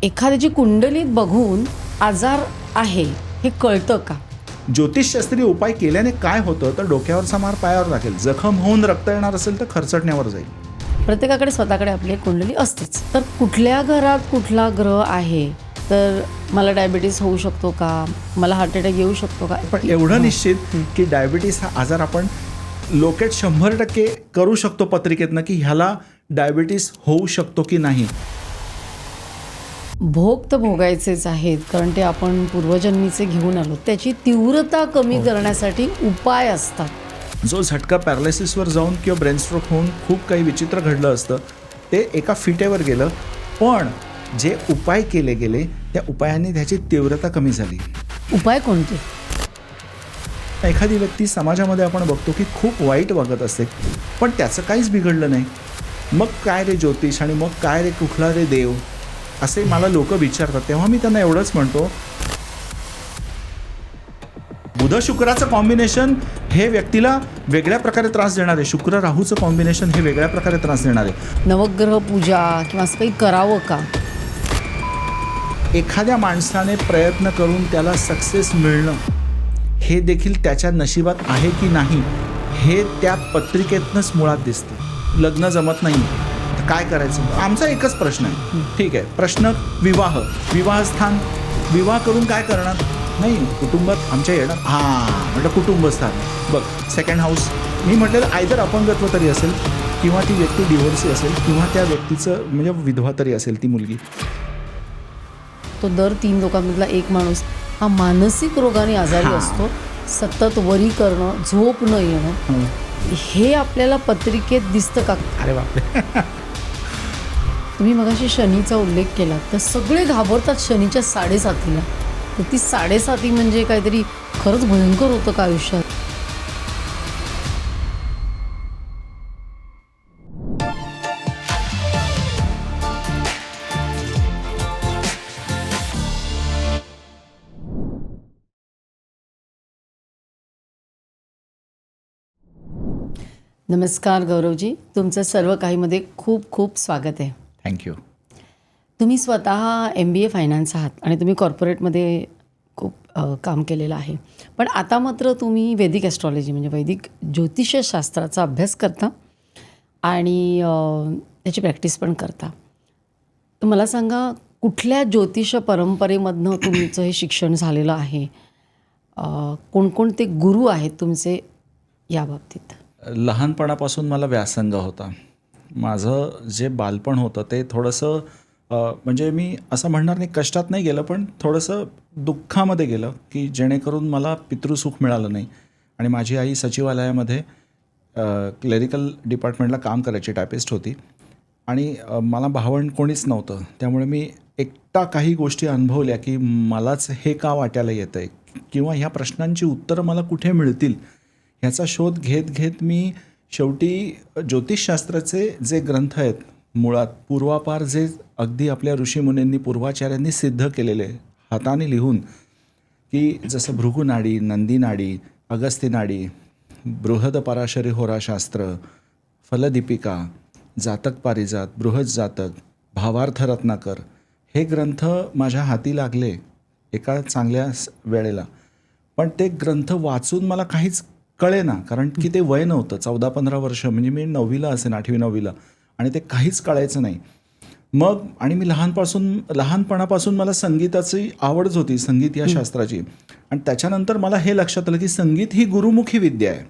एखाद्याची कुंडलीत बघून आजार आहे हे कळतं का? ज्योतिषशास्त्रीय उपाय केल्याने काय होतं तर डोक्यावरचा मार पायावर लागेल, जखम होऊन रक्त येणार असेल तर खरचटण्यावर जाईल. प्रत्येकाकडे स्वतःकडे आपली एक कुंडली असतेच. तर कुठल्या घरात कुठला ग्रह आहे तर मला डायबिटीस होऊ शकतो का, मला हार्ट अटॅक येऊ शकतो का? पण एवढं निश्चित की डायबिटीस हा आजार आपण लोकेट 100% करू शकतो पत्रिकेतनं की ह्याला डायबिटीस होऊ शकतो की नाही. भोग तर भोगायचेच आहेत, कारण ते आपण पूर्वजन्मीचे घेऊन आलो. त्याची तीव्रता कमी करण्यासाठी उपाय असतात. जो झटका पॅरालिसिसवर जाऊन किंवा ब्रेन स्ट्रोक होऊन खूप काही विचित्र घडलं असतं ते एका फिटेवर गेलं, पण जे उपाय केले गेले त्या उपायांनी त्याची तीव्रता कमी झाली. उपाय कोणते? एखादी व्यक्ती समाजामध्ये आपण बघतो की खूप वाईट वागत असते, पण त्याचं काहीच बिघडलं नाही. मग काय रे ज्योतिष आणि मग काय रे कुठला रे देव, असे मला लोक विचारतात. तेव्हा मी त्यांना एवढंच म्हणतो, बुध शुक्राचं कॉम्बिनेशन हे व्यक्तीला वेगळ्या प्रकारे त्रास देणार आहे. शुक्र राहूचं कॉम्बिनेशन हे वेगळ्या प्रकारे त्रास देणार आहे. नवग्रह पूजा किंवा असं काही करावं का? एखाद्या माणसाने प्रयत्न करून त्याला सक्सेस मिळणं हे देखील त्याच्या नशिबात आहे की नाही हे त्या पत्रिकेतनंच मुळात दिसतं. लग्न जमत नाही तर काय करायचं? आमचा एकच प्रश्न आहे. ठीक आहे, प्रश्न विवाहस्थान, विवाह करून काय करणार? नाही, कुटुंबात आमच्या येणार. म्हटलं कुटुंबस्थान बघ, सेकंड हाऊस. मी म्हटलेलं आयदर अपंगत्व तरी असेल किंवा ती व्यक्ती डिव्होर्सी असेल किंवा त्या व्यक्तीचं म्हणजे विधवा तरी असेल ती मुलगी. तो दर 3 लोकांमधला एक माणूस हा मानसिक रोगाने आजारी असतो. सतत वरी करणं, झोप न येणं, हे आपल्याला पत्रिकेत दिसतं का? अरे बापरे. तुम्ही मगाशी शनीचा उल्लेख केला तर सगळे घाबरतात शनीच्या 7.5ला. तर ती 7.5 म्हणजे काहीतरी खरंच भयंकर होतं का आयुष्यात? नमस्कार गौरवजी, तुमचं सर्व काहीमध्ये खूप खूप स्वागत आहे. थँक्यू. तुम्ही स्वतः MBA फायनान्स आहात आणि तुम्ही कॉर्पोरेटमध्ये खूप काम केलेलं आहे. पण आता मात्र तुम्ही वैदिक ॲस्ट्रॉलॉजी म्हणजे वैदिक ज्योतिषशास्त्राचा अभ्यास करता आणि त्याची प्रॅक्टिस पण करता. तर मला सांगा, कुठल्या ज्योतिष परंपरेमधनं तुमचं हे शिक्षण झालेलं आहे? कोणकोणते गुरु आहेत तुमचे या बाबतीत? लहानपणापासून मला व्यासंग होता. माझं जे बालपण होतं ते थोडंसं म्हणजे मी असं म्हणणार नाही कष्टात नाही गेलं, पण थोडंसं दुःखामध्ये गेलं की जेणेकरून मला पितृसुख मिळालं नाही. आणि माझी आई सचिवालयामध्ये क्लेरिकल डिपार्टमेंटला काम करायची, टायपिस्ट होती. आणि मला भावंड कोणीच नव्हतं, त्यामुळे मी एकटा काही गोष्टी अनुभवल्या की मलाच हे का वाटायला येतं आहे किंवा ह्या प्रश्नांची उत्तरं मला कुठे मिळतील ह्याचा शोध घेत घेत मी शेवटी ज्योतिषशास्त्राचे जे ग्रंथ आहेत मुळात पूर्वापार जे अगदी आपल्या ऋषीमुनींनी पूर्वाचार्यांनी सिद्ध केलेले हाताने लिहून, की जसं भृगुनाडी, नंदीनाडी, अगस्तीनाडी, बृहद पराशरी होराशास्त्र, फलदीपिका, जातक पारिजात, बृहत जातक, भावार्थ रत्नाकर, हे ग्रंथ माझ्या हाती लागले एका चांगल्या वेळेला. पण ते ग्रंथ वाचून मला काहीच कळे ना, कारण की ते वय नव्हतं. 14-15 वर्ष, म्हणजे मी 9वीला असेन, 8वी-9वीला, आणि ते काहीच कळायचं नाही. मग आणि मी लहानपणापासून मला संगीताची आवडच होती, संगीत या शास्त्राची. आणि त्याच्यानंतर मला हे लक्षात आलं की संगीत ही गुरुमुखी विद्या आहे.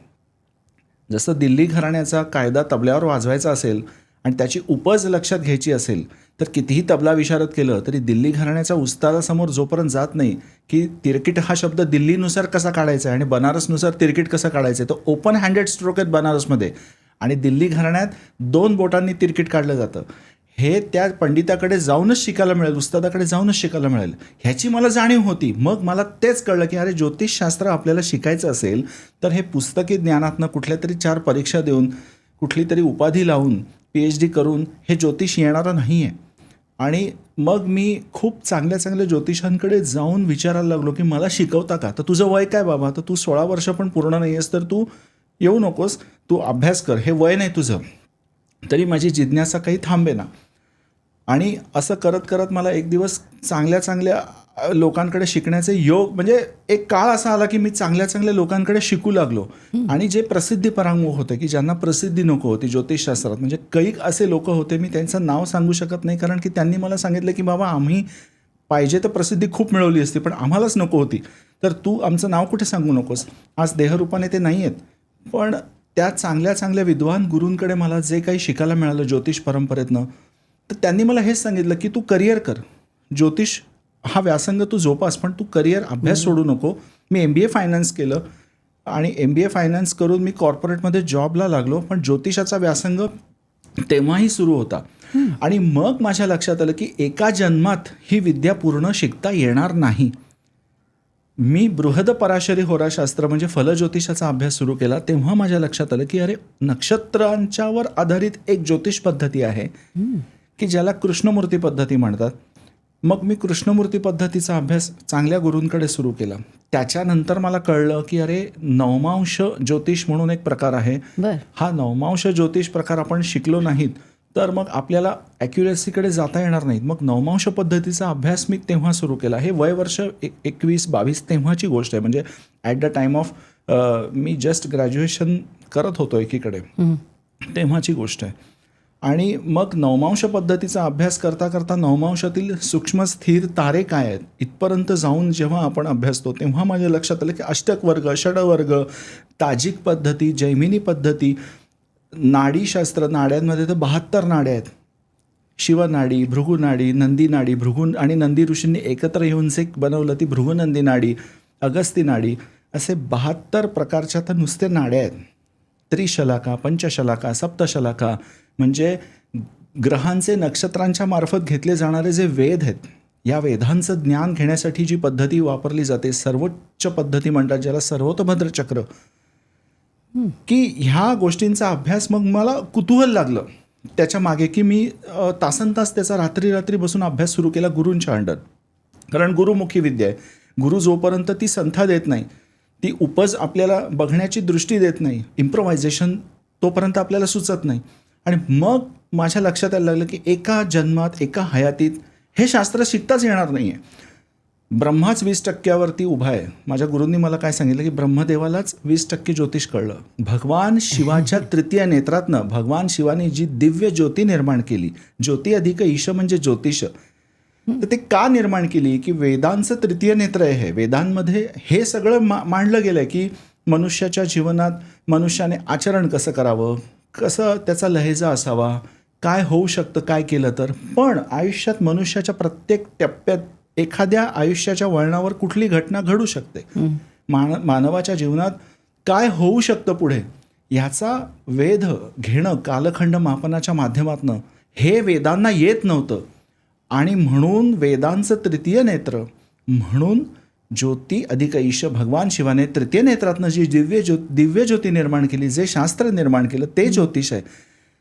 जसं दिल्ली घराण्याचा कायदा तबल्यावर वाजवायचा असेल आणि त्याची उपज लक्षात घ्यायची असेल तर कितीही तबला विशारद केलं तरी दिल्ली घराण्याच्या उस्तादासमोर जोपर्यंत जात नाही की तिरकीट हा शब्द दिल्लीनुसार कसा काढायचा आहे आणि बनारसनुसार तिरकीट कसं काढायचं आहे, तर ओपन हँडेड स्ट्रोक आहेत बनारसमध्ये आणि दिल्ली घराण्यात 2 बोटांनी तिरकीट काढलं जातं. हे त्या पंडिताकडे जाऊनच शिकायला मिळेल, उस्तादाकडे जाऊनच शिकायला मिळेल, ह्याची मला जाणीव होती. मग मला तेच कळलं की अरे, ज्योतिषशास्त्र आपल्याला शिकायचं असेल तर हे पुस्तकी ज्ञानातनं कुठल्या तरी 4 परीक्षा देऊन कुठली तरी उपाधी लावून PhD करून हे ज्योतिष येणारं नाही आहे. आणि मग मी खूप चांगल्या ज्योतिषांकडे जाऊन विचारायला लागलो की मला शिकवता का? तर तुझं वय काय बाबा? तर तू 16 वर्ष पण पूर्ण नाही आहेस तर तू येऊ नकोस, तू अभ्यास कर, हे वय नाही तुझं. तरी माझी जिज्ञासा काही थांबे ना. आणि असं करत करत मला एक दिवस चांगल्या चांगल्या लोकांकडे शिकण्याचे योग, म्हणजे एक काळ असा आला की मी चांगल्या चांगल्या लोकांकडे शिकू लागलो. आणि जे प्रसिद्धी परांगमुख होते, की ज्यांना प्रसिद्धी नको होती ज्योतिषशास्त्रात, म्हणजे कैक असे लोक होते, मी त्यांचं नाव सांगू शकत नाही कारण की त्यांनी मला सांगितलं की बाबा आम्ही पाहिजे तर प्रसिद्धी खूप मिळवली असती पण आम्हालाच नको होती, तर तू आमचं नाव कुठे सांगू नकोस. आज देहरूपाने ते नाही आहेत, पण त्या चांगल्या चांगल्या विद्वान गुरूंकडे मला जे काही शिकायला मिळालं ज्योतिष परंपरेतनं, तर त्यांनी मला हेच सांगितलं की तू करिअर कर, ज्योतिष हा व्यासंग तू जोपास, पण तू करिअर अभ्यास सोडू नको. मी MBA फायनान्स केलं आणि MBA फायनान्स करून मी कॉर्पोरेटमध्ये जॉबला लागलो, पण ज्योतिषाचा व्यासंग तेव्हाही सुरू होता. आणि मग माझ्या लक्षात आलं की एका जन्मात ही विद्या पूर्ण शिकता येणार नाही. मी बृहद पराशरी होराशास्त्र म्हणजे फलज्योतिषाचा अभ्यास सुरू केला, तेव्हा माझ्या लक्षात आलं की अरे नक्षत्रांच्यावर आधारित एक ज्योतिष पद्धती आहे की ज्याला कृष्णमूर्ती पद्धती म्हणतात. मग मी कृष्णमूर्ती पद्धतीचा अभ्यास चांगल्या गुरूंकडे सुरू केला. त्याच्यानंतर मला कळलं की अरे नवमांश ज्योतिष म्हणून एक प्रकार आहे. बर. हा नवमांश ज्योतिष प्रकार आपण शिकलो नाहीत तर मग आपल्याला ॲक्युरेसीकडे जाता येणार नाहीत. मग नवमांश पद्धतीचा अभ्यास मी तेव्हा सुरू केला. हे वय वर्ष 21-22 तेव्हाची गोष्ट आहे, म्हणजे at the time of me just graduation करत होतो एकीकडे, तेव्हाची गोष्ट आहे. आणि मग नवमांश पद्धतीचा अभ्यास करता करता नवमांशातील सूक्ष्म स्थिर तारे काय आहेत इथपर्यंत जाऊन जेव्हा आपण अभ्यासतो तेव्हा माझ्या लक्षात आलं की अष्टक वर्ग, षडवर्ग, ताजिक पद्धती, जैमिनी पद्धती, नाडीशास्त्र, नाड्यांमध्ये तर 72 नाड्या आहेत. शिवनाडी, भृगुनाडी, नंदी नाडी, भृगु आणि नंदी ऋषींनी एकत्र येऊन जे बनवलं ती भृगुनंदी नाडी, अगस्ती नाडी, असे 72 प्रकारच्या तर नुसते नाड्या आहेत. त्रिशलाका, पंचशलाका, सप्तशलाका, म्हणजे ग्रहांचे नक्षत्रांच्या मार्फत घेतले जाणारे जे वेद आहेत, या वेदांचं ज्ञान घेण्यासाठी जी पद्धती वापरली जाते, सर्वोच्च पद्धती म्हणतात ज्याला, सर्वतोभद्र चक्र, की ह्या गोष्टींचा अभ्यास मग मला कुतूहल लागलं त्याच्या मागे की मी तासनतास त्याचा रात्री रात्री बसून अभ्यास सुरू केला गुरूंच्या अंडर. कारण गुरुमुखी विद्या आहे. गुरु जोपर्यंत ती संथा देत नाही, ती उपज आपल्याला बघण्याची दृष्टी देत नाही, इम्प्रोव्हायझेशन तोपर्यंत आपल्याला सुचत नाही. आणि मग माझ्या लक्षात यायला लागलं की एका जन्मात एका हयातीत हे शास्त्र शिकताच येणार नाही आहे. ब्रह्माच 20% उभा आहे. माझ्या गुरूंनी मला काय सांगितलं की ब्रह्मदेवालाच 20% ज्योतिष कळलं. भगवान शिवाच्या तृतीय नेत्रातनं भगवान शिवाने जी दिव्य ज्योती निर्माण केली, ज्योती अधिक ईश म्हणजे ज्योतिष, तर ते का निर्माण केली की वेदांचं तृतीय नेत्र आहे. वेदांमध्ये हे सगळं मांडलं गेलं आहे की मनुष्याच्या जीवनात मनुष्याने आचरण कसं करावं, कसं त्याचा लहेजा असावा, काय होऊ शकतं काय केलं तर. पण आयुष्यात मनुष्याच्या प्रत्येक टप्प्यात एखाद्या आयुष्याच्या वळणावर कुठली घटना घडू शकते, मानवाच्या जीवनात काय होऊ शकतं पुढे, ह्याचा वेध घेणं कालखंड मापनाच्या माध्यमातून हे वेदांना येत नव्हतं. आणि म्हणून वेदांचं तृतीय नेत्र म्हणून ज्योती अधिक ईश, भगवान शिवाने तृतीय नेत्रातनं जी दिव्य ज्योती निर्माण केली, जे शास्त्र निर्माण केलं ते ज्योतिष आहे.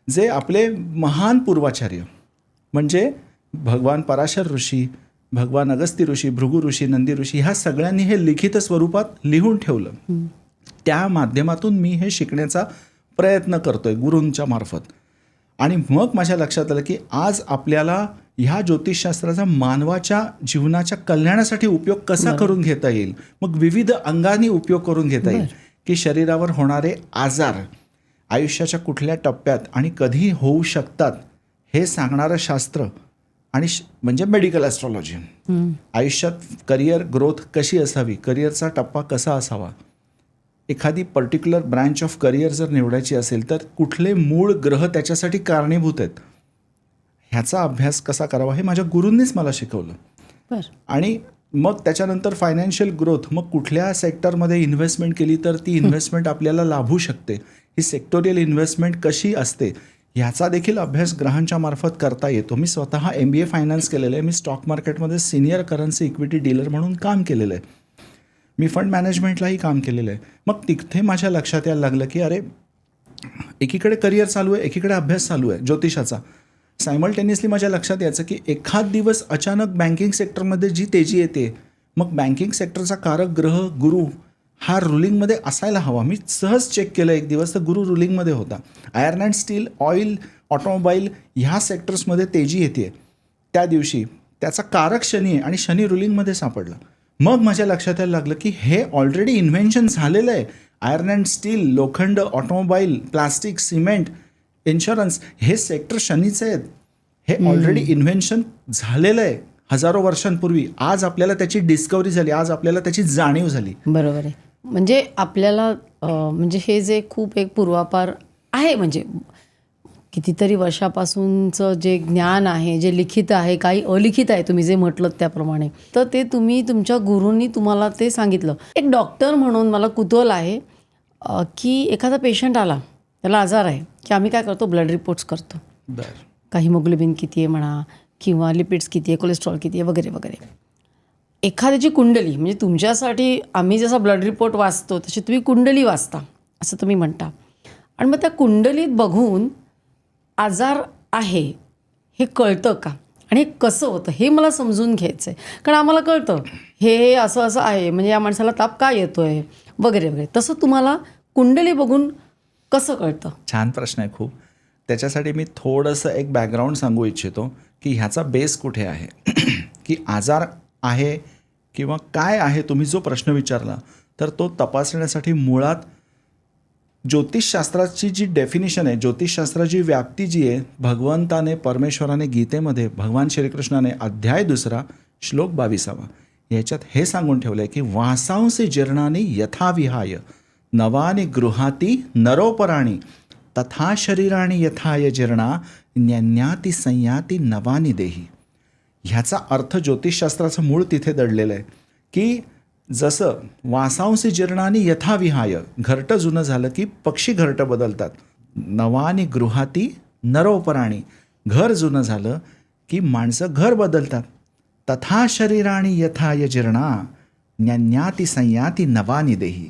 जे आपले महान पूर्वाचार्य म्हणजे भगवान पराशर ऋषी, भगवान अगस्ती ऋषी, भृगु ऋषी, नंदी ऋषी, ह्या सगळ्यांनी हे लिखित स्वरूपात लिहून ठेवलं. त्या माध्यमातून मी हे शिकण्याचा प्रयत्न करतोय गुरूंच्या मार्फत. आणि मग माझ्या लक्षात आलं की आज आपल्याला ह्या ज्योतिषशास्त्राचा मानवाच्या जीवनाच्या कल्याणासाठी उपयोग कसा करून घेता येईल, मग विविध अंगांनी उपयोग करून घेता येईल की शरीरावर होणारे आजार आयुष्याच्या कुठल्या टप्प्यात आणि कधी होऊ शकतात हे सांगणारं शास्त्र, आणि म्हणजे मेडिकल ॲस्ट्रॉलॉजी. आयुष्यात करिअर ग्रोथ कशी असावी, करिअरचा टप्पा कसा असावा, एखादी पर्टिक्युलर ब्रँच ऑफ करिअर जर निवडायची असेल तर कुठले मूळ ग्रह त्याच्यासाठी कारणीभूत आहेत, ह्याचा अभ्यास कसा करावा हे माझ्या गुरूंनीच मला शिकवलं. आणि मग त्याच्यानंतर फायनान्शियल ग्रोथ, मग कुठल्या सेक्टरमध्ये इन्व्हेस्टमेंट केली तर ती इन्व्हेस्टमेंट आपल्याला लाभू शकते, ही सेक्टोरियल इन्व्हेस्टमेंट कशी असते ह्याचा देखील अभ्यास ग्रहांच्या मार्फत करता येतो. मी स्वतः MBA फायनान्स केलेलं आहे. मी स्टॉक मार्केटमध्ये सिनियर करन्सी इक्विटी डीलर म्हणून काम केलेलं आहे. मी फंड मॅनेजमेंटलाही काम केलेलं आहे. मग तिथे माझ्या लक्षात यायला लागलं की अरे एकीकडे करिअर चालू आहे, एकीकडे अभ्यास चालू आहे ज्योतिषाचा. सायमल्टेनियसली माझ्या लक्षात यायचं की एखाद दिवस अचानक बँकिंग सेक्टरमध्ये जी तेजी येते, मग बँकिंग सेक्टरचा कारक ग्रह गुरु हा रुलिंगमध्ये असायला हवा. मी सहज चेक केलं एक दिवस तर गुरु रुलिंगमध्ये होता. Iron and still, oil, automobile ह्या सेक्टर्समध्ये तेजी येते. त्या दिवशी त्याचा कारक शनी आहे आणि शनी रुलिंगमध्ये सापडला. मग माझ्या लक्षात यायला लागलं की हे ऑलरेडी इन्व्हेन्शन झालेलं आहे. आयर्न अँड स्टील, लोखंड, ऑटोमोबाईल, प्लास्टिक, सिमेंट, इन्शुरन्स, हे सेक्टर शनीचे आहेत. हे ऑलरेडी इन्व्हेन्शन झालेलं आहे हजारो वर्षांपूर्वी. आज आपल्याला त्याची डिस्कवरी झाली, आज आपल्याला त्याची जाणीव झाली. बरोबर आहे. म्हणजे आपल्याला म्हणजे हे जे खूप एक पूर्वापार आहे, म्हणजे कितीतरी वर्षापासूनचं जे ज्ञान आहे, जे लिखित आहे, काही अलिखित आहे, तुम्ही जे म्हटलं त्याप्रमाणे, तर ते तुम्ही तुमच्या गुरूंनी तुम्हाला ते सांगितलं. एक डॉक्टर म्हणून मला कुतूहल आहे की एखादा पेशंट आला, त्याला आजार आहे, की आम्ही काय करतो, ब्लड रिपोर्ट्स करतो. काही हिमोग्लोबिन किती आहे म्हणा, किंवा लिपिड्स किती आहे, कोलेस्ट्रॉल किती आहे, वगैरे वगैरे. एखाद्याची कुंडली, म्हणजे तुमच्यासाठी आम्ही जसा ब्लड रिपोर्ट वाचतो तशी तुम्ही कुंडली वाचता असं तुम्ही म्हणता. आणि मग त्या कुंडलीत बघून आजार आहे हे कळतं का, आणि हे कसं होतं हे मला समजून घ्यायचं आहे. कारण आम्हाला कळतं हे असं असं आहे, म्हणजे या माणसाला ताप का येतो आहे, वगैरे वगैरे. तसं तुम्हाला कुंडली बघून कसं कळतं? छान प्रश्न आहे खूप. त्याच्यासाठी मी थोडंसं एक बॅकग्राऊंड सांगू इच्छितो की ह्याचा बेस कुठे आहे. की आजार आहे किंवा काय आहे, तुम्ही जो प्रश्न विचारला तर तो तपासण्यासाठी मुळात ज्योतिषशास्त्राची जी डेफिनिशन आहे, ज्योतिषशास्त्राची व्याप्ती जी आहे, भगवंताने, परमेश्वराने गीतेमध्ये, भगवान श्रीकृष्णाने अध्याय 2 श्लोक 22 याच्यात हे सांगून ठेवलं आहे की वासांसी जीर्णानी यथाविहाय नवानी गृहाती नरोपराणी तथा शरीराणी यथाय जीर्णा न्यन्याती संयाती नवानी देही. ह्याचा अर्थ ज्योतिषशास्त्राचं मूळ तिथे दडलेलं आहे की जसं वासांसी जीर्णानी यथाविहाय, घरटं जुनं झालं की पक्षी घरटं बदलतात. नवानी गृहाती नरोपराणी, घर जुनं झालं की माणसं घर बदलतात. तथा शरीराणी यथाय जीर्णा न्यन्याती संयाती नवानी देही.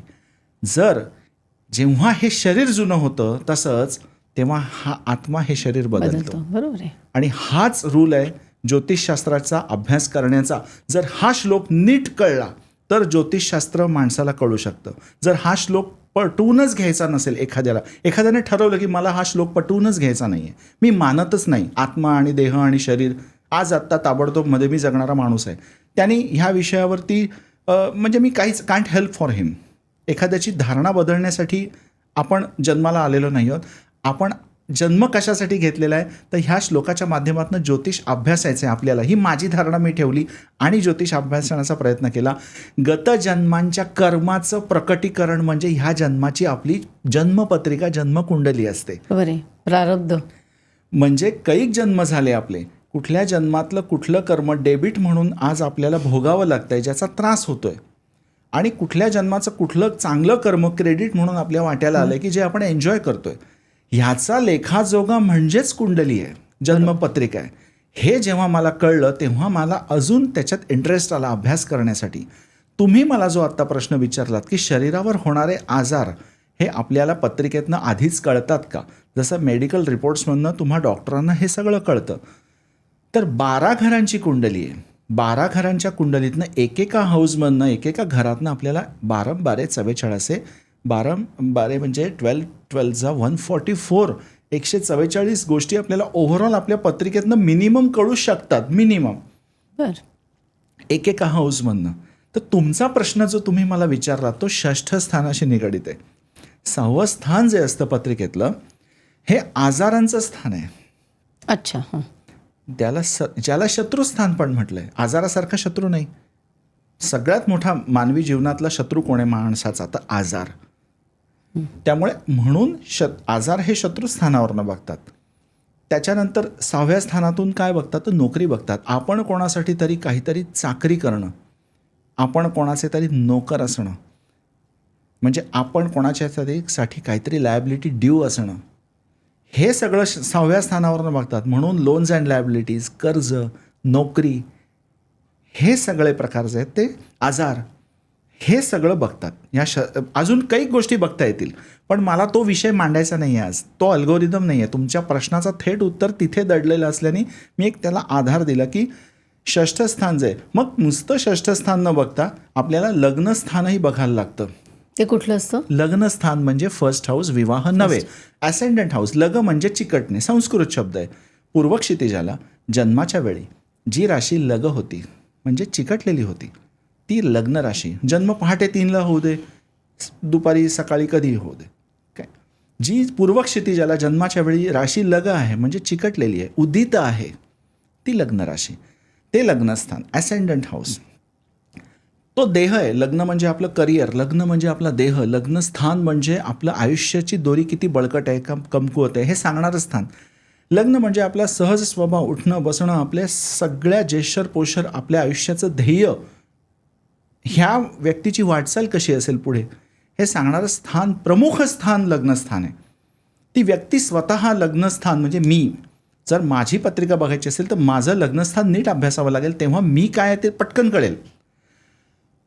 जेव्हा हे शरीर जुनं होतं तसंच तेव्हा हा आत्मा हे शरीर बदलतो. बरोबर आहे. आणि हाच रूल आहे ज्योतिषशास्त्राचा अभ्यास करण्याचा. जर हा श्लोक नीट कळला तर ज्योतिषशास्त्र माणसाला कळू शकतं. जर हा श्लोक पटवूनच घ्यायचा नसेल, एखाद्याने ठरवलं की मला हा श्लोक पटवूनच घ्यायचा नाही आहे, मी मानतच नाही, आत्मा आणि देह आणि शरीर आज आत्ता ताबडतोब मध्ये मी जगणारा माणूस आहे, त्यांनी ह्या विषयावरती म्हणजे मी कांट हेल्प फॉर हिम. एखाद्याची धारणा बदलण्यासाठी आपण जन्माला आलेलो नाही आहोत. आपण जन्म कशासाठी घेतलेला आहे तर ह्या श्लोकाच्या माध्यमातून ज्योतिष अभ्यासायचं आहे आपल्याला. ही माझी धारणा मी ठेवली आणि ज्योतिष अभ्यासण्याचा प्रयत्न केला. गत जन्मांच्या कर्माचं प्रकटीकरण म्हणजे ह्या जन्माची आपली जन्मपत्रिका, जन्मकुंडली असते. बरोबर, प्रारब्ध. म्हणजे कैक जन्म झाले आपले, कुठल्या जन्मातलं कुठलं कर्म डेबिट म्हणून आज आपल्याला भोगावं लागतंय, ज्याचा त्रास होतोय, आणि कुठल्या जन्माचं कुठलं चांगलं कर्म क्रेडिट म्हणून आपल्या वाट्याला आलंय की जे आपण एन्जॉय करतोय. ह्याचा लेखाजोगा म्हणजेच कुंडली आहे, जन्मपत्रिका आहे. हे जेव्हा मला कळलं तेव्हा मला अजून त्याच्यात इंटरेस्ट आला अभ्यास करण्यासाठी. तुम्ही मला जो आत्ता प्रश्न विचारलात की शरीरावर होणारे आजार हे आपल्याला पत्रिकेतनं आधीच कळतात का, जसं मेडिकल रिपोर्ट्समधनं तुम्हा डॉक्टरांना हे सगळं कळतं. तर 12 घरांची कुंडली आहे. 12 घरांच्या कुंडलीतनं एकेका हाऊसमधनं, एकेका घरातनं आपल्याला 12 12 44 12 म्हणजे 12 144 144 गोष्टी आपल्याला ओव्हरऑल आपल्या पत्रिकेतनं मिनिमम कळू शकतात. मिनिमम एकेका हाऊसमधनं. तर तुमचा प्रश्न जो तुम्ही मला विचारला तो 6ठ स्थानाशी निगडित आहे. 6वं स्थान जे असतं पत्रिकेतलं हे आजारांचं स्थान आहे. अच्छा. ज्याला शत्रुस्थान पण म्हटलंय. आजारासारखा शत्रू नाही. सगळ्यात मोठा मानवी जीवनातला शत्रू कोण आहे माणसाचा, तर आजार. त्यामुळे म्हणून आजार हे शत्रुस्थानावरनं बघतात. त्याच्यानंतर 6व्या स्थानातून काय बघतात तर नोकरी बघतात. आपण कोणासाठी तरी काहीतरी चाकरी करणं, आपण कोणाचे तरी नोकर असणं, म्हणजे आपण कोणाच्या साठी काहीतरी लायबिलिटी ड्यू असणं, हे सगळं 6व्या स्थानावरनं बघतात. म्हणून लोन्स अँड लायबिलिटीज, कर्ज, नोकरी, हे सगळे प्रकार जे आहेत ते आजार, हे सगळं बघतात. अजून काही गोष्टी बघता येतील, पण मला तो विषय मांडायचा नाही आहे आज. तो अल्गोरिदम नाही आहे. तुमच्या प्रश्नाचा थेट उत्तर तिथे दडलेलं असल्याने मी एक त्याला आधार दिला की 6ठ स्थान जे, मग नुसतं 6ठ स्थान न बघता आपल्याला लग्नस्थानही बघायला लागतं. ते कुठलं असतं? लग्नस्थान म्हणजे फर्स्ट हाऊस, विवाह नव्हे. असेंडंट हाऊस, लग म्हणजे चिकटणे, संस्कृत शब्द आहे. पूर्व क्षितिजाला जन्माच्या वेळी जी राशी लग होती म्हणजे चिकटलेली होती ती लग्न राशी, जन्म पहाटे 3ला होऊ दे, दुपारी सकाळी कधीही होऊ दे, काय, जी पूर्वक्षितिजाला जन्माच्या वेळी राशी लग आहे म्हणजे चिकटलेली आहे, उदित आहे, ती लग्न राशी. ते लग्नस्थान ॲसेंडंट हाऊस, तो देह आहे. लग्न म्हणजे आपलं करिअर, लग्न म्हणजे आपला देह, लग्नस्थान म्हणजे आपलं आयुष्याची दोरी किती बळकट आहे का कमकुवत आहे हे सांगणारं स्थान. लग्न म्हणजे आपला सहज स्वभाव, उठणं बसणं, आपल्या सगळ्या जेशर पोशर, आपल्या आयुष्याचं ध्येय, ह्या व्यक्तीची वाटचाल कशी असेल पुढे हे सांगणारं स्थान, प्रमुख स्थान लग्नस्थान आहे. ती व्यक्ती स्वतः लग्नस्थान म्हणजे मी, जर माझी पत्रिका बघायची असेल तर माझं लग्नस्थान नीट अभ्यासावं लागेल, तेव्हा मी काय आहे ते पटकन कळेल.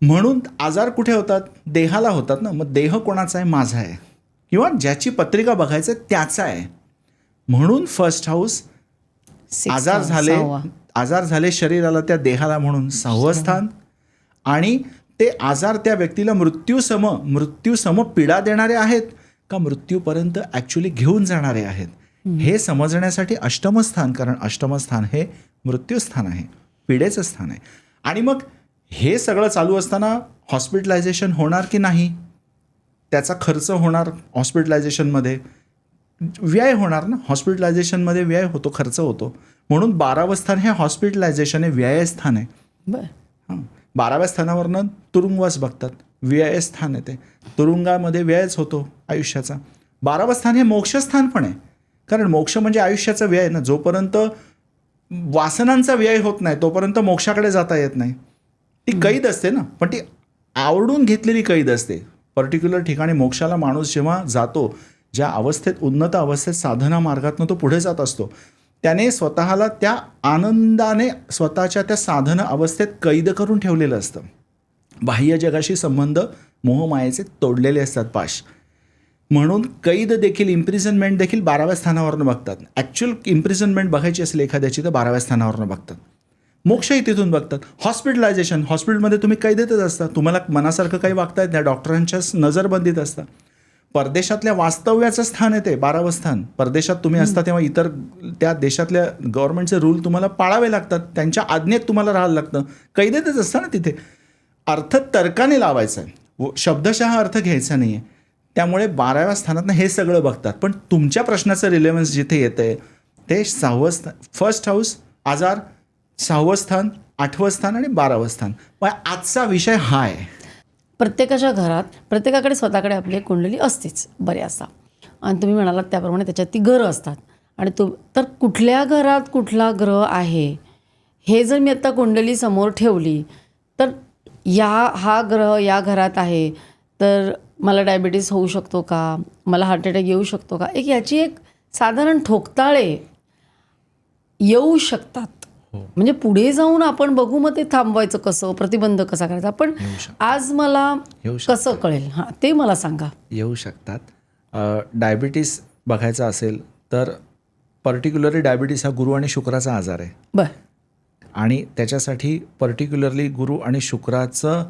म्हणून आजार कुठे होतात? देहाला होतात ना. मग देह कोणाचा आहे? माझा आहे, किंवा ज्याची पत्रिका बघायचं त्याचा आहे. म्हणून फर्स्ट हाऊस, आजार झाले शरीराला, त्या देहाला म्हणून 6वं स्थान, आणि ते आजार त्या व्यक्तीला मृत्यूसम पीडा देणारे आहेत का मृत्यूपर्यंत ॲक्च्युली घेऊन जाणारे आहेत हे समजण्यासाठी 8मं स्थान, कारण 8मं स्थान हे मृत्यूस्थान आहे, पीडेचं स्थान आहे. आणि मग हे सगळं चालू असताना हॉस्पिटलायझेशन होणार की नाही, त्याचा खर्च होणार, हॉस्पिटलायझेशनमध्ये व्यय होणार ना, हॉस्पिटलायझेशनमध्ये व्यय होतो, खर्च होतो. म्हणून 12वं स्थान हे हॉस्पिटलायझेशन आहे, व्ययस्थान आहे. हां, 12व्या स्थानावरनं तुरुंगवास बघतात, व्ययस्थान आहे, ते तुरुंगामध्ये व्ययच होतो आयुष्याचा. 12वं स्थान हे मोक्षस्थान पण आहे, कारण मोक्ष म्हणजे आयुष्याचा व्यय ना. जोपर्यंत वासनांचा व्यय होत नाही तोपर्यंत मोक्षाकडे जाता येत नाही. ती कैद असते ना, पण ती आवडून घेतलेली कैद असते. पर्टिक्युलर ठिकाणी मोक्षाला माणूस जेव्हा जातो, ज्या अवस्थेत, उन्नत अवस्थेत, साधना मार्गातनं तो पुढे जात असतो, त्याने स्वतःला त्या आनंदाने स्वतःच्या त्या साधना अवस्थेत कैद करून ठेवलेलं असतं. बाह्य जगाशी संबंध मोहमायेचे तोडलेले असतात, पाश. म्हणून कैद देखील, इम्प्रिझनमेंट देखील 12व्या स्थानावरनं बघतात. ॲक्च्युअल इम्प्रिझनमेंट बघायची असेल एखाद्याची तर 12व्या स्थानावरनं बघतात. मोक्षही तिथून बघतात. हॉस्पिटलायझेशन, हॉस्पिटलमध्ये तुम्ही कैदेतच असता, तुम्हाला मनासारखं काही वागता येत नाही, डॉक्टरांच्या नजरबंदीत असता. परदेशातल्या वास्तव्याचं स्थान आहे ते 12वं स्थान. परदेशात तुम्ही असता तेव्हा इतर त्या देशातल्या गव्हर्नमेंटचे रूल तुम्हाला पाळावे लागतात, त्यांच्या आज्ञेत तुम्हाला राहायला लागतं, कैदेतच असतं ना तिथे. अर्थ तर्काने लावायचा आहे, शब्दशः अर्थ घ्यायचा नाही आहे. त्यामुळे 12व्या स्थानातनं हे सगळं बघतात. पण तुमच्या प्रश्नाचं रिलेव्हन्स जिथे येतं आहे ते 6वं स्थान, फर्स्ट हाऊस, आजार, 6वं स्थान, 8वं स्थान आणि 12वं स्थान. पण आजचा विषय हा आहे. प्रत्येकाच्या घरात, प्रत्येकाकडे स्वतःकडे आपली एक कुंडली असतेच बऱ्याचदा, आणि तुम्ही म्हणालात त्याप्रमाणे त्याच्यात ती घरं असतात. आणि तर कुठल्या घरात कुठला ग्रह आहे हे जर मी आत्ता कुंडली समोर ठेवली तर हा ग्रह या घरात आहे तर मला डायबिटीस होऊ शकतो का, मला हार्ट अटॅक येऊ शकतो का, याची एक साधारण ठोकताळे येऊ शकतात. म्हणजे पुढे जाऊन आपण बघू मग ते थांबवायचं कसं, प्रतिबंध कसा करायचा. पण आज मला कसं कळेल, हां ते मला सांगा. येऊ शकतात. डायबिटीस बघायचा असेल तर पर्टिक्युलरली डायबिटीस हा गुरु आणि शुक्राचा आजार आहे. बरं. आणि त्याच्यासाठी पर्टिक्युलरली गुरु आणि शुक्राचं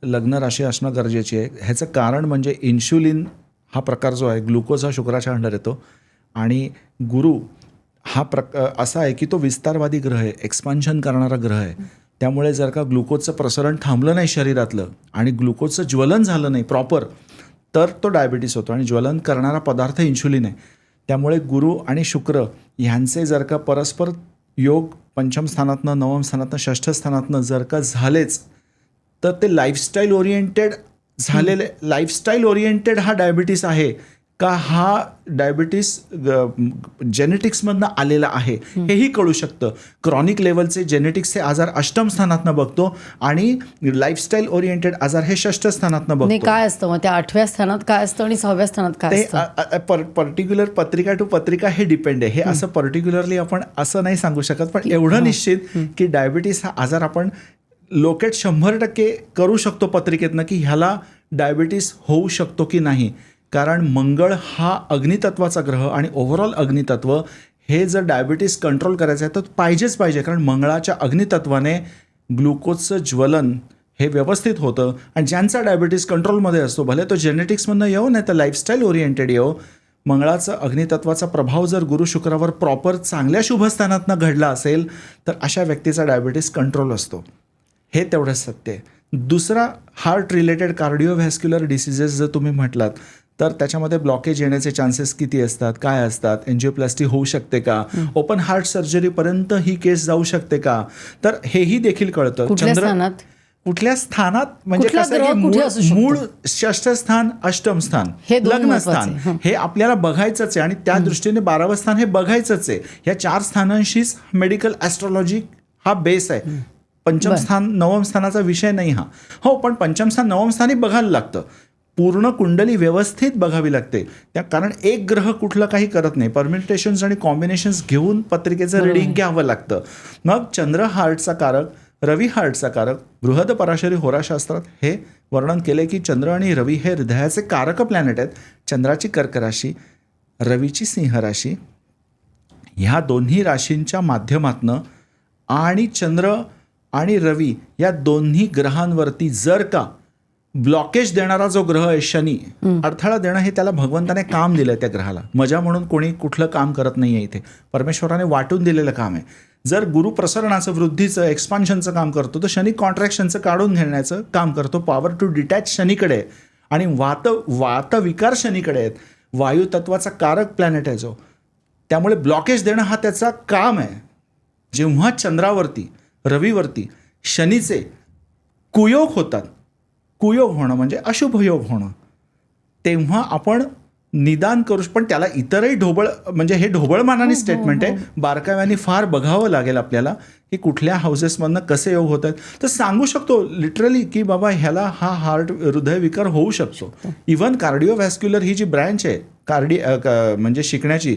लग्न राशी असणं गरजेची आहे. ह्याचं कारण म्हणजे इन्शुलिन हा प्रकार जो आहे, ग्लुकोज हा शुक्राच्या अंडर येतो, आणि गुरु हा असा आहे की तो विस्तारवादी ग्रह आहे, एक्सपान्शन करणारा ग्रह आहे. त्यामुळे जर का ग्लुकोजचं प्रसरण थांबलं नाही शरीरातलं आणि ग्लुकोजचं ज्वलन झालं नाही प्रॉपर, तर तो डायबिटीस होतो. आणि ज्वलन करणारा पदार्थ इन्शुलिन आहे. त्यामुळे गुरु आणि शुक्र ह्यांचे जर का परस्पर योग 5म स्थानातनं, 9म स्थानातनं, 6ष्ठ स्थानातनं जर का झालेच तर ते लाईफस्टाईल ओरिएंटेड झालेले, लाईफस्टाईल ओरिएंटेड हा डायबिटीस आहे का हा डायबिटीस जेनेटिक्समधनं आलेला आहे हेही कळू शकतं. क्रॉनिक लेवलचे जेनेटिक्सचे आजार 8म स्थानातनं बघतो आणि लाईफस्टाईल ओरिएंटेड आजार हे 6ष्ठ स्थानातनं बघतो. काय असतं मग त्या 8व्या स्थानात काय असतं आणि 6व्या स्थानात काय असतं? पर्टिक्युलर पत्रिका टू पत्रिका हे डिपेंड आहे. हे असं पर्टिक्युलरली आपण असं नाही सांगू शकत. पण एवढं निश्चित की डायबिटीस हा आजार आपण लोकेट 100% करू शकतो पत्रिकेतनं की ह्याला डायबिटीस होऊ शकतो की नाही. कारण मंगळ हा अग्नितत्वाचा ग्रह आणि ओव्हरऑल अग्नितत्व हे जर डायबिटीस कंट्रोल करायचं आहे तर पाहिजे. कारण मंगळाच्या अग्नितत्वाने ग्लुकोजचं ज्वलन हे व्यवस्थित होतं. आणि ज्यांचा डायबिटीस कंट्रोलमध्ये असतो, भले तो जेनेटिक्समधनं येऊ नाही तर लाईफस्टाईल ओरिएंटेड येऊ, मंगळाचं अग्नितत्वाचा प्रभाव जर गुरु शुक्रावर प्रॉपर चांगल्या शुभस्थानातनं घडला असेल तर अशा व्यक्तीचा डायबिटीस कंट्रोल असतो. हे तेवढंच सत्य आहे. दुसरा, हार्ट रिलेटेड कार्डिओव्हॅस्क्युलर डिसिजेस जर तुम्ही म्हटलात तर त्याच्यामध्ये ब्लॉकेज येण्याचे चान्सेस किती असतात, काय असतात, एन्जिओप्लास्टी होऊ शकते का, ओपन हार्ट सर्जरीपर्यंत ही केस जाऊ शकते का, तर हेही देखील कळतं. कुठल्या स्थानात, कुठल्या स्थानात म्हणजे कुठला कसं आहे ग्रह की कुठे असू शकतो? मूळ षष्ठस्थान, अष्टम स्थान, हे दोन लग्नस्थान महत्त्वाचे. हं. हे आपल्याला बघायचंच आहे आणि त्या दृष्टीने 12वं स्थान हे बघायचंच आहे. ह्या 4 स्थानांशीच मेडिकल ॲस्ट्रॉलॉजी हा बेस आहे. पंचम स्थान, नवम स्थानाचा विषय नाही हा. हो, पण पंचम स्थान, नवम स्थानी बघायला लागतं. पूर्ण कुंडली व्यवस्थित बघावी लागते. कारण एक ग्रह कुठलं काही करत नाही. परम्युटेशन्स आणि कॉम्बिनेशन्स घेऊन पत्रिकेचं रिडिंग घ्यावं लागतं. मग चंद्र हार्टचा कारक, रवी हार्टचा कारक, बृहद पराशरी होराशास्त्रात हे वर्णन केले की चंद्र आणि रवी हे हृदयाचे कारक प्लॅनेट आहेत. चंद्राची कर्क राशी, रवीची सिंह राशी, ह्या दोन्ही राशींच्या माध्यमातनं आणि चंद्र आणि रवी या दोन्ही ग्रहांवरती जर का ब्लॉकेज देणारा जो ग्रह आहे शनी, अडथळा देणं हे त्याला भगवंताने काम दिलं त्या ग्रहाला. मजा म्हणून कोणी कुठलं काम करत नाही आहे इथे. परमेश्वराने वाटून दिलेलं काम आहे. जर गुरु प्रसरणाचं, वृद्धीचं, एक्सपान्शनचं काम करतो तर शनी कॉन्ट्रॅक्शनचं काढून घेण्याचं काम करतो. पॉवर टू डिटॅच शनीकडे आहे आणि वातविकार शनीकडे आहेत. वायू तत्वाचा कारक प्लॅनेट आहे जो. त्यामुळे ब्लॉकेज देणं हा त्याचा काम आहे. जेव्हा चंद्रावरती, रवीवरती शनीचे कुयोग होतात, कुयोग होणं म्हणजे अशुभ योग होणं, तेव्हा आपण निदान करू. पण त्याला इतरही ढोबळ, म्हणजे हे ढोबळमानाने स्टेटमेंट आहे, बारकाव्याने फार बघावं लागेल आपल्याला की कुठल्या हाऊसेसमधनं कसे योग होत आहेत. तर सांगू शकतो लिटरली की बाबा ह्याला हा हार्ट हृदयविकार होऊ शकतो. इव्हन कार्डिओव्हॅस्क्युलर ही जी ब्रँच आहे म्हणजे शिकण्याची,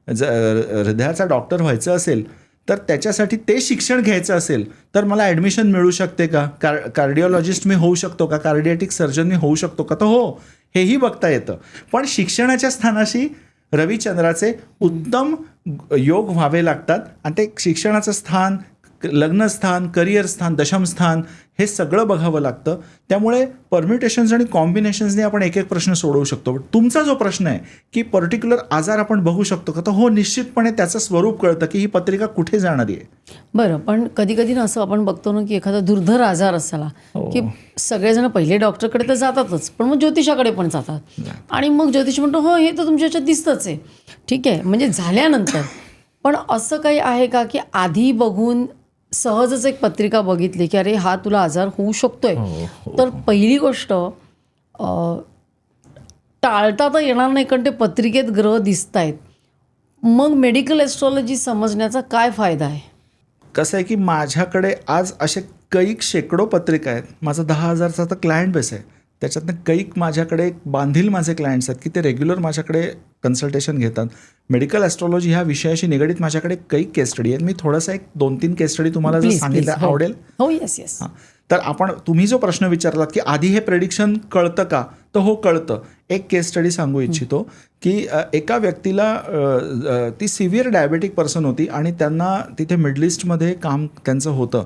हृदयाचा डॉक्टर व्हायचं असेल तर त्याच्यासाठी ते शिक्षण घ्यायचं असेल तर मला ॲडमिशन मिळू शकते का, कार्डिओलॉजिस्ट मी होऊ शकतो का, कार्डियाटिक सर्जन मी होऊ शकतो का, तर हो, हेही बघता येतं. पण शिक्षणाच्या स्थानाशी रविचंद्राचे उत्तम योग व्हावे लागतात आणि ते शिक्षणाचं स्थान, लग्नस्थान, करिअर स्थान, दशमस्थान हे सगळं बघावं लागतं. त्यामुळे परम्युटेशन्स आणि कॉम्बिनेशन्सने आपण एक एक प्रश्न सोडवू शकतो. तुमचा जो प्रश्न आहे की पर्टिक्युलर आजार आपण बघू शकतो का, तर हो, निश्चितपणे त्याचं स्वरूप कळतं की ही पत्रिका कुठे जाणारी आहे. बरं, पण कधी कधी ना असं आपण बघतो ना की एखादा दुर्धर आजार असला की सगळेजण पहिले डॉक्टरकडे तर जातातच, पण मग ज्योतिषाकडे पण जातात आणि मग ज्योतिष म्हणतो हो हे तर तुमच्या याच्यात दिसतंच आहे, ठीक आहे, म्हणजे झाल्यानंतर. पण असं काही आहे का की आधी बघून सहजच एक पत्रिका बघितली की अरे हा तुला आजार होऊ शकतोय, तर पहिली गोष्ट टाळता तर येणार नाही कारण ते पत्रिकेत ग्रह दिसत आहेत, मग मेडिकल ॲस्ट्रॉलॉजी समजण्याचा काय फायदा आहे? कसं आहे की माझ्याकडे आज असे कैक शेकडो पत्रिका आहेत. माझा 10,000चा तर क्लायंट बेस आहे. त्याच्यातनं कैक माझ्याकडे बांधील माझे क्लायंट्स आहेत की ते रेग्युलर माझ्याकडे कन्सल्टेशन घेतात. मेडिकल ॲस्ट्रॉलॉजी ह्या विषयाशी निगडीत माझ्याकडे कैक केस स्टडी आहेत. मी थोडासा एक 2-3 केस स्टडी तुम्हाला जर सांगितलं आवडेल? हो, येस येस. तर तुम्ही जो प्रश्न विचारलात की आधी हे प्रेडिक्शन कळतं का, तर हो, कळतं. एक केस स्टडी सांगू इच्छितो की एका व्यक्तीला ती सिव्हिअर डायबेटिक पर्सन होती आणि त्यांना तिथे मिडल ईस्टमध्ये काम त्यांचं होतं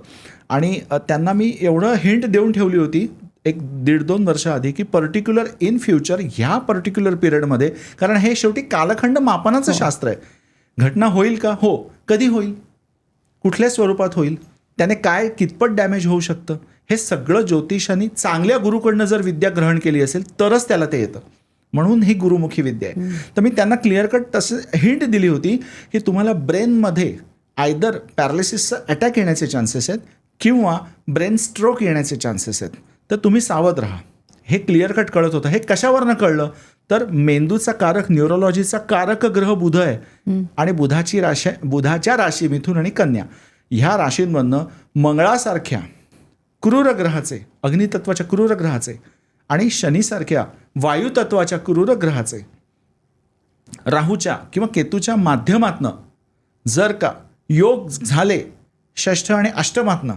आणि त्यांना मी एवढं हिंट देऊन ठेवली होती 1-1.5-2 वर्ष आधी की पर्टिक्युलर इन फ्युचर ह्या पर्टिक्युलर पिरियडमध्ये, कारण हे शेवटी कालखंड मापनाचं शास्त्र आहे, घटना होईल का, हो, कधी होईल, कुठल्या स्वरूपात होईल, त्याने काय कितपत डॅमेज होऊ शकतं, हे सगळं ज्योतिषांनी चांगल्या गुरुकडनं जर विद्या ग्रहण केली असेल तरच त्याला ते येतं. म्हणून ही गुरुमुखी विद्या आहे. तर मी त्यांना क्लिअर कट तसं हिंट दिली होती की तुम्हाला ब्रेनमध्ये आयदर पॅरालिसिसचा अटॅक येण्याचे चान्सेस आहेत किंवा ब्रेन स्ट्रोक येण्याचे चान्सेस आहेत, तर तुम्ही सावध राहा. हे क्लिअर कट कळत होतं. हे कशावरनं कळलं तर मेंदूचा कारक, न्यूरोलॉजीचा कारक ग्रह बुध आहे आणि बुधाच्या राशी मिथुन आणि कन्या ह्या राशींमधनं मंगळासारख्या क्रूर ग्रहाचे, अग्नितत्वाच्या क्रूर ग्रहाचे आणि शनीसारख्या वायुतत्वाच्या क्रूर ग्रहाचे, राहूच्या किंवा केतूच्या माध्यमातनं जर का योग झाले षष्ठ आणि अष्टमातनं,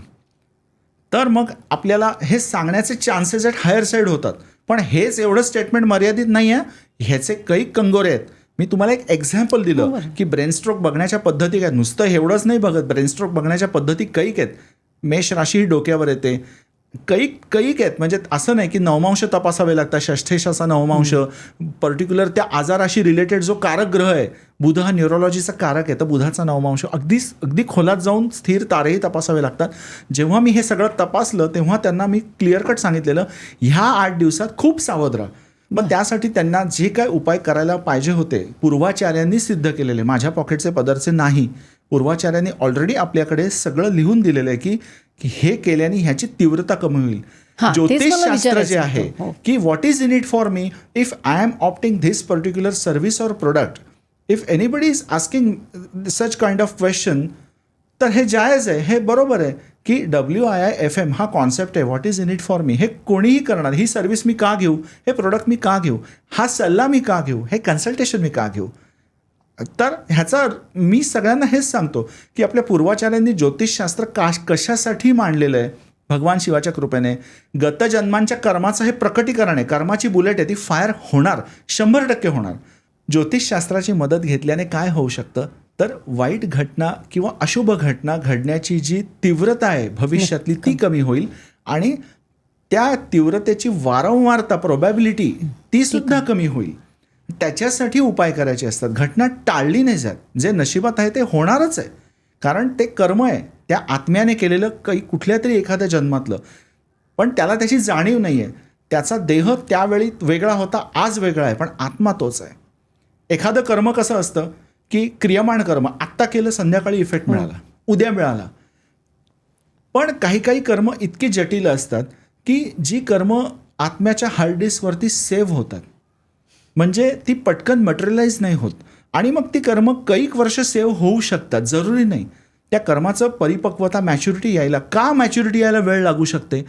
तर मग आपल्याला हे सांगण्याचे चान्सेस ॲट हायर साईड होतात. पण हेच एवढं स्टेटमेंट मर्यादित नाही आहे, ह्याचे कैक कंगोरे आहेत. मी तुम्हाला एक एक्झाम्पल दिलं की ब्रेनस्ट्रोक बघण्याच्या पद्धती काय, नुसतं एवढंच नाही बघत, ब्रेनस्ट्रोक बघण्याच्या पद्धती कैक आहेत. मेष राशी ही डोक्यावर येते, कैक आहेत. म्हणजे असं नाही की नवमांश तपासावे लागतात, षष्ठेशाचा नवमांश, पर्टिक्युलर त्या आजाराशी रिलेटेड जो कारक ग्रह आहे, बुध हा न्यूरोलॉजीचा कारक आहे, तर बुधाचा नवमांश, अगदी खोलात जाऊन स्थिर तारेही तपासावे लागतात. जेव्हा मी हे सगळं तपासलं तेव्हा त्यांना मी क्लिअर कट सांगितलेलं, ह्या 8 दिवसात खूप सावध राहा. मग त्यासाठी त्यांना जे काय उपाय करायला पाहिजे होते पूर्वाचार्यांनी सिद्ध केलेले, माझ्या पॉकेटचे पदरचे नाही. पूर्वाचार्यांनी ऑलरेडी आपल्याकडे सगळं लिहून दिलेलं आहे की हे केल्याने ह्याची तीव्रता कमी होईल. हां, तेच मला ज्योतिषशास्त्र जे विचारायचं आहे होतं. हो. की what is in it for me if I am opting this particular service or product, if anybody is asking such kind of question, तर हे जायज आहे, हे बरोबर आहे की WIIFM हा कॉन्सेप्ट आहे, what is in it for मी. हे कोणीही करणार, ही सर्व्हिस मी का घेऊ, हे प्रोडक्ट मी का घेऊ, हा सल्ला मी का घेऊ, हे कन्सल्टेशन मी का घेऊ. तर ह्याचा मी सगळ्यांना हेच सांगतो की आपल्या पूर्वाचार्यांनी ज्योतिषशास्त्र कशासाठी मांडलेलं आहे. भगवान शिवाच्या कृपेने गतजन्मांच्या कर्माचं हे प्रकटीकरण आहे. कर्माची बुलेट आहे, ती फायर होणार, 100% होणार. ज्योतिषशास्त्राची मदत घेतल्याने काय होऊ शकतं, तर वाईट घटना किंवा अशुभ घटना घडण्याची जी तीव्रता आहे भविष्यातली ती कमी होईल आणि त्या तीव्रतेची वारंवारता, प्रोबॅबिलिटी, ती सुद्धा कमी होईल. त्याच्यासाठी उपाय करायचे असतात. घटना टाळली नाही जात. जे नशिबात आहे ते होणारच आहे, कारण ते कर्म आहे त्या आत्म्याने केलेलं, कुठल्या तरी एखाद्या जन्मातलं. पण त्याला त्याची जाणीव नाही आहे. त्याचा देह त्यावेळी वेगळा होता, आज वेगळा आहे, पण आत्मा तोच आहे. एखादं कर्म कसं असतं की क्रियमाण कर्म, आत्ता केलं, संध्याकाळी इफेक्ट मिळाला, उद्या मिळाला. पण काही कर्म इतकी जटिल असतात की जी कर्म आत्म्याच्या हार्ड डिस्कवरती सेव्ह होतात, म्हणजे ती पटकन मटेरियलाइज नाही होत आणि मग ती कर्म कैक वर्ष सेव्ह होऊ शकतात. जरुरी नाही त्या कर्माचं परिपक्वता, मॅच्युरिटी यायला. का मॅच्युरिटी यायला वेळ लागू शकते,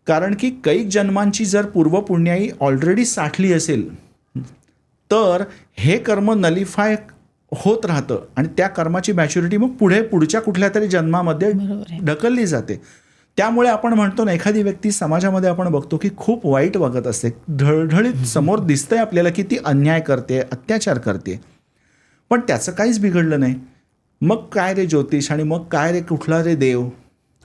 कारण की कैक जन्मांची जर पूर्वपुण्याई ऑलरेडी साठली असेल तर हे कर्म नलिफाय होत राहतं आणि त्या कर्माची मॅच्युरिटी मग पुढच्या कुठल्या तरी जन्मामध्ये ढकलली जाते. त्यामुळे आपण म्हणतो ना, एखादी व्यक्ती समाजामध्ये आपण बघतो की खूप वाईट वागत असते, ढळढळीत समोर दिसतंय आपल्याला की ती अन्याय करते, अत्याचार करते, पण त्याचं काहीच बिघडलं नाही. मग काय रे ज्योतिष आणि मग काय रे कुठला रे देव,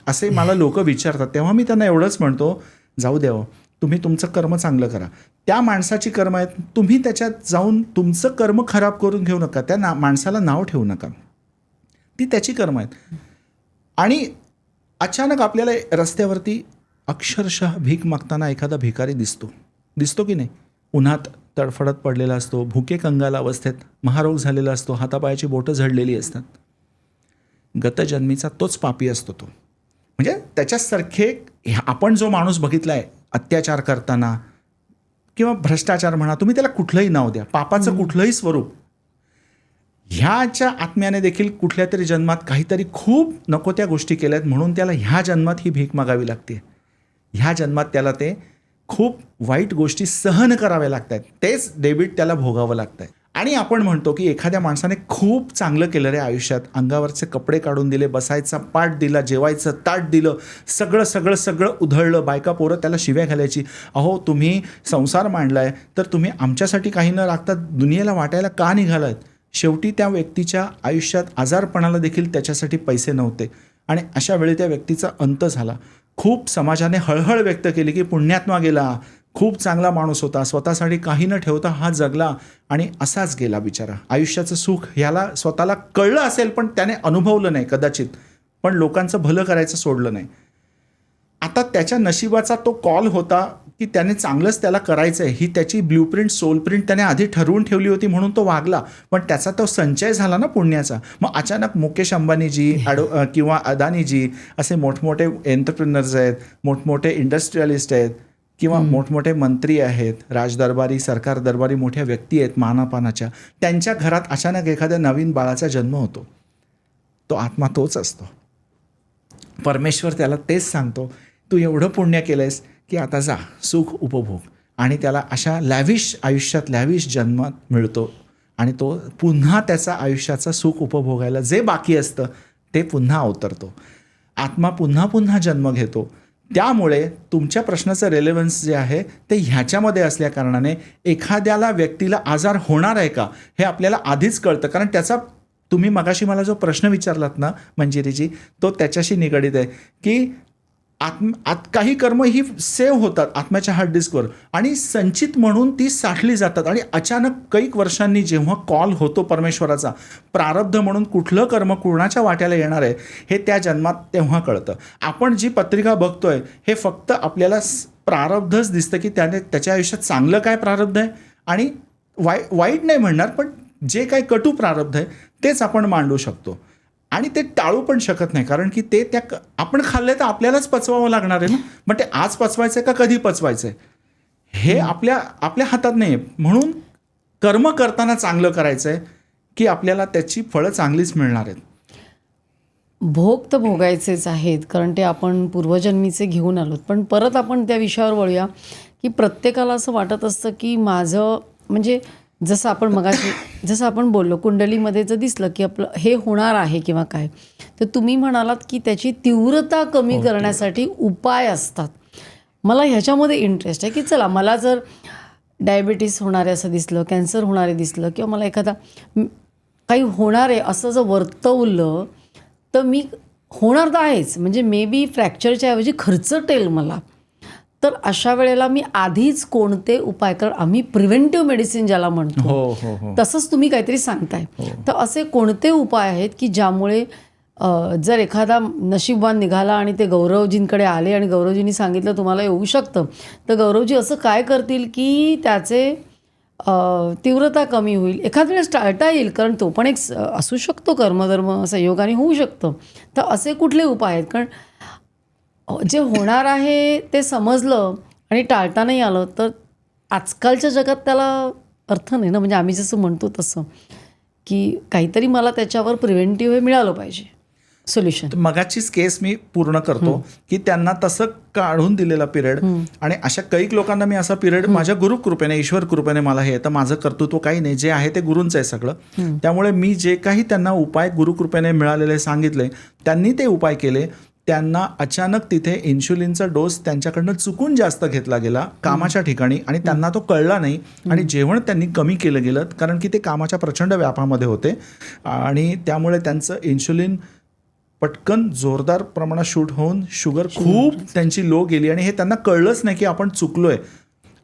असे मला लोक विचारतात. तेव्हा मी त्यांना एवढंच म्हणतो, जाऊ द्यावं, तुम्ही तुमचं कर्म चांगलं करा. त्या माणसाची कर्म आहेत, तुम्ही त्याच्यात जाऊन तुमचं कर्म खराब करून घेऊ नका. त्या माणसाला नाव ठेवू नका, ती त्याची कर्म आहेत. आणि अचानक आपल्याला रस्त्यावरती अक्षरशः भीक मागताना एखादा भिकारी दिसतो की नाही. उन्हात तडफडत पडलेला असतो, भुके कंगाल अवस्थेत, महारोग झालेला असतो, हातापायाची बोटं झडलेली असतात. गतजन्मीचा तोच पापी असतो तो. म्हणजे त्याच्यासारखे आपण जो माणूस बघितला आहे अत्याचार करताना किंवा भ्रष्टाचार म्हणा, तुम्ही त्याला कुठलंही नाव द्या, पापाचं कुठलंही स्वरूप, ह्याच्या आत्म्याने देखील कुठल्या तरी जन्मात काहीतरी खूप नको त्या गोष्टी केल्यात, म्हणून त्याला ह्या जन्मात ही भीक मागावी लागते. ह्या जन्मात त्याला ते खूप वाईट गोष्टी सहन कराव्या लागत आहेत, तेच डेबिट त्याला भोगावं लागतं आहे. आणि आपण म्हणतो की एखाद्या माणसाने खूप चांगलं केलं रे आयुष्यात, अंगावरचे कपडे काढून दिले, बसायचा पाट दिला, जेवायचं ताट दिलं, सगळं उधळलं, बायका पोरं त्याला शिव्या घालायची, अहो तुम्ही संसार मांडलाय तर तुम्ही आमच्यासाठी काही न राखता दुनियेला वाटायला का निघालात. शेवटी त्या व्यक्तीच्या आयुष्यात आजारपणाला देखील त्याच्यासाठी पैसे नव्हते आणि अशा वेळी त्या व्यक्तीचा अंत झाला. खूप समाजाने हळहळ व्यक्त केली की पुण्यात्मा गेला, खूप चांगला माणूस होता, स्वतःसाठी काही न ठेवता हा जगला आणि असाच गेला बिचारा. आयुष्याचं सुख ह्याला स्वतःला कळलं असेल पण त्याने अनुभवलं नाही कदाचित, पण लोकांचं भलं करायचं सोडलं नाही. आता त्याच्या नशिबाचा तो कॉल होता की त्याने चांगलंच त्याला करायचं आहे, ही त्याची ब्ल्यूप्रिंट, सोलप्रिंट त्याने आधी ठरवून ठेवली होती, म्हणून तो वागला. पण त्याचा तो संचय झाला ना पुण्याचा. मग अचानक मुकेश अंबानीजी किंवा अदानीजी असे मोठमोठे एंटरप्रिनर्स आहेत, मोठमोठे इंडस्ट्रियलिस्ट आहेत किंवा मोठमोठे मंत्री आहेत, राजदरबारी, सरकार दरबारी मोठ्या व्यक्ती आहेत मानापानाच्या, त्यांच्या घरात अचानक एखाद्या नवीन बाळाचा जन्म होतो. तो आत्मा तोच असतो. परमेश्वर त्याला तेच सांगतो, तू एवढं पुण्य केलंयस की आता जा, सुख उपभोग. आणि त्याला अशा लॅविश आयुष्यात, लॅविश जन्मात मिळतो आणि तो पुन्हा त्याचा आयुष्याचा सुख उपभोगायला जे बाकी असतं ते पुन्हा अवतरतो. आत्मा पुन्हा जन्म घेतो. त्यामुळे तुमच्या प्रश्नाचं रेलेव्हन्स जे आहे ते ह्याच्यामध्ये असल्या कारणाने एखाद्याला व्यक्तीला आजार होणार आहे का हे आपल्याला आधीच कळतं, कारण त्याचा, तुम्ही मगाशी मला जो प्रश्न विचारलात ना मंजिरीजी, तो त्याच्याशी निगडीत आहे की काही कर्म ही सेव्ह होतात आत्म्याच्या हार्ड डिस्कवर आणि संचित म्हणून ती साठली जातात आणि अचानक कैक वर्षांनी जेव्हा कॉल होतो परमेश्वराचा, प्रारब्ध म्हणून कुठलं कर्म कुणाच्या वाट्याला येणार आहे हे त्या जन्मात तेव्हा कळतं. आपण जी पत्रिका बघतोय हे फक्त आपल्याला प्रारब्धच दिसतं की त्याच्या आयुष्यात चांगलं काय प्रारब्ध आहे आणि वाईट नाही म्हणणार, पण जे काही कटू प्रारब्ध आहे तेच आपण मांडू शकतो आणि ते टाळू पण शकत नाही, कारण की ते आपण खाल्ले तर आपल्यालाच पचवावं लागणार आहे ना. मग ते आज पचवायचं आहे का कधी पचवायचं आहे हे आपल्या हातात नाही आहे. म्हणून कर्म करताना चांगलं करायचं आहे की आपल्याला त्याची फळं चांगलीच मिळणार आहेत. भोग तर भोगायचेच आहेत, कारण ते आपण पूर्वजन्मीचे घेऊन आलोत. पण परत आपण त्या विषयावर वळूया की प्रत्येकाला असं वाटत असतं की माझं म्हणजे जसं आपण बोललो कुंडलीमध्ये जर दिसलं की आपलं हे होणार आहे किंवा काय, तर तुम्ही म्हणालात की त्याची तीव्रता कमी करण्यासाठी उपाय असतात. मला ह्याच्यामध्ये इंटरेस्ट आहे की चला मला जर डायबिटीस होणारे असं दिसलं, कॅन्सर होणारे दिसलं किंवा मला एखादा काही होणार आहे असं जर वर्तवलं तर मी होणार तर आहेच, म्हणजे मे बी फ्रॅक्चरच्या ऐवजी खर्चटेल मला. तर अशा वेळेला मी आधीच कोणते उपाय, कारण आम्ही प्रिव्हेंटिव्ह मेडिसिन ज्याला म्हणतो तसंच तुम्ही काहीतरी सांगताय, तर असे कोणते उपाय आहेत की ज्यामुळे जर एखादा नशीबवान निघाला आणि ते गौरवजींकडे आले आणि गौरवजींनी सांगितलं तुम्हाला येऊ शकतं, तर गौरवजी असं काय करतील की त्याचे तीव्रता कमी होईल, एखाद्या वेळेस टाळता येईल, कारण तो पण एक असू शकतो कर्मधर्म संयोगाने होऊ शकतं. तर असे कुठले उपाय आहेत, कारण जे होणार आहे ते समजलं आणि टाळता नाही आलं तर आजकालच्या जगात त्याला अर्थ नाही ना. म्हणजे आम्ही जसं म्हणतो तसं की काहीतरी मला त्याच्यावर प्रिव्हेंटिव्ह हे मिळालं पाहिजे सोल्युशन. मगाचीच केस मी पूर्ण करतो की त्यांना तसं काढून दिलेला पिरियड आणि अशा कैक लोकांना मी असा पिरियड माझ्या गुरुकृपेने, ईश्वर कृपेने मला हे तर माझं कर्तृत्व काही नाही, जे आहे ते गुरूंचं आहे सगळं. त्यामुळे मी जे काही त्यांना उपाय गुरुकृपेने मिळालेले सांगितले त्यांनी ते उपाय केले. त्यांना अचानक तिथे इन्शुलिनचा डोस त्यांच्याकडनं चुकून जास्त घेतला गेला कामाच्या ठिकाणी आणि त्यांना तो कळला नाही आणि जेवण त्यांनी कमी केलं गेलं, कारण की ते कामाच्या प्रचंड व्यापामध्ये होते आणि त्यामुळे त्यांचं इन्शुलिन पटकन जोरदार प्रमाणात शूट होऊन शुगर खूप त्यांची लो गेली आणि हे त्यांना कळलंच नाही की आपण चुकलोय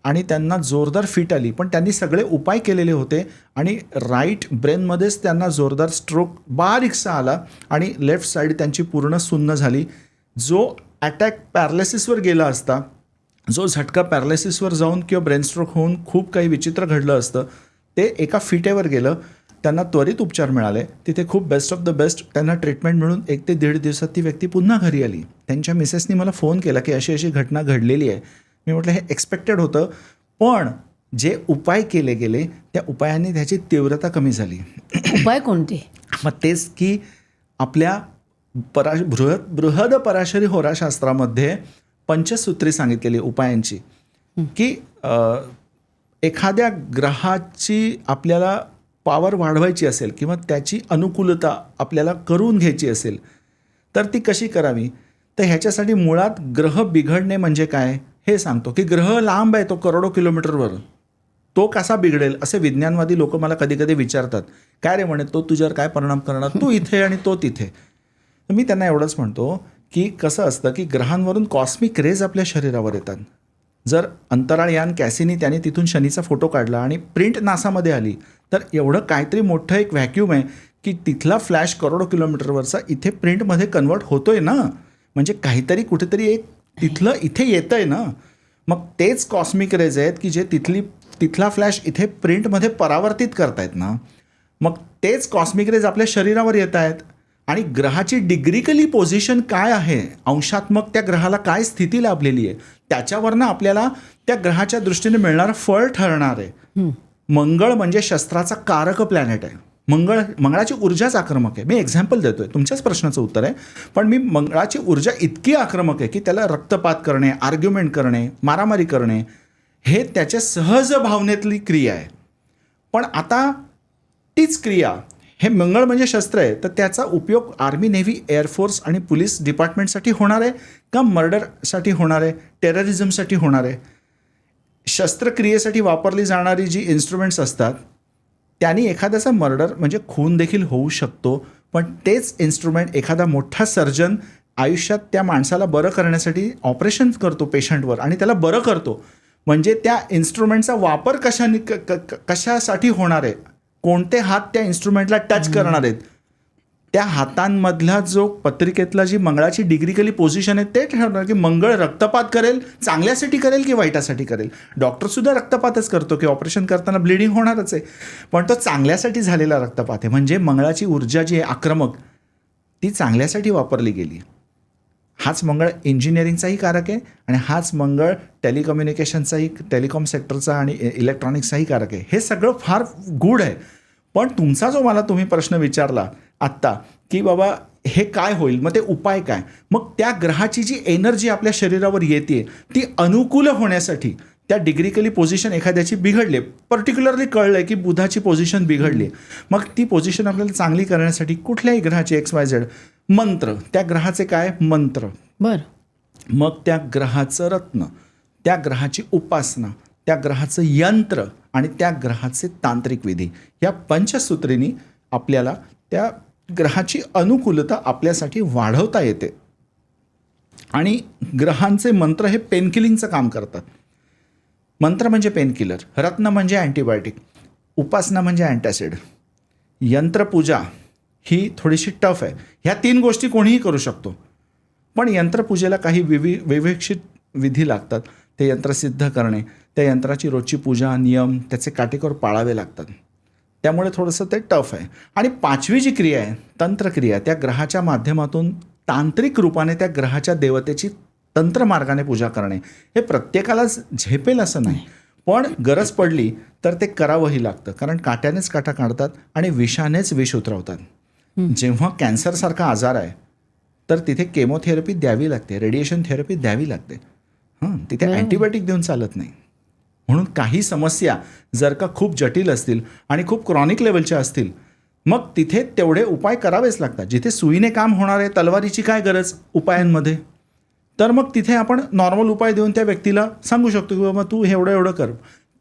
आणि त्यांना जोरदार फिट आली. पण त्यांनी सगळे उपाय केलेले होते आणि राईट ब्रेनमध्येच त्यांना जोरदार स्ट्रोक बारीकसा आला आणि लेफ्ट साईड त्यांची पूर्ण सुन्न झाली. जो अटॅक पॅरालिसिसवर गेला असता, जो झटका पॅरालिसिसवर जाऊन किंवा ब्रेन स्ट्रोक होऊन खूप काही विचित्र घडलं असतं, ते एका फिटेवर गेलं. त्यांना त्वरित उपचार मिळाले. तिथे खूप बेस्ट ऑफ द बेस्ट त्यांना ट्रीटमेंट मिळून 1 ते 1.5 दिवसात ती व्यक्ती पुन्हा घरी आली. त्यांच्या मिसेसनी मला फोन केला की अशी अशी घटना घडलेली आहे. मी म्हटलं हे एक्सपेक्टेड होतं, पण जे उपाय केले गेले त्या उपायांनी त्याची तीव्रता कमी झाली. उपाय कोणते? मग तेच की आपल्या बृहद पराशरी होराशास्त्रामध्ये पंचसूत्री सांगितलेली उपायांची की एखाद्या ग्रहाची आपल्याला पॉवर वाढवायची असेल किंवा त्याची अनुकूलता आपल्याला करून घ्यायची असेल तर ती कशी करावी. तर ह्याच्यासाठी मुळात ग्रह बिघडणे म्हणजे काय हे सांगतो की ग्रह लांब आहे, तो करोडो किलोमीटरवर, तो कसा बिघडेल असे विज्ञानवादी लोक मला कधी कधी विचारतात. काय रे म्हणे, तो तुझ्यावर काय परिणाम करणार, तू इथे आणि तो तिथे. तर मी त्यांना एवढंच म्हणतो की कसं असतं की ग्रहांवरून कॉस्मिक रेज आपल्या शरीरावर येतात. जर अंतराळयान कॅसिनी त्याने तिथून शनीचा फोटो काढला आणि प्रिंट नासामध्ये आली तर एवढं काहीतरी मोठं एक व्हॅक्यूम आहे की तिथला फ्लॅश करोडो किलोमीटरवरचा इथे प्रिंटमध्ये कन्वर्ट होतोय ना, म्हणजे काहीतरी कुठेतरी एक तिथलं इथे येतं आहे ना. मग तेच कॉस्मिक रेज आहेत की जे तिथला फ्लॅश इथे प्रिंटमध्ये परावर्तित करतायत ना. मग तेच कॉस्मिक रेज आपल्या शरीरावर येत आहेत आणि ग्रहाची डिग्रिकली पोझिशन काय आहे, अंशात्मक त्या ग्रहाला काय स्थिती लाभलेली आहे, त्याच्यावरनं आपल्याला त्या ग्रहाच्या दृष्टीने मिळणारं फळ ठरणार आहे. मंगळ म्हणजे शस्त्राचा कारक प्लॅनेट आहे. मंगळाची ऊर्जाच आक्रमक आहे. मी एक्झाम्पल देतोय, तुमच्याच प्रश्नाचं उत्तर आहे, पण मी मंगळाची ऊर्जा इतकी आक्रमक आहे की त्याला रक्तपात करणे, आर्ग्युमेंट करणे, मारामारी करणे हे त्याच्या सहज भावनेतली क्रिया आहे. पण आता तीच क्रिया, हे मंगळ म्हणजे शस्त्र आहे, तर त्याचा उपयोग आर्मी, नेव्ही, एअरफोर्स आणि पोलीस डिपार्टमेंटसाठी होणार आहे का मर्डरसाठी होणार आहे, टेररिझमसाठी होणार आहे. शस्त्रक्रियेसाठी वापरली जाणारी जी इन्स्ट्रुमेंट्स असतात त्यांनी एखाद्याचा मर्डर म्हणजे खून देखील होऊ शकतो. पण तेच इन्स्ट्रुमेंट एखादा मोठा सर्जन आयुष्यात त्या माणसाला बरं करण्यासाठी ऑपरेशन करतो पेशंटवर आणि त्याला बरं करतो. म्हणजे त्या इन्स्ट्रुमेंटचा वापर कशासाठी होणार आहे, कोणते हात त्या इन्स्ट्रुमेंटला टच करणार आहेत, त्या हातांमधला जो पत्रिकेतला जी मंगळाची डिग्रिकली पोझिशन आहे ते ठरवणार की मंगळ रक्तपात करेल, चांगल्यासाठी करेल की वाईटासाठी करेल. डॉक्टरसुद्धा रक्तपातच करतो की ऑपरेशन करताना ब्लिडिंग होणारच आहे, पण तो चांगल्यासाठी झालेला रक्तपात आहे. म्हणजे मंगळाची ऊर्जा जी आहे आक्रमक, ती चांगल्यासाठी वापरली गेली. हाच मंगळ इंजिनिअरिंगचाही कारक आहे आणि हाच मंगळ टेलिकम्युनिकेशनचाही, टेलिकॉम सेक्टरचा आणि इलेक्ट्रॉनिक्सचाही कारक आहे. हे सगळं फार गूढ आहे. पण तुमचा जो मला तुम्ही प्रश्न विचारला आत्ता की बाबा हे काय होईल, मग ते उपाय काय, मग त्या ग्रहाची जी एनर्जी आपल्या शरीरावर येते ती अनुकूल होण्यासाठी त्या डिग्रिकली पोझिशन एखाद्याची बिघडली, पर्टिक्युलरली कळलं आहे की बुधाची पोझिशन बिघडली, मग ती पोझिशन आपल्याला चांगली करण्यासाठी कुठल्याही ग्रहाची XYZ मंत्र, त्या ग्रहाचे काय मंत्र, बरं, मग त्या ग्रहाचं रत्न, त्या ग्रहाची उपासना, त्या ग्रहाचं यंत्र आणि त्या ग्रहाचे तांत्रिक विधी, या पंचसूत्रींनी आपल्याला त्या ग्रहाची अनुकूलता आपल्यासाठी वाढवता येते. आणि ग्रहांचे मंत्र हे पेनकिलिंगचं काम करतात. मंत्र म्हणजे पेनकिलर, रत्न म्हणजे अँटीबायोटिक, उपासना म्हणजे अँटॅसिड, यंत्रपूजा ही थोडीशी टफ आहे. ह्या 3 गोष्टी कोणीही करू शकतो, पण यंत्रपूजेला काही विवेक्षित विधी लागतात. ते यंत्र सिद्ध करणे, त्या यंत्राची रोजची पूजा, नियम त्याचे काटेकोर पाळावे लागतात. त्यामुळे थोडंसं ते टफ आहे. आणि 5वी जी क्रिया आहे, तंत्रक्रिया, त्या ग्रहाच्या माध्यमातून तांत्रिक रूपाने त्या ग्रहाच्या देवतेची तंत्रमार्गाने पूजा करणे, हे प्रत्येकालाच झेपेल असं नाही, पण गरज पडली तर ते करावंही लागतं. कारण काट्यानेच काटा काढतात आणि विषानेच विष उतरवतात. जेव्हा कॅन्सरसारखा आजार आहे तर तिथे केमोथेरपी द्यावी लागते, रेडिएशन थेरपी द्यावी लागते. तिथे अँटीबायोटिक देऊन चालत नाही. म्हणून काही समस्या जर का खूप जटिल असतील आणि खूप क्रॉनिक लेवलच्या असतील, मग तिथे तेवढे उपाय करावेच लागतात. जिथे सुईने काम होणार आहे, तलवारीची काय गरज उपायांमध्ये, तर मग तिथे आपण नॉर्मल उपाय देऊन त्या व्यक्तीला सांगू शकतो की बाबा तू हे एवढं एवढं कर.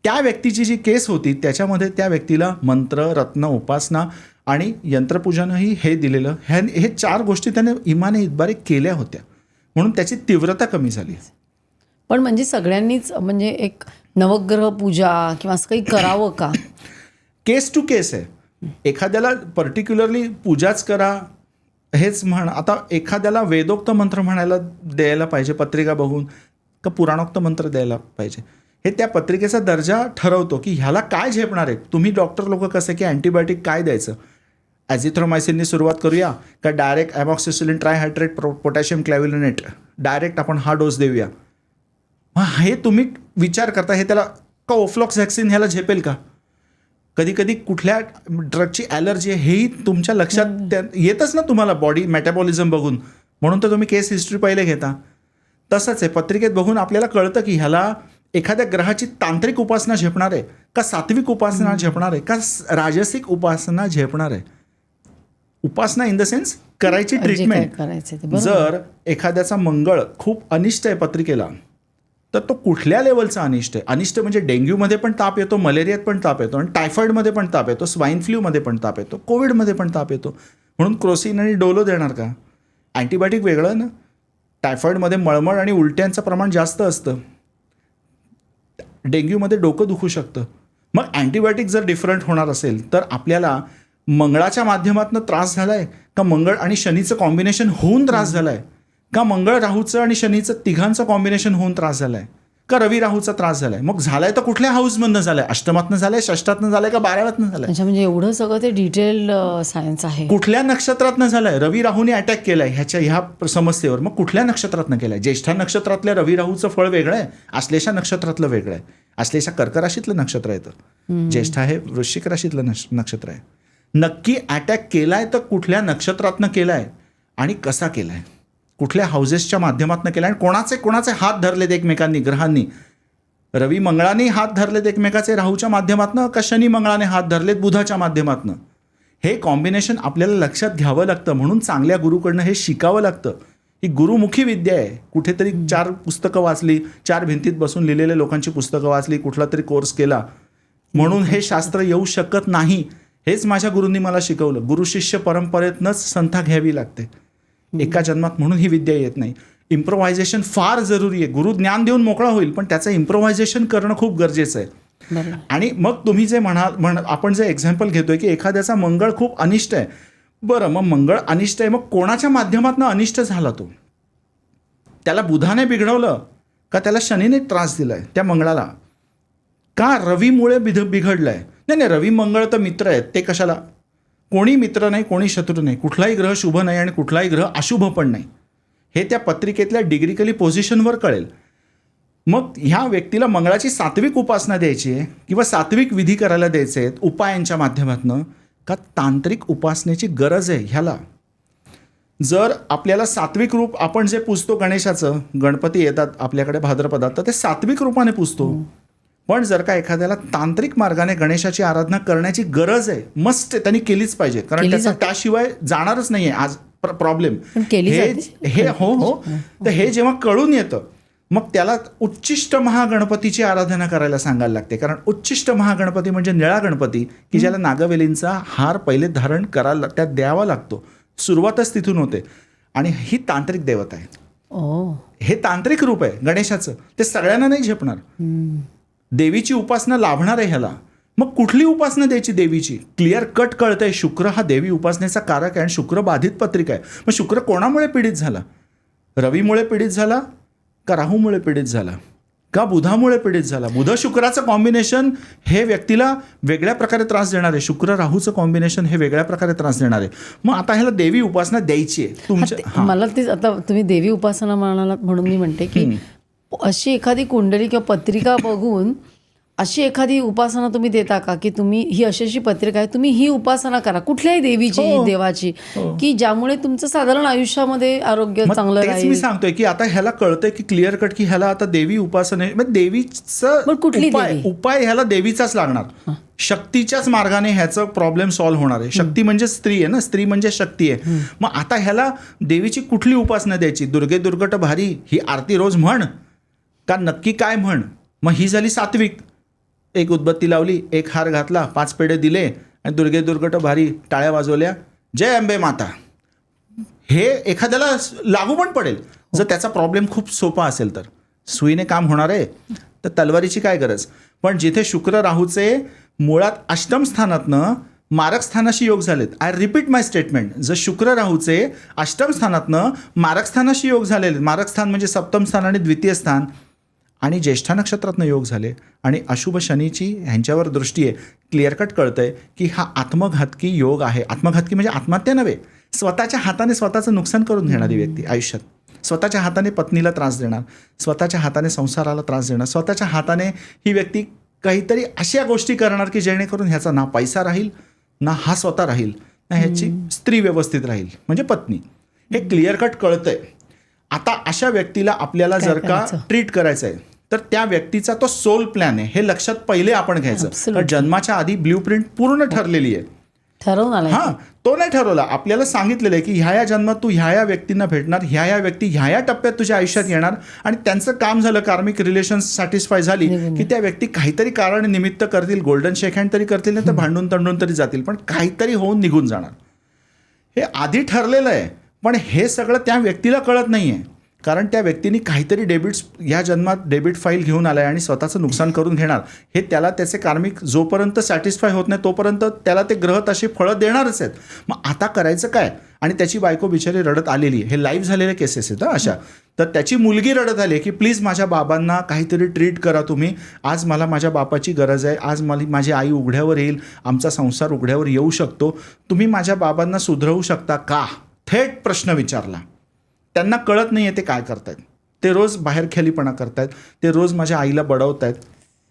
त्या व्यक्तीची जी केस होती त्याच्यामध्ये त्या व्यक्तीला मंत्र, रत्न, उपासना आणि यंत्रपूजनही हे दिलेलं, हे 4 गोष्टी त्याने इमाने इतबारे केल्या होत्या, म्हणून त्याची तीव्रता कमी झाली. पण म्हणजे सगळ्यांनीच म्हणजे एक नवग्रह पूजा किंवा असं काही करावं का? केस टू केस आहे. एखाद्याला पर्टिक्युलरली पूजाच करा हेच म्हण, आता एखाद्याला वेदोक्त मंत्र म्हणायला द्यायला पाहिजे पत्रिका बघून का पुराणोक्त मंत्र द्यायला पाहिजे, हे त्या पत्रिकेचा दर्जा ठरवतो की ह्याला काय झेपणार आहे. तुम्ही डॉक्टर लोक कसं की अँटीबायोटिक काय द्यायचं, ॲझिथ्रोमायसिननी सुरुवात करूया का डायरेक्ट ॲमॉक्सिसिलिन ट्रायहायड्रेट पोटॅशियम क्लॅव्हिलिनेट डायरेक्ट आपण हा डोस देऊया, हे तुम्ही विचार करता. हे त्याला का ओफ्लॉक्सॅक्सिन ह्याला झेपेल का, कधी कधी कुठल्या ड्रगची ॲलर्जी आहे हेही तुमच्या लक्षात येतच ना तुम्हाला बॉडी मेटाबॉलिझम बघून, म्हणून तर तुम्ही केस हिस्ट्री पहिले घेता. तसंच आहे, पत्रिकेत बघून आपल्याला कळतं की ह्याला एखाद्या ग्रहाची तांत्रिक उपासना झेपणार आहे का, सात्विक उपासना झेपणार आहे का, राजसिक उपासना झेपणार आहे. उपासना इन द सेन्स करायची ट्रीटमेंट. जर एखाद्याचा मंगळ खूप अनिष्ट आहे पत्रिकेला, तर तो कुठल्या लेवलचा अनिष्ट आहे. अनिष्ट म्हणजे डेंग्यूमध्ये पण ताप येतो, मलेरियात पण ताप येतो, आणि टायफॉईडमध्ये पण ताप येतो, स्वाईन फ्ल्यूमध्ये पण ताप येतो, कोविडमध्ये पण ताप येतो. म्हणून क्रोसिन आणि डोलो देणार का? अँटीबायोटिक वेगळं ना. टायफॉईडमध्ये मळमळ आणि उलट्यांचं प्रमाण जास्त असतं, डेंग्यूमध्ये डोकं दुखू शकतं. मग अँटीबायोटिक जर डिफरंट होणार असेल तर आपल्याला मंगळाच्या माध्यमातून त्रास झाला आहे का, मंगळ आणि शनीचं कॉम्बिनेशन होऊन त्रास झाला आहे का, मंगळ राहूचं आणि शनीचं तिघांचं कॉम्बिनेशन होऊन त्रास झाला आहे का, रवी राहूचा त्रास झाला आहे. मग झालाय तर कुठल्या हाऊसमधनं झालाय, अष्टमातनं झालाय, षष्टातनं झालाय का 12व्यातनं झालाय. अच्छा, म्हणजे एवढं सगळं ते डिटेल सायन्स आहे. कुठल्या नक्षत्रातनं झालाय, रवी राहूने अटॅक केलाय ह्या समस्येवर, मग कुठल्या नक्षत्रातनं केलाय. ज्येष्ठा नक्षत्रातल्या रवी राहूचं फळ वेगळं आहे, आश्लेषा नक्षत्रातलं वेगळं आहे. आश्लेषा कर्क राशीतलं नक्षत्र येतं, ज्येष्ठा हे वृश्चिक राशीतलं नक्षत्र आहे. नक्की अटॅक केलाय तर कुठल्या नक्षत्रातनं केलाय आणि कसा केलाय, कुठल्या हाऊसेसच्या माध्यमातून केला आणि कोणाचे हात धरलेत एकमेकांनी, ग्रहांनी. रवी मंगळाने हात धरलेत एकमेकाचे राहूच्या माध्यमातून का शनी मंगळाने हात धरलेत बुधाच्या माध्यमातून. हे कॉम्बिनेशन आपल्याला लक्षात घ्यावं लागतं. म्हणून चांगल्या गुरुकडनं हे शिकावं लागतं. ही गुरुमुखी विद्या आहे. कुठेतरी 4 पुस्तकं वाचली, 4 भिंतीत बसून लिहिलेल्या लोकांची पुस्तकं वाचली, कुठला तरी कोर्स केला म्हणून हे शास्त्र येऊ शकत नाही. हेच माझ्या गुरूंनी मला शिकवलं. गुरुशिष्य परंपरेतनंच संथा घ्यावी लागते. एका जन्मात म्हणून ही विद्या येत नाही. इम्प्रोव्हायझेशन फार जरुरी आहे. गुरु ज्ञान देऊन मोकळा होईल, पण त्याचं इम्प्रोव्हायझेशन करणं खूप गरजेचं आहे. बरोबर. आणि मग तुम्ही जे आपण जे एक्झाम्पल घेतोय की एखाद्याचा मंगळ खूप अनिष्ट आहे. बरं, मग मंगळ अनिष्ट आहे, मग कोणाच्या माध्यमातून अनिष्ट झाला तो? त्याला बुधाने बिघडवलं का त्याला शनीने त्रास दिलाय त्या मंगळाला? का रवीमुळे बिघडलंय? नाही, रवी मंगळ तर मित्र आहेत, ते कशाला? कोणी मित्र नाही, कोणी शत्रू नाही, कुठलाही ग्रह शुभ नाही आणि कुठलाही ग्रह अशुभ पण नाही. हे त्या पत्रिकेतल्या डिग्रिकली पोझिशनवर कळेल. मग ह्या व्यक्तीला मंगळाची सात्विक उपासना द्यायची आहे किंवा सात्विक विधी करायला द्यायचे आहेत उपायांच्या माध्यमातून, का तांत्रिक उपासनेची गरज आहे ह्याला? जर आपल्याला सात्विक रूप, आपण जे पूजतो गणेशाचं, गणपती येतात आपल्याकडे भाद्रपदात, तर ते सात्विक रूपाने पूजतो. पण जर का एखाद्याला तांत्रिक मार्गाने गणेशाची आराधना करण्याची गरज आहे, मस्ट त्यांनी केलीच पाहिजे, कारण त्याचा त्याशिवाय जाणारच नाहीये आज प्रॉब्लेम. हे हो, तर हे जेव्हा कळून येतं, मग त्याला उच्चिष्ट महागणपतीची आराधना करायला सांगायला लागते. कारण उच्चिष्ट महागणपती म्हणजे निळा गणपती, की ज्याला नागवेलींचा हार पहिले धारण करायला त्यात द्यावा लागतो. सुरुवातच तिथून होते. आणि ही तांत्रिक देवता आहे. हे तांत्रिक रूप आहे गणेशाचं, ते सगळ्यांना नाही झेपणार. देवीची उपासना लाभणार आहे ह्याला. मग कुठली उपासना द्यायची देवीची? क्लिअर कट कळतंय, शुक्र हा देवी उपासनेचा कारक आहे आणि शुक्र बाधित पत्रिका आहे. मग शुक्र कोणामुळे पीडित झाला? रवीमुळे पीडित झाला का राहूमुळे पीडित झाला का बुधामुळे पीडित झाला? बुध शुक्राचं कॉम्बिनेशन हे व्यक्तीला वेगळ्या प्रकारे त्रास देणार आहे. शुक्र राहूचं कॉम्बिनेशन हे वेगळ्या प्रकारे त्रास देणार आहे. मग आता ह्याला देवी उपासना द्यायची आहे तुमच्या. मला तेच, आता तुम्ही देवी उपासना म्हणालात म्हणून मी म्हणते की अशी एखादी कुंडली किंवा पत्रिका बघून अशी एखादी उपासना तुम्ही देता का, की तुम्ही ही अशी पत्रिका आहे, तुम्ही ही उपासना करा कुठल्याही देवीची, देवाची, की ज्यामुळे तुमचं साधारण आयुष्यामध्ये आरोग्य चांगलं राहील? मी सांगतोय की आता ह्याला कळतंय की क्लिअर कट की ह्याला आता देवी उपासना, देवीचं उपाय ह्याला देवीचाच लागणार. शक्तीच्याच मार्गाने ह्याचं प्रॉब्लेम सॉल्व्ह होणार आहे. शक्ती म्हणजे स्त्री आहे ना, स्त्री म्हणजे शक्ती आहे. मग आता ह्याला देवीची कुठली उपासना द्यायची? दुर्गे दुर्गट भारी ही आरती रोज म्हण का नक्की काय म्हण? मग ही झाली सात्विक. एक उदबत्ती लावली, एक हार घातला, 5 पेढे दिले आणि दुर्गे दुर्गट भारी टाळ्या वाजवल्या, जय अंबे माता. हे एखाद्याला लागू पण पडेल जर त्याचा प्रॉब्लेम खूप सोपा असेल तर. सुईने काम होणार आहे तर तलवारीची काय गरज? पण जिथे शुक्र राहूचे मुळात अष्टम स्थानातनं मारक स्थानाशी योग झालेत. I repeat my statement. जर शुक्र राहूचे अष्टम स्थानातनं मारक स्थानाशी योग झालेले, मारक स्थान म्हणजे सप्तम स्थान आणि द्वितीय स्थान, आणि ज्येष्ठा नक्षत्रातनं योग झाले आणि अशुभ शनीची ह्यांच्यावर दृष्टी आहे. क्लिअर कट कळतंय की हा आत्मघातकी योग आहे. आत्मघातकी म्हणजे आत्महत्या नव्हे, स्वतःच्या हाताने स्वतःचं नुकसान करून घेणारी व्यक्ती आयुष्यात. स्वतःच्या हाताने पत्नीला त्रास देणार, स्वतःच्या हाताने संसाराला त्रास देणार, स्वतःच्या हाताने ही व्यक्ती काहीतरी अशा गोष्टी करणार की जेणेकरून ह्याचा ना पैसा राहील, ना हा स्वतः राहील, ना ह्याची स्त्री व्यवस्थित राहील म्हणजे पत्नी. हे क्लिअर कट कळतंय. आता अशा व्यक्तीला आपल्याला जर का ट्रीट करायचं आहे तर त्या व्यक्तीचा तो सोल प्लॅन आहे हे लक्षात पहिले आपण घ्यायचं. तर जन्माच्या आधी ब्ल्यूप्रिंट पूर्ण ठरलेली आहे. ठरवून तो नाही ठरवला, आपल्याला सांगितलेलं आहे की ह्या जन्मात तू ह्या व्यक्तींना भेटणार, ह्या व्यक्ती ह्या टप्प्यात तुझ्या आयुष्यात येणार आणि त्यांचं काम झालं, कार्मिक रिलेशन्स सॅटिस्फाय झाली की त्या व्यक्ती काहीतरी कारण निमित्त करतील, गोल्डन शेक हँड तरी करतील, नाही तर भांडून तंडून तरी जातील, पण काहीतरी होऊन निघून जाणार. हे आधी ठरलेलं आहे. पण हे सगळं त्या व्यक्तीला कळत नाही आहे, कारण त्या व्यक्तीने काहीतरी ह्या जन्मात डेबिट फाईल घेऊन आलाय आणि स्वतःचं नुकसान करून घेणार. हे त्याला त्याचे कार्मिक जोपर्यंत सॅटिस्फाय होत नाही तोपर्यंत त्याला ते ग्रह तसे फळं देणारच आहेत. मग आता करायचं काय? आणि त्याची बायको बिचारी रडत आलेली आहे. हे लाईव्ह झालेले केसेस आहेत अशा. तर त्याची मुलगी रडत आली की प्लीज माझ्या बाबांना काहीतरी ट्रीट करा तुम्ही, आज मला माझ्या बापाची गरज आहे, आज माझी आई उघड्यावर येईल, आमचा संसार उघड्यावर येऊ शकतो, तुम्ही माझ्या बाबांना सुधरवू शकता का? थेट प्रश्न विचारला. त्यांना कळत नाही आहे ते काय करतायत. ते रोज बाहेर खेलीपणा करतायत, ते रोज माझ्या आईला बडवतायत.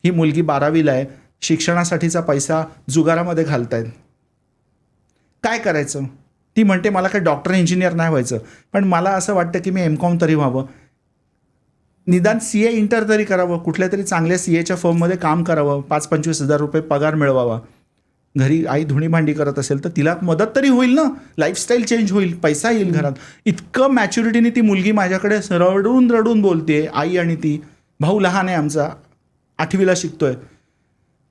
ही मुलगी 12वीला आहे, शिक्षणासाठीचा पैसा जुगारामध्ये घालतायत. काय करायचं? ती म्हणते मला काही डॉक्टर इंजिनियर नाही व्हायचं, पण मला असं वाटतं की मी MCOM तरी व्हावं, निदान CA इंटर तरी करावं, कुठल्या तरी चांगल्या CAच्या फर्ममध्ये काम करावं, 5-25 हजार रुपये पगार मिळवावा. घरी आई धुणी भांडी करत असेल तर तिला मदत तरी होईल ना, लाईफस्टाईल चेंज होईल, पैसा येईल घरात. इतकं मॅच्युरिटीने ती मुलगी माझ्याकडे रडून रडून बोलते. आई आणि ती, भाऊ लहान आहे आमचा, 8वीला शिकतोय,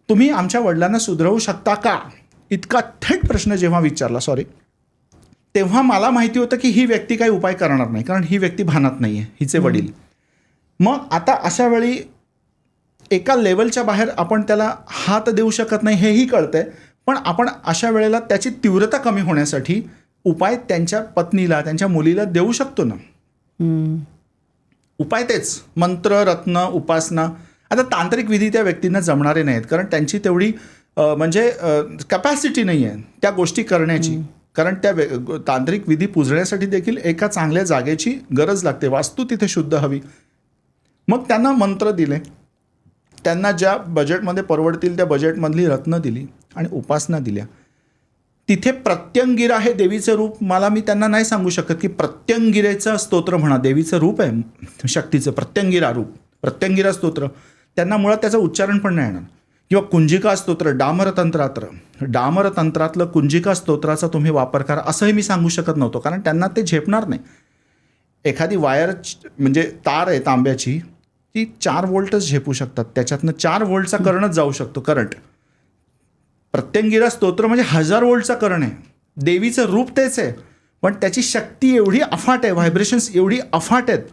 तुम्ही आमच्या वडिलांना सुधरवू शकता का? इतका थेट प्रश्न जेव्हा विचारला, तेव्हा मला माहिती होतं की ही व्यक्ती काही उपाय करणार नाही, कारण ही व्यक्ती भानात नाही आहे, हिचे वडील. मग आता अशा वेळी एका लेवलच्या बाहेर आपण त्याला हात देऊ शकत नाही हेही कळतंय, पण आपण अशा वेळेला त्याची तीव्रता कमी होण्यासाठी उपाय त्यांच्या पत्नीला, त्यांच्या मुलीला देऊ शकतो ना. उपाय तेच मंत्र, रत्न, उपासना. आता तांत्रिक विधी त्या व्यक्तींना जमणारे नाहीत, कारण त्यांची तेवढी म्हणजे कॅपॅसिटी नाही आहे त्या गोष्टी करण्याची. कारण त्या तांत्रिक विधी पुजण्यासाठी देखील एका चांगल्या जागेची गरज लागते, वास्तू तिथे शुद्ध हवी. मग त्यांना मंत्र दिले, त्यांना ज्या बजेटमध्ये परवडतील त्या बजेटमधली रत्न दिली आणि उपासना दिल्या. तिथे प्रत्यंगिरा हे देवीचं रूप, मी त्यांना नाही सांगू शकत की प्रत्यंगिरेचं स्तोत्र म्हणा, देवीचं रूप आहे शक्तीचं, प्रत्यंगिरा रूप, प्रत्यंगिरा स्तोत्र. त्यांना मुळात त्याचं उच्चारण पण नाही येणार. किंवा कुंजिका स्तोत्र, डामरतंत्रातलं कुंजिका स्तोत्राचा तुम्ही वापर करा असंही मी सांगू शकत नव्हतो, कारण त्यांना ते झेपणार नाही. एखादी वायर म्हणजे तार आहे तांब्याची, ती 4 व्होल्टच झेपू शकतात, त्याच्यातनं 4 व्होल्टचा करंटच जाऊ शकतो, करंट. प्रत्यंगिरा स्तोत्र म्हणजे 1000 व्होल्टचा करंट आहे. देवीचं रूप तेच आहे, पण त्याची शक्ती एवढी अफाट आहे, व्हायब्रेशन्स एवढी अफाट आहेत.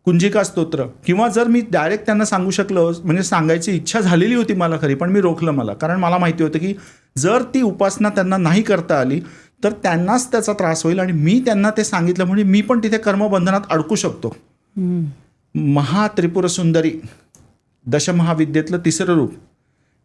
कुंजिका स्तोत्र. किंवा जर मी डायरेक्ट त्यांना सांगू शकलो, म्हणजे सांगायची इच्छा झालेली होती मला खरी, पण मी रोखलं मला, कारण मला माहिती होतं की जर ती उपासना त्यांना नाही करता आली तर त्यांनाच त्याचा त्रास होईल, आणि मी त्यांना ते सांगितलं म्हणजे मी पण तिथे कर्मबंधनात अडकू शकतो. महात्रिपुरसुंदरी, दशमहाविद्येतलं 3रं रूप,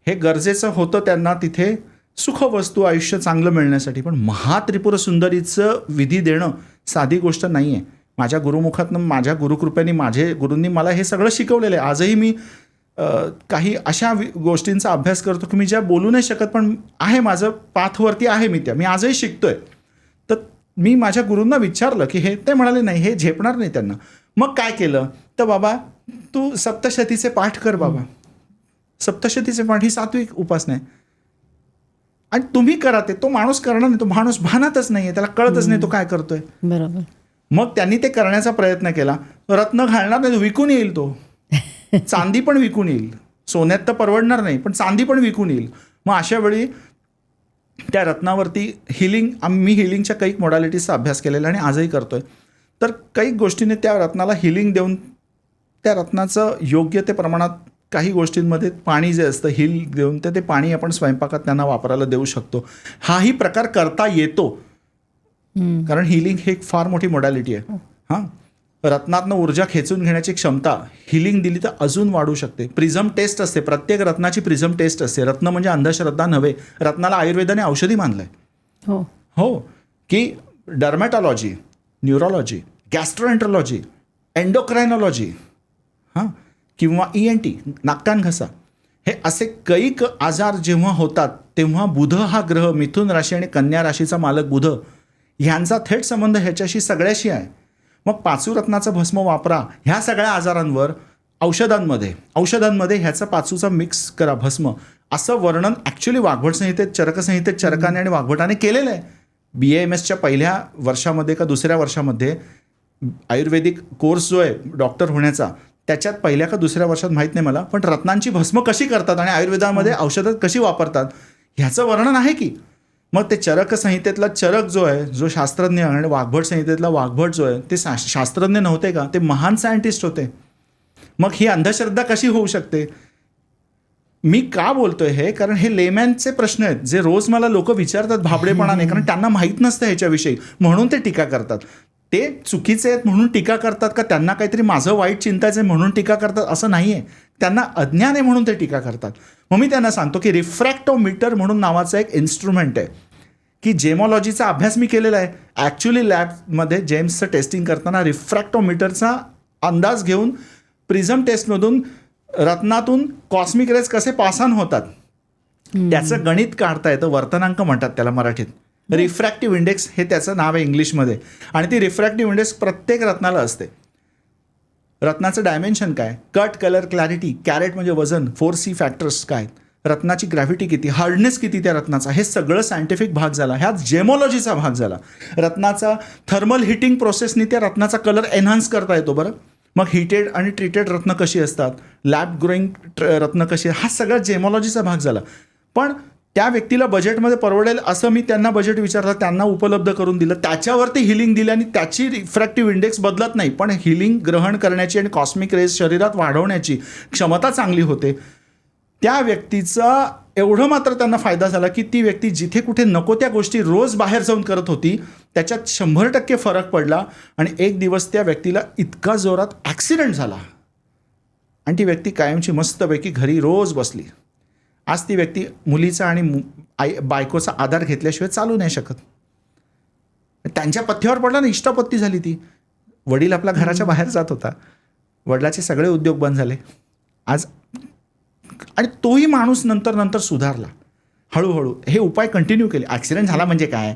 हे गरजेचं होतं त्यांना तिथे सुखवस्तू, आयुष्य चांगलं मिळण्यासाठी. पण महात्रिपुरसुंदरीचं विधी देणं साधी गोष्ट नाही आहे. माझ्या गुरुमुखातनं, माझ्या गुरुकृपेने, माझे गुरूंनी मला हे सगळं शिकवलेलं आहे. आजही मी काही अशा गोष्टींचा अभ्यास करतो की मी ज्या बोलू नाही शकत, पण आहे माझं पाथवरती आहे, मी आजही शिकतोय. तर मी माझ्या गुरूंना विचारलं की हे, ते म्हणाले नाही, हे झेपणार नाही त्यांना. मग काय केलं तर, बाबा तू सप्तशतीचे पाठ कर बाबा. सप्तशतीचे पाठ ही सात्विक उपासना आहे, आणि तुम्ही करा ते. तो माणूस करणार नाही, तो माणूस भानातच नाही आहे, त्याला कळतच नाही तो काय करतोय. बरोबर. मग त्यांनी ते करण्याचा प्रयत्न केला. रत्न घालणार नाही, विकून येईल तो. चांदी पण विकून येईल, सोन्यात तर परवडणार नाही, पण चांदी पण विकून येईल. मग अशा वेळी त्या रत्नावरती मी हिलिंगच्या काही मॉडॅलिटीजचा अभ्यास केलेला आणि आजही करतोय. तर काही गोष्टीने त्या रत्नाला हिलिंग देऊन, त्या रत्नाचं योग्य ते प्रमाणात काही गोष्टींमध्ये पाणी जे असतं हिल देऊन, ते पाणी आपण स्वयंपाकात त्यांना वापरायला देऊ शकतो. हाही प्रकार करता येतो, कारण हिलिंग हे एक फार मोठी मॉडॅलिटी आहे. हां, रत्नातनं ऊर्जा खेचून घेण्याची क्षमता हिलिंग दिली तर अजून वाढू शकते. प्रिझम टेस्ट असते, प्रत्येक रत्नाची प्रिझम टेस्ट असते. रत्न म्हणजे अंधश्रद्धा नव्हे. रत्नाला आयुर्वेदाने औषधी मानलंय. हो, की डर्मॅटॉलॉजी, न्यूरोलॉजी, गॅस्ट्रोएंट्रोलॉजी, एंडोक्रायनॉलॉजी, हां, किंवा ENT, नाक कान घसा, हे असे कैक आजार जेव्हा होतात तेव्हा बुध हा ग्रह, मिथुन राशी आणि कन्या राशीचा मालक बुध, ह्यांचा थेट संबंध ह्याच्याशी सगळ्याशी आहे. मग 5 रत्नाचं भस्म वापरा ह्या सगळ्या आजारांवर. औषधांमध्ये ह्याचा 5चा मिक्स करा भस्म, असं वर्णन ॲक्च्युली वाघवट संहितेत, चरकसंहितेत चरकाने आणि वाघवटाने केलेलं आहे. BAMSच्या पहिल्या वर्षामध्ये का दुसऱ्या वर्षामध्ये आयुर्वेदिक कोर्स जो आहे डॉक्टर होण्याचा, त्याच्यात पहिल्या का दुसऱ्या वर्षात माहीत नाही मला, पण रत्नांची भस्म कशी करतात आणि आयुर्वेदामध्ये औषधं कशी वापरतात ह्याचं वर्णन आहे की. मग ते चरक संहितेतला चरक जो आहे, जो शास्त्रज्ञ, आणि वाघभट संहितेतला वाघभट जो आहे, ते शास्त्रज्ञ नव्हते का, ते महान सायंटिस्ट होते. मग ही अंधश्रद्धा कशी होऊ शकते? मी का बोलतोय हे, कारण हे लेमॅनचे प्रश्न आहेत जे रोज मला लोक विचारतात भाबडेपणाने, कारण त्यांना माहीत नसतं ह्याच्याविषयी, म्हणून ते टीका करतात. ते चुकीचे आहेत म्हणून टीका करतात का त्यांना काहीतरी माझं वाईट चिंतायचं आहे म्हणून टीका करतात, असं नाही आहे. त्यांना अज्ञान आहे म्हणून ते टीका करतात. मग मी त्यांना सांगतो की रिफ्रॅक्टोमीटर म्हणून नावाचा एक इन्स्ट्रुमेंट आहे, की जेमॉलॉजीचा अभ्यास मी केलेला आहे. ॲक्च्युली लॅबमध्ये जेम्सचं टेस्टिंग करताना रिफ्रॅक्टोमीटरचा अंदाज घेऊन प्रिझम टेस्टमधून रत्नातून कॉस्मिक रेज कसे पासान होतात त्याचं गणित काढता येतं. वर्तनांक म्हणतात त्याला मराठीत. रिफ्रॅक्टिव्ह इंडेक्स हे त्याचं नाव आहे इंग्लिशमध्ये, आणि ती रिफ्रॅक्टिव्ह इंडेक्स प्रत्येक रत्नाला असते. रत्नाचं डायमेन्शन काय, कट, कलर, क्लॅरिटी, कॅरेट म्हणजे वजन, 4C फॅक्टर्स काय, रत्नाची ग्रॅव्हिटी किती, हार्डनेस किती त्या रत्नाचा, हे सगळं सायंटिफिक भाग झाला. ह्यात जेमॉलॉजीचा भाग झाला. रत्नाचा थर्मल हिटिंग प्रोसेसनी त्या रत्नाचा कलर एन्हान्स करता येतो. बरं, मग हिटेड आणि ट्रीटेड रत्न कशी असतात, लॅब ग्रोईंग रत्न कशी, हा सगळा जेमॉलॉजीचा भाग झाला. पण त्या व्यक्तीला बजेटमध्ये परवडेल असं मी त्यांना बजेट विचारलं, त्यांना उपलब्ध करून दिलं, त्याच्यावरती हिलिंग दिली आणि त्याची रिफ्रॅक्टिव्ह इंडेक्स बदलत नाही, पण हिलिंग ग्रहण करण्याची आणि कॉस्मिक रेज शरीरात वाढवण्याची क्षमता चांगली होते. त्या व्यक्तीचा एवढं मात्र त्यांना फायदा झाला की ती व्यक्ती जिथे कुठे नको त्या गोष्टी रोज बाहेर जाऊन करत होती त्याच्यात 100% फरक पडला. आणि एक दिवस त्या व्यक्तीला इतका जोरात ॲक्सिडेंट झाला आणि ती व्यक्ती कायमची मस्तपैकी घरी रोज बसली. आज ती व्यक्ती मुलीचा आणि बायकोचा आधार घेतल्याशिवाय चालू नाही शकत. त्यांच्या पथ्यावर पडला ना, इष्टापत्ती झाली ती. वडील आपल्या घराच्या बाहेर जात होता, वडिलाचे सगळे उद्योग बंद झाले आज. आणि तोही माणूस नंतर सुधारला हळूहळू. हे उपाय कंटिन्यू केले. ॲक्सिडेंट झाला म्हणजे काय,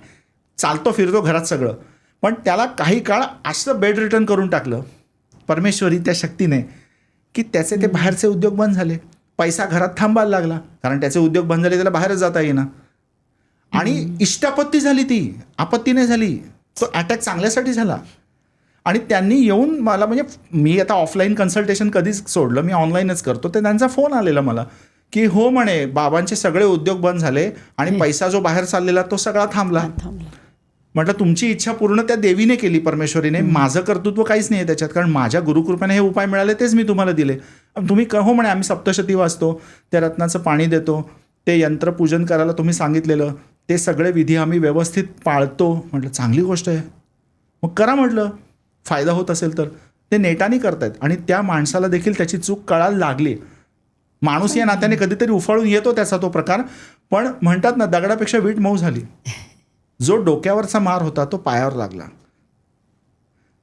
चालतो फिरतो घरात सगळं, पण त्याला काही काळ असं बेड रिटर्न करून टाकलं परमेश्वरी त्या शक्तीने की त्याचे ते बाहेरचे उद्योग बंद झाले. पैसा घरात थांबायला लागला कारण त्याचे उद्योग बंद झाले, त्याला बाहेरच जाता येईना. आणि इष्टापत्ती झाली, ती आपत्ती नाही झाली. तो अटॅक चांगल्यासाठी झाला. आणि त्यांनी येऊन मला, म्हणजे मी आता ऑफलाईन कन्सल्टेशन कधीच सोडलं, मी ऑनलाईनच करतो. ते त्यांचा फोन आलेला मला की हो म्हणे बाबांचे सगळे उद्योग बंद झाले आणि पैसा जो बाहेर चाललेला तो सगळा थांबला. म्हटलं तुमची इच्छा पूर्ण त्या देवीने केली, परमेश्वरीने. माझं कर्तृत्व काहीच नाही आहे त्याच्यात, कारण माझ्या गुरुकृपेने हे उपाय मिळाले तेच मी तुम्हाला दिले. तुम्ही हो म्हणे आम्ही सप्तशती वाचतो, त्या रत्नाचं पाणी देतो, ते यंत्रपूजन करायला तुम्ही सांगितलेलं ते सगळे विधी आम्ही व्यवस्थित पाळतो. म्हटलं चांगली गोष्ट आहे, मग करा म्हटलं, फायदा होत असेल तर. ते नेटाने करतायत आणि त्या माणसाला देखील त्याची चूक कळायला लागली. माणूस या नात्याने कधीतरी उफाळून येतो त्याचा तो प्रकार, पण म्हणतात ना दगडापेक्षा वीट मऊ झाली. जो डोक्यावरचा मार होता तो पायावर लागला.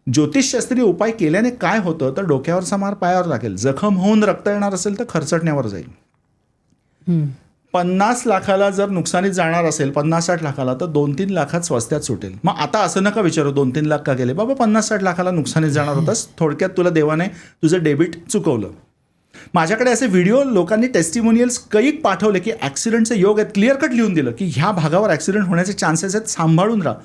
ज्योतिषशास्त्रीय उपाय केल्याने काय होतं तर डोक्यावरचा मार पायावर लागेल. जखम होऊन रक्त येणार असेल तर खरचटण्यावर जाईल. 50 लाखाला जर नुकसानीत जाणार असेल, 50-60 लाखाला, तर 2-3 लाखात स्वस्त्यात सुटेल. मग आता असं नका विचारू 2-3 लाख का गेले बाबा, 50-60 लाखाला नुकसानीत जाणार होतास, थोडक्यात तुला देवाने तुझं डेबिट चुकवलं. माझ्याकडे असे व्हिडिओ लोकांनी टेस्टिमोनियल्स कैक पाठवले की ॲक्सिडेंटचे योग आहेत, क्लिअर कट लिहून दिलं की ह्या भागावर ॲक्सिडेंट होण्याचे चान्सेस आहेत, सांभाळून राहा.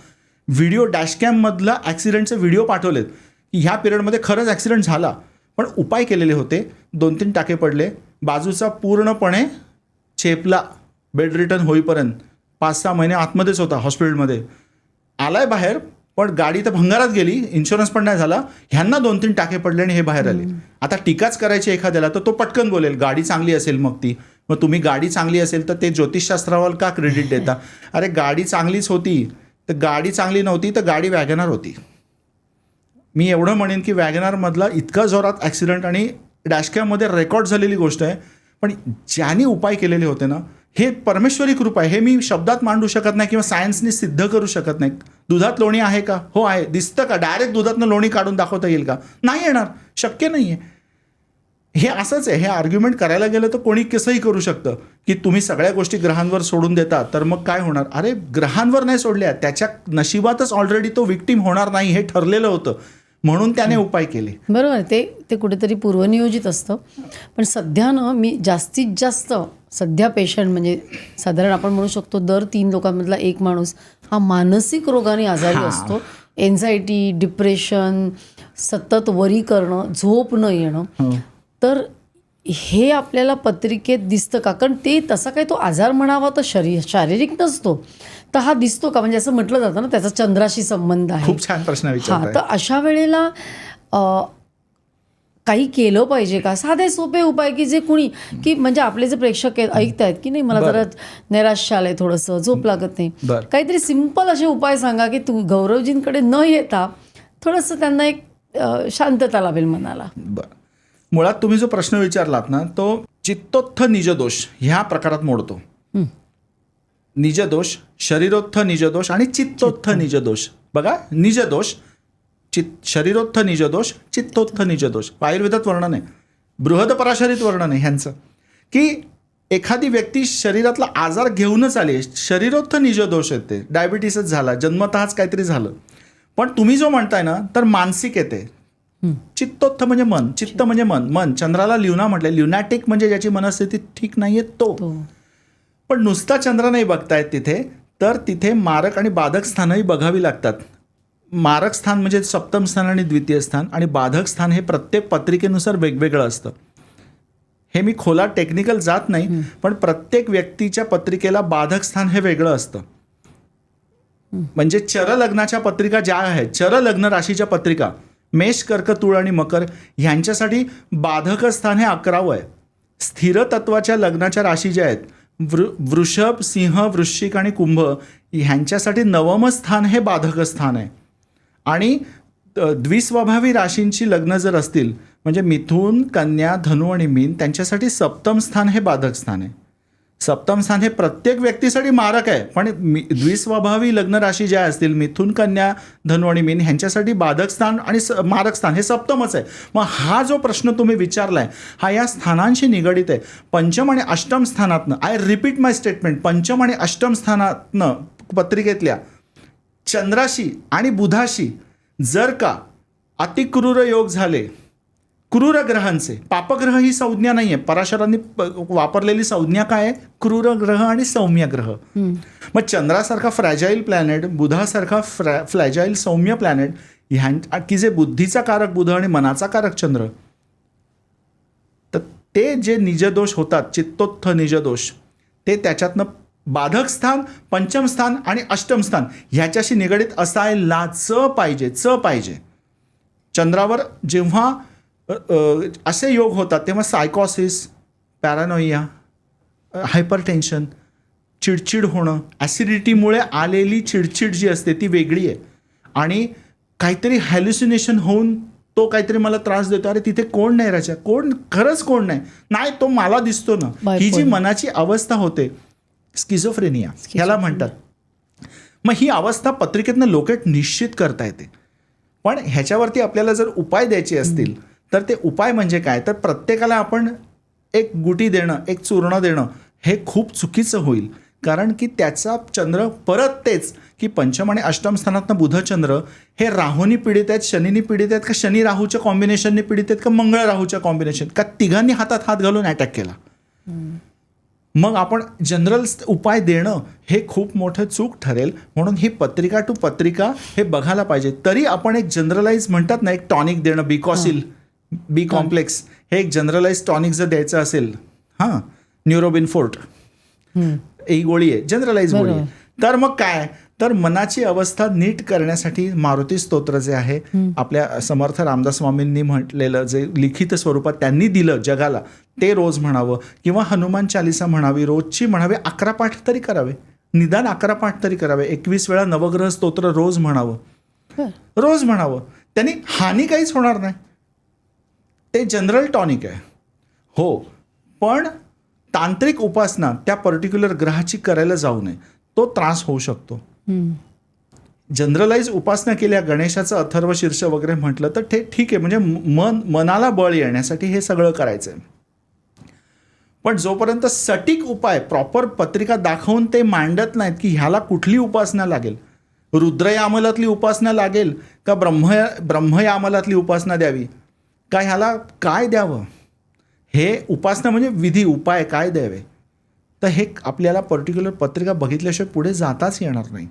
व्हिडिओ डॅशकॅममधला ॲक्सिडेंटचे व्हिडिओ पाठवलेत की ह्या पिरियडमध्ये खरंच ॲक्सिडेंट झाला, पण उपाय केलेले होते. 2-3 टाके पडले, बाजूचा पूर्णपणे चेपला, बेड रिटर्न होईपर्यंत 5-6 महिने आतमध्येच होता हॉस्पिटलमध्ये. आलाय बाहेर, पण गाडी तर भंगारात गेली, इन्शुरन्स पण नाही झाला. ह्यांना 2-3 टाके पडले आणि हे बाहेर आले. आता टीकाच करायची एखाद्याला तर तो पटकन बोलेल गाडी चांगली असेल, मग तुम्ही गाडी चांगली असेल तर ते ज्योतिषशास्त्रावर का क्रेडिट देता. अरे गाडी चांगलीच होती तर गाडी चांगली नव्हती तर गाडी वॅगनार होती. मी एवढं म्हणेन की वॅगनारमधला इतका जोरात ॲक्सिडेंट आणि डॅशकॅममध्ये रेकॉर्ड झालेली गोष्ट आहे, पण ज्यांनी उपाय केलेले होते ना, हे परमेश्वरी कृपा आहे. हे मी शब्दात मांडू शकत नाही किंवा सायन्सनी सिद्ध करू शकत नाही. दुधात लोणी आहे का? हो आहे. दिसतं का? डायरेक्ट दुधातनं लोणी काढून दाखवता येईल का? नाही येणार, शक्य नाही आहे. हे असंच आहे. हे आर्ग्युमेंट करायला गेलं तर कोणी कसंही करू शकतं की तुम्ही सगळ्या गोष्टी ग्रहांवर सोडून देता तर मग काय होणार. अरे ग्रहांवर नाही सोडल्या, त्याच्या नशिबातच ऑलरेडी तो विक्टीम होणार नाही हे ठरलेलं होतं, म्हणून त्याने उपाय केले. बरोबर, ते कुठेतरी पूर्वनियोजित असतं. पण सध्या ना मी जास्तीत जास्त सध्या पेशंट म्हणजे साधारण आपण म्हणू शकतो दर 3 लोकांमधला एक माणूस हा मानसिक रोगाने आजारी असतो. एन्झायटी, डिप्रेशन, सतत वरी करणं, झोप न येणं. तर हे आपल्याला पत्रिकेत दिसतं का? कारण ते तसा काही तो आजार म्हणावा तर शारीरिक नसतो, तर हा दिसतो का? म्हणजे असं म्हटलं जातं ना त्याचा चंद्राशी संबंध आहे. खूप छान प्रश्न विचारताय. तर अशा वेळेला काही केलं पाहिजे का? साधे सोपे उपाय की जे कुणी की म्हणजे आपले जे प्रेक्षक ऐकत आहेत की नाही मला जरा नैराश्य आलंय, थोडंसं झोप लागत नाही, काहीतरी सिंपल असे उपाय सांगा की तू गौरवजींकडे न येता थोडंसं त्यांना एक शांतता लाभेल मनाला. बरं, मुळात तुम्ही जो प्रश्न विचारलात ना तो चित्तोत्थ निजदोष ह्या प्रकारात मोडतो. निजदोष, शरीरोत्थ निजदोष आणि चित्तोत्थ निजदोष. बघा, निजदोष, शरीरोत्थ निजदोष, चित्तोत्थ निजदोष आयुर्वेदात वर्णन आहे, बृहदपराशरीत वर्णन आहे ह्यांचं, की एखादी व्यक्ती शरीरातला आजार घेऊनच आली, शरीरोत्थ निजदोष येते, डायबिटीसच झाला, जन्मतःच काहीतरी झालं. पण तुम्ही जो म्हणताय ना तर मानसिक येते. चित्तोत्थ म्हणजे मन, चित्त म्हणजे मन चंद्राला ल्युना म्हटलंय, ल्युनॅटिक म्हणजे ज्याची मनस्थिती ठीक नाहीये तो. पण नुसता चंद्र नाही बघतायत तिथे, तर तिथे मारक आणि बाधक स्थानही बघावी लागतात. मारक स्थान म्हणजे सप्तम स्थान आणि द्वितीय स्थान, आणि बाधक स्थान हे प्रत्येक पत्रिकेनुसार वेगवेगळं असतं. हे मी खोलात टेक्निकल जात नाही, पण प्रत्येक व्यक्तीच्या पत्रिकेला बाधक स्थान हे वेगळं असतं. म्हणजे चरलग्नाच्या पत्रिका ज्या आहेत, चरलग्न राशीच्या पत्रिका मेष, कर्क, तुळ आणि मकर ह्यांच्यासाठी बाधक स्थान हे 11वं आहे. स्थिर तत्वाच्या लग्नाच्या राशी ज्या आहेत, वृषभ, सिंह, वृश्चिक आणि कुंभ ह्यांच्यासाठी 9वं स्थान हे बाधक स्थान आहे. आणि द्विस्वभावी राशींची लग्न जर असतील म्हणजे मिथुन, कन्या, धनु आणि मीन त्यांच्यासाठी 7म स्थान हे बाधक स्थान आहे. 7म स्थान हे प्रत्येक व्यक्तीसाठी मारक आहे, पण द्विस्वभावी लग्न राशी ज्या असतील मिथुन, कन्या, धनु आणि मीन ह्यांच्यासाठी बाधक स्थान आणि मारक स्थान हे 7मच आहे. मग हा जो प्रश्न तुम्ही विचारलाय हा या स्थानांशी निगडित आहे. पंचम आणि अष्टम स्थानातनं, आय रिपीट माय स्टेटमेंट, पंचम आणि अष्टम स्थानातनं पत्रिकेतल्या चंद्राशी आणि बुधाशी जर का अतिक्रूर योग झाले, क्रूर ग्रहांचे, पापग्रह ही संज्ञा नाही आहे, पराशरांनी वापरलेली संज्ञा काय आहे, क्रूर ग्रह आणि सौम्य ग्रह. मग चंद्रासारखा फ्रॅजाईल प्लॅनेट, बुधासारखा फ्रॅजाईल सौम्य प्लॅनेट ह्यां की जे बुद्धीचा कारक बुध आणि मनाचा कारक चंद्र, तर ते जे निजदोष होतात, चित्तोत्थ निजदोष, ते त्याच्यातनं बाधक स्थान, पंचम स्थान आणि अष्टम स्थान ह्याच्याशी निगडित असायलाच पाहिजे. चंद्रावर जेव्हा असे योग होतात तेव्हा सायकॉसिस, पॅरानोइया, हायपरटेन्शन, चिडचिड होणं, ॲसिडिटीमुळे आलेली चिडचिड जी असते ती वेगळी आहे. आणि काहीतरी हॅल्युसिनेशन होऊन तो काहीतरी मला त्रास देतो, अरे तिथे कोण नाही राजा, कोण खरंच कोण नाही, तो मला दिसतो ना, ही जी मनाची अवस्था होते स्किझोफ्रेनिया ह्याला म्हणतात. मग ही अवस्था पत्रिकेतनं लोकेट निश्चित करता येते. पण ह्याच्यावरती आपल्याला जर उपाय द्यायचे असतील तर ते उपाय म्हणजे काय, तर प्रत्येकाला आपण एक गुटी देणं, एक चूर्ण देणं हे खूप चुकीचं होईल. कारण की त्याचा चंद्र परत तेच की पंचम आणि अष्टम स्थानातनं बुधचंद्र हे राहूनी पीडित आहेत, शनीनी पीडित आहेत, का शनी राहूच्या कॉम्बिनेशनने पीडित आहेत, का मंगळ राहूच्या कॉम्बिनेशन, का तिघांनी हातात हात घालून अटॅक केला. मग आपण जनरल उपाय देणं हे खूप मोठं चूक ठरेल. म्हणून ही पत्रिका टू पत्रिका हे बघायला पाहिजे. तरी आपण एक जनरलाइज म्हणतात ना, एक टॉनिक देणं, बिकॉसिल, बी कॉम्प्लेक्स, हे एक जनरलाइज टॉनिक जर द्यायचं असेल, हां, न्यूरोबिन फोर्ट ही गोळी आहे, जनरलाइज गोळी आहे, तर मग काय, तर मनाची अवस्था नीट करण्यासाठी मारुती स्तोत्र जे आहे आपल्या समर्थ रामदास स्वामींनी म्हटलेलं, जे लिखित स्वरूपात त्यांनी दिलं जगाला, ते रोज म्हणावं. किंवा हनुमान चालिसा म्हणावी, रोजची म्हणावे, 11 पाठ तरी करावे, निदान 11 पाठ तरी करावे, 21 वेळा नवग्रह स्तोत्र रोज म्हणावं, रोज म्हणावं. त्यांनी हानी काहीच होणार नाही. ते जनरल टॉनिक आहे हो, पण तांत्रिक उपासना त्या पर्टिक्युलर ग्रहाची करायला जाऊ नये, तो त्रास होऊ शकतो. जनरलाइज उपासना केल्या, गणेशाचं अथर्व शीर्ष वगैरे म्हटलं तर ते ठीक आहे, म्हणजे मनाला बळ येण्यासाठी हे सगळं करायचं आहे. पण जोपर्यंत सटीक उपाय प्रॉपर पत्रिका दाखवून ते मांडत नाहीत की ह्याला कुठली उपासना लागेल, रुद्रयामलातली उपासना लागेल का ब्रह्मयामलातली उपासना द्यावी, का ह्याला काय द्यावं, हे उपासना म्हणजे विधी उपाय काय द्यावे, तर हे आपल्याला पर्टिक्युलर पत्रिका बघितल्याशिवाय पुढे जाताच येणार नाही.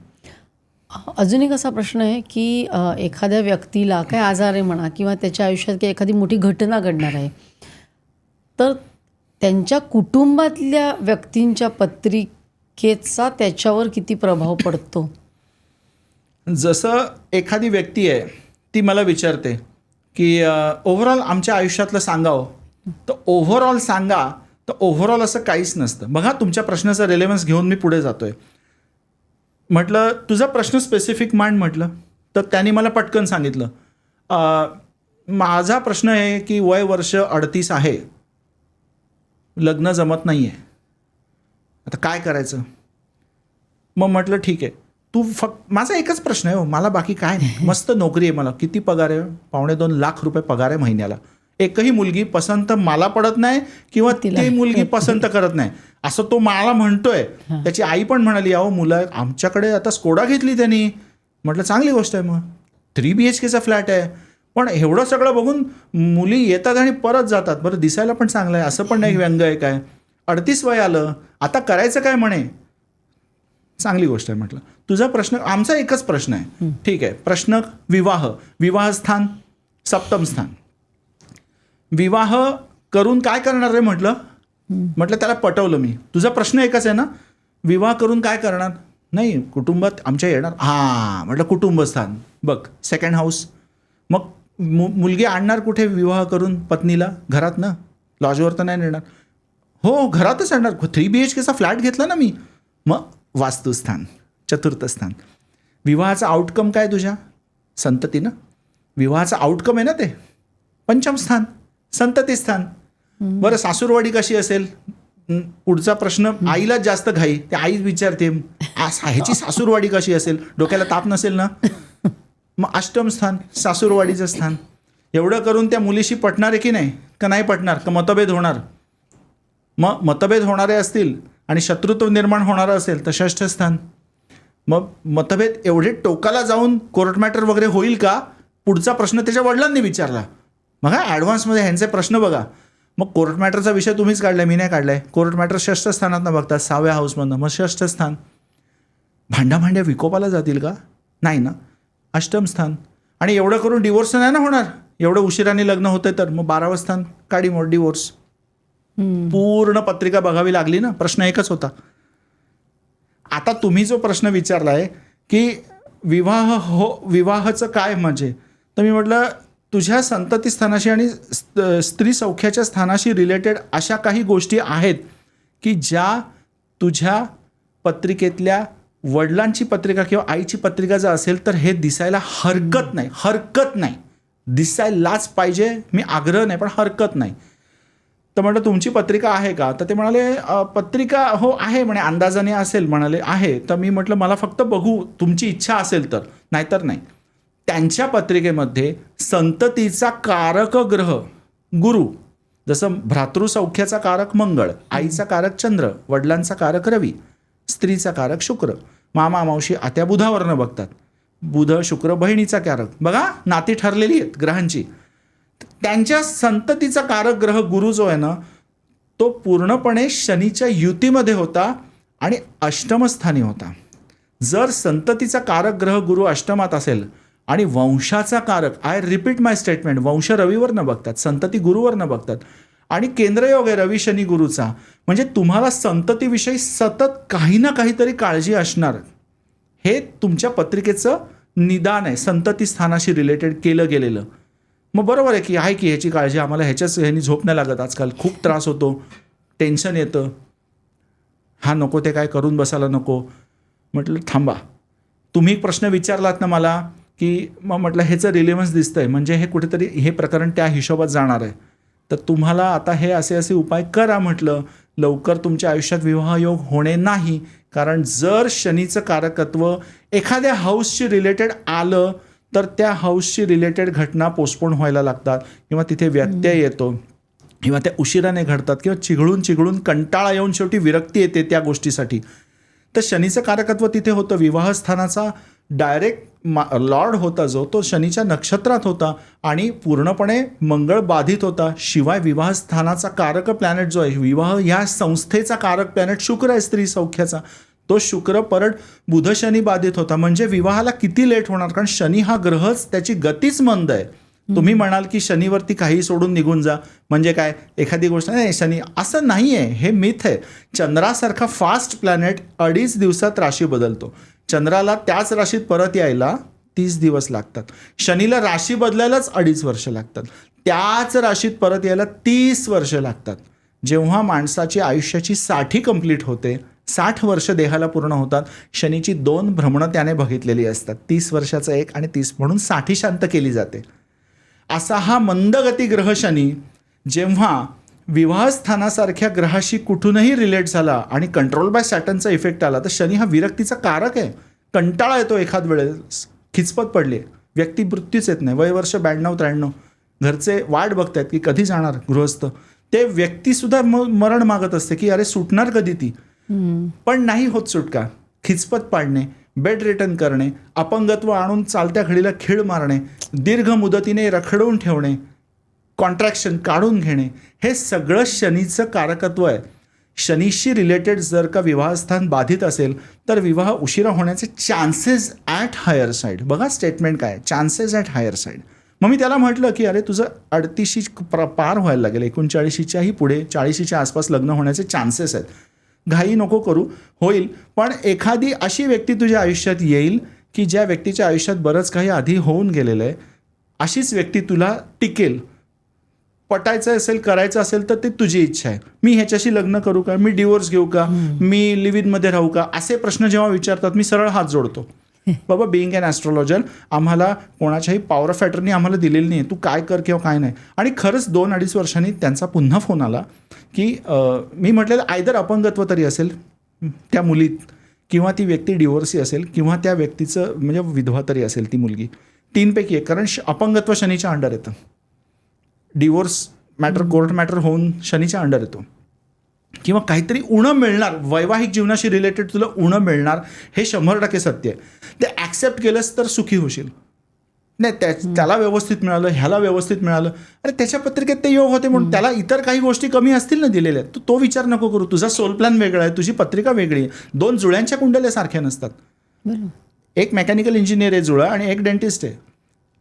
अजून एक असा प्रश्न आहे की एखाद्या व्यक्तीला काय आजार आहे म्हणा, किंवा त्याच्या आयुष्यात काही एखादी मोठी घटना घडणार आहे, तर त्यांच्या कुटुंबातल्या व्यक्तींच्या पत्रिकेचा त्याच्यावर किती प्रभाव पडतो. जसं एखादी व्यक्ती आहे, ती मला विचारते की ओव्हरऑल आमच्या आयुष्यातलं सांगावं, तर ओव्हरऑल सांगा, तर ओव्हरऑल असं काहीच नसतं. बघा, तुमच्या प्रश्नाचा रेलेव्हन्स घेऊन मी पुढे जातोय. म्हटलं तुझा प्रश्न स्पेसिफिक मांड, म्हटलं तर त्यांनी मला पटकन सांगितलं, माझा प्रश्न आहे की वय वर्ष 38 आहे, लग्न जमत नाही आहे, आता काय करायचं. मग म्हटलं ठीक आहे, तू फक्त, माझा एकच प्रश्न आहे हो, मला बाकी काय नाही, मस्त नोकरी आहे, मला किती पगार आहे, 2.5 लाख रुपये पगार आहे महिन्याला, एकही मुलगी पसंत मला पडत नाही किंवा ती मुलगी पसंत करत नाही असं तो मला म्हणतोय. त्याची आई पण म्हणाली, अहो मुलं आमच्याकडे आता स्कोडा घेतली त्यांनी. म्हटलं चांगली गोष्ट आहे, मग 3 BHKचा फ्लॅट आहे, पण एवढं सगळं बघून मुली येतात आणि परत जातात. बरं, दिसायला पण चांगलं आहे, असं पण नाही व्यंग आहे काय, 38 वय आलं, आता करायचं काय म्हणे, चांगली गोष्ट आहे. म्हटलं तुझा प्रश्न, आमचा एकच प्रश्न आहे, ठीक आहे, प्रश्न विवाह, विवाहस्थान 7म स्थान, विवाह करून काय करणार रे म्हटलं. म्हटलं त्याला पटवलं मी, तुझा प्रश्न एकच आहे ना, विवाह करून काय करणार. नाही, कुटुंबात आमच्या येणार. हां म्हटलं कुटुंबस्थान बघ, सेकंड हाऊस. मग मुलगी आणणार कुठे विवाह करून पत्नीला, घरात ना, लॉजवर तर नाही नेणार. हो घरातच आणणार. 3 BHKचा फ्लॅट घेतला ना मी. मग वास्तुस्थान, चतुर्थ स्थान. विवाहाचा आउटकम काय तुझ्या, संतती ना. विवाहाचा आउटकम आहे ना ते, पंचम स्थान, संतती स्थान. बरं सासूरवाडी कशी असेल, पुढचा प्रश्न आईलाच जास्त घाई, ते आईच विचारते ह्याची सासूरवाडी कशी असेल, डोक्याला ताप नसेल ना. मग अष्टम स्थान, सासूरवाडीचं स्थान. एवढं करून त्या मुलीशी पटणार आहे की नाही, का नाही पटणार, का मतभेद होणार. मग मतभेद होणारे असतील आणि शत्रुत्व निर्माण होणारं असेल तर षष्ठ स्थान. मग मतभेद एवढे टोकाला जाऊन कोर्ट मॅटर वगैरे होईल का, पुढचा प्रश्न त्याच्या वडिलांनी विचारला. बघा ॲडव्हान्समध्ये ह्यांचे प्रश्न बघा. मग कोर्ट मॅटरचा विषय तुम्हीच काढलाय, मी नाही काढलाय. कोर्ट मॅटर षष्ठ स्थानातनं बघतात, 6व्या हाऊसमधनं. मग षष्ठ स्थान, भांड्या विकोपाला जातील का, नाही ना, अष्टम स्थान. आणि एवढं करून डिवोर्स नाही ना होणार, एवढं उशिराने लग्न होतं तर. मग 12वं स्थान, काडी मोड, डिवोर्स. पूर्ण पत्रिका बघावी लागली ना. प्रश्न एकच होता. आता तुम्ही जो प्रश्न विचारलाय की विवाहाचं काय म्हणजे, तर मी म्हटलं तुझ्या संतती स्थानाशी आणि स्त्री सौख्याच्या स्थानाशी रिलेटेड अशा काही गोष्टी आहेत की ज्या तुझ्या पत्रिकेतल्या वडिलांची पत्रिका किंवा आईची पत्रिका जर असेल तर हे दिसायला हरकत नाही, दिसायलाच पाहिजे. मी आग्रह नाही पण हरकत नाही. तर म्हटलं तुमची पत्रिका आहे का, तर ते म्हणाले पत्रिका हो आहे म्हणे, अंदाजाने असेल म्हणाले आहे. तर मी म्हटलं मला फक्त बघू, तुमची इच्छा असेल तर, नाहीतर नाही. त्यांच्या पत्रिकेमध्ये संततीचा कारक ग्रह गुरु, जसं भ्रातृसौख्याचा कारक मंगळ, आईचा कारक चंद्र, वडिलांचा कारक रवी, स्त्रीचा कारक शुक्र, मामा मावशी आत्या बुधावरनं बघतात. बुध शुक्र बहिणीचा कारक. बघा नाती ठरलेली आहेत ग्रहांची. त्यांच्या संततीचा कारक ग्रह गुरु जो आहे ना, तो पूर्णपणे शनीच्या युतीमध्ये होता आणि अष्टमस्थानी होता. जर संततीचा कारक ग्रह गुरु अष्टमात असेल आणि वंशाचा कारक, आय रिपीट माय स्टेटमेंट, वंश रवीवर न बघतात, संतती गुरुवर न बघतात, आणि केंद्रयोग आहे रवी शनी गुरुचा, म्हणजे तुम्हाला संततीविषयी सतत काही ना काहीतरी काळजी असणार. हे तुमच्या पत्रिकेचं निदान आहे, संतती स्थानाशी रिलेटेड केलं गेलेलं. मग बरोबर आहे की आहे की ह्याची काळजी आम्हाला, ह्याच्याच ह्यानी झोप नाही लागत आजकाल, खूप त्रास होतो, टेन्शन येतं, हा नको ते काय करून बसायला नको. म्हटलं थांबा, तुम्ही एक प्रश्न विचारलात ना मला की मग म्हटलं ह्याचं रिलेव्हन्स दिसतंय, म्हणजे हे कुठेतरी हे प्रकरण त्या हिशोबात जाणार आहे. तर तुम्हाला आता हे असे उपाय करा म्हटलं, लवकर तुमच्या आयुष्यात विवाह योग होणे नाही. कारण जर शनीचं कारकत्व एखाद्या हाऊसशी रिलेटेड आलं तर त्या हाऊसशी रिलेटेड घटना पोस्टपोन व्हायला लागतात किंवा तिथे व्यत्यय येतो किंवा त्या उशिराने घडतात किंवा चिघळून कंटाळा येऊन शेवटी विरक्ती येते त्या गोष्टीसाठी. तर शनीचं कारकत्व तिथे होतं. विवाहस्थानाचा डायरेक्ट लॉर्ड होता जो, तो शनीच्या नक्षत्रात होता आणि पूर्णपणे मंगळ बाधित होता. शिवाय विवाहस्थानाचा कारक प्लॅनेट जो आहे, विवाह या संस्थेचा कारक प्लॅनेट शुक्र आहे स्त्री सौख्याचा, तो शुक्र परत बुध शनी बाधित होता. म्हणजे विवाहाला किती लेट होणार, कारण शनी हा ग्रहच, त्याची गतीच मंद आहे. तुम्ही म्हणाल की शनीवरती काही सोडून निघून जा, म्हणजे काय एखादी गोष्ट नाही, शनी असं नाही आहे, हे मिथ आहे. चंद्रासारखा फास्ट प्लॅनेट 2.5 दिवसात राशी बदलतो. चंद्राला त्याच राशीत परत यायला 30 दिवस लागतात. शनीला राशी बदलायलाच 2.5 वर्ष लागतात. त्याच राशीत परत यायला 30 वर्ष लागतात. जेव्हा माणसाची आयुष्याची 60 कंप्लीट होते, 60 वर्ष देहाला पूर्ण होतात, शनीची 2 भ्रमणं त्याने बघितलेली असतात, 30 वर्षाचं एक आणि 30, म्हणून 60 शांत केली जाते. असा हा मंदगती ग्रह शनी जेव्हा विवाहस्थानासारख्या ग्रहाशी कुठूनही रिलेट झाला आणि कंट्रोल बाय सॅटर्नचा इफेक्ट आला, तर शनी हा विरक्तीचा कारक आहे. कंटाळा येतो एखाद वेळेस, खिचपत पडली, व्यक्ती मृत्यूच येत नाही, वयवर्ष 92-93, घरचे वाट बघतायत की कधी जाणार गृहस्थ, ते व्यक्तीसुद्धा मरण मागत असते की अरे सुटणार कधी ती, पण नाही होत सुटका. खिचपत पाडणे, बेड रिटर्न करणे, अपंगत्व आणून चालत्या घडीला खीळ मारणे, दीर्घ मुदतीने रखडवून ठेवणे, कॉन्ट्रॅक्शन काढून घेणे, हे सगळं शनीचं कारकत्व आहे. शनीशी रिलेटेड जर का विवाहस्थान बाधित असेल तर विवाह उशिरा होण्याचे चान्सेस ॲट हायर साईड. बघा स्टेटमेंट काय, चान्सेस ॲट हायर साईड. मग मी त्याला म्हटलं की अरे तुझं 38शी पार व्हायला लागेल, 39च्याही पुढे 40च्या आसपास लग्न होण्याचे चान्सेस आहेत, घाई नको करू, होईल. पण एखादी अशी व्यक्ती तुझ्या आयुष्यात येईल की ज्या व्यक्तीच्या आयुष्यात बरंच काही आधी होऊन गेलेलं आहे, अशीच व्यक्ती तुला टिकेल. पटायचं असेल, करायचं असेल तर ते तुझी इच्छा आहे. मी ह्याच्याशी लग्न करू का, मी डिवोर्स घेऊ का, मी लिव्ह इनमध्ये राहू का, असे प्रश्न जेव्हा विचारतात मी सरळ हात जोडतो. बाबा, बिईंग अन ॲस्ट्रॉलॉजर आम्हाला कोणाच्याही पॉवर ऑफ अटर्नी आम्हाला दिलेली नाही, तू काय कर किंवा काय नाही. आणि खरंच 2-2.5 वर्षांनी त्यांचा पुन्हा फोन आला की मी म्हटलेलं आयदर अपंगत्व तरी असेल त्या मुलीत, किंवा ती व्यक्ती डिवोर्सी असेल, किंवा त्या व्यक्तीचं म्हणजे विधवा तरी असेल ती मुलगी, 3पैकी एक. कारण अपंगत्व शनीच्या अंडर येतं, डिवोर्स मॅटर कोर्ट मॅटर होऊन शनीच्या अंडर येतो. किंवा काहीतरी उणं मिळणार, वैवाहिक जीवनाशी रिलेटेड तुला उणं मिळणार, हे 100% सत्य आहे. ते ॲक्सेप्ट केलंस तर सुखी होशील. नाही त्याला व्यवस्थित मिळालं, ह्याला व्यवस्थित मिळालं, अरे त्याच्या पत्रिकेत ते योग होते म्हणून त्याला इतर काही गोष्टी कमी असतील ना दिलेल्या, तो विचार नको करू. तुझा सोल प्लॅन वेगळा आहे, तुझी पत्रिका वेगळी आहे. 2 जुळ्यांच्या कुंडल्या सारख्या नसतात. एक मेकॅनिकल इंजिनियर आहे जुळा आणि एक डेंटिस्ट आहे.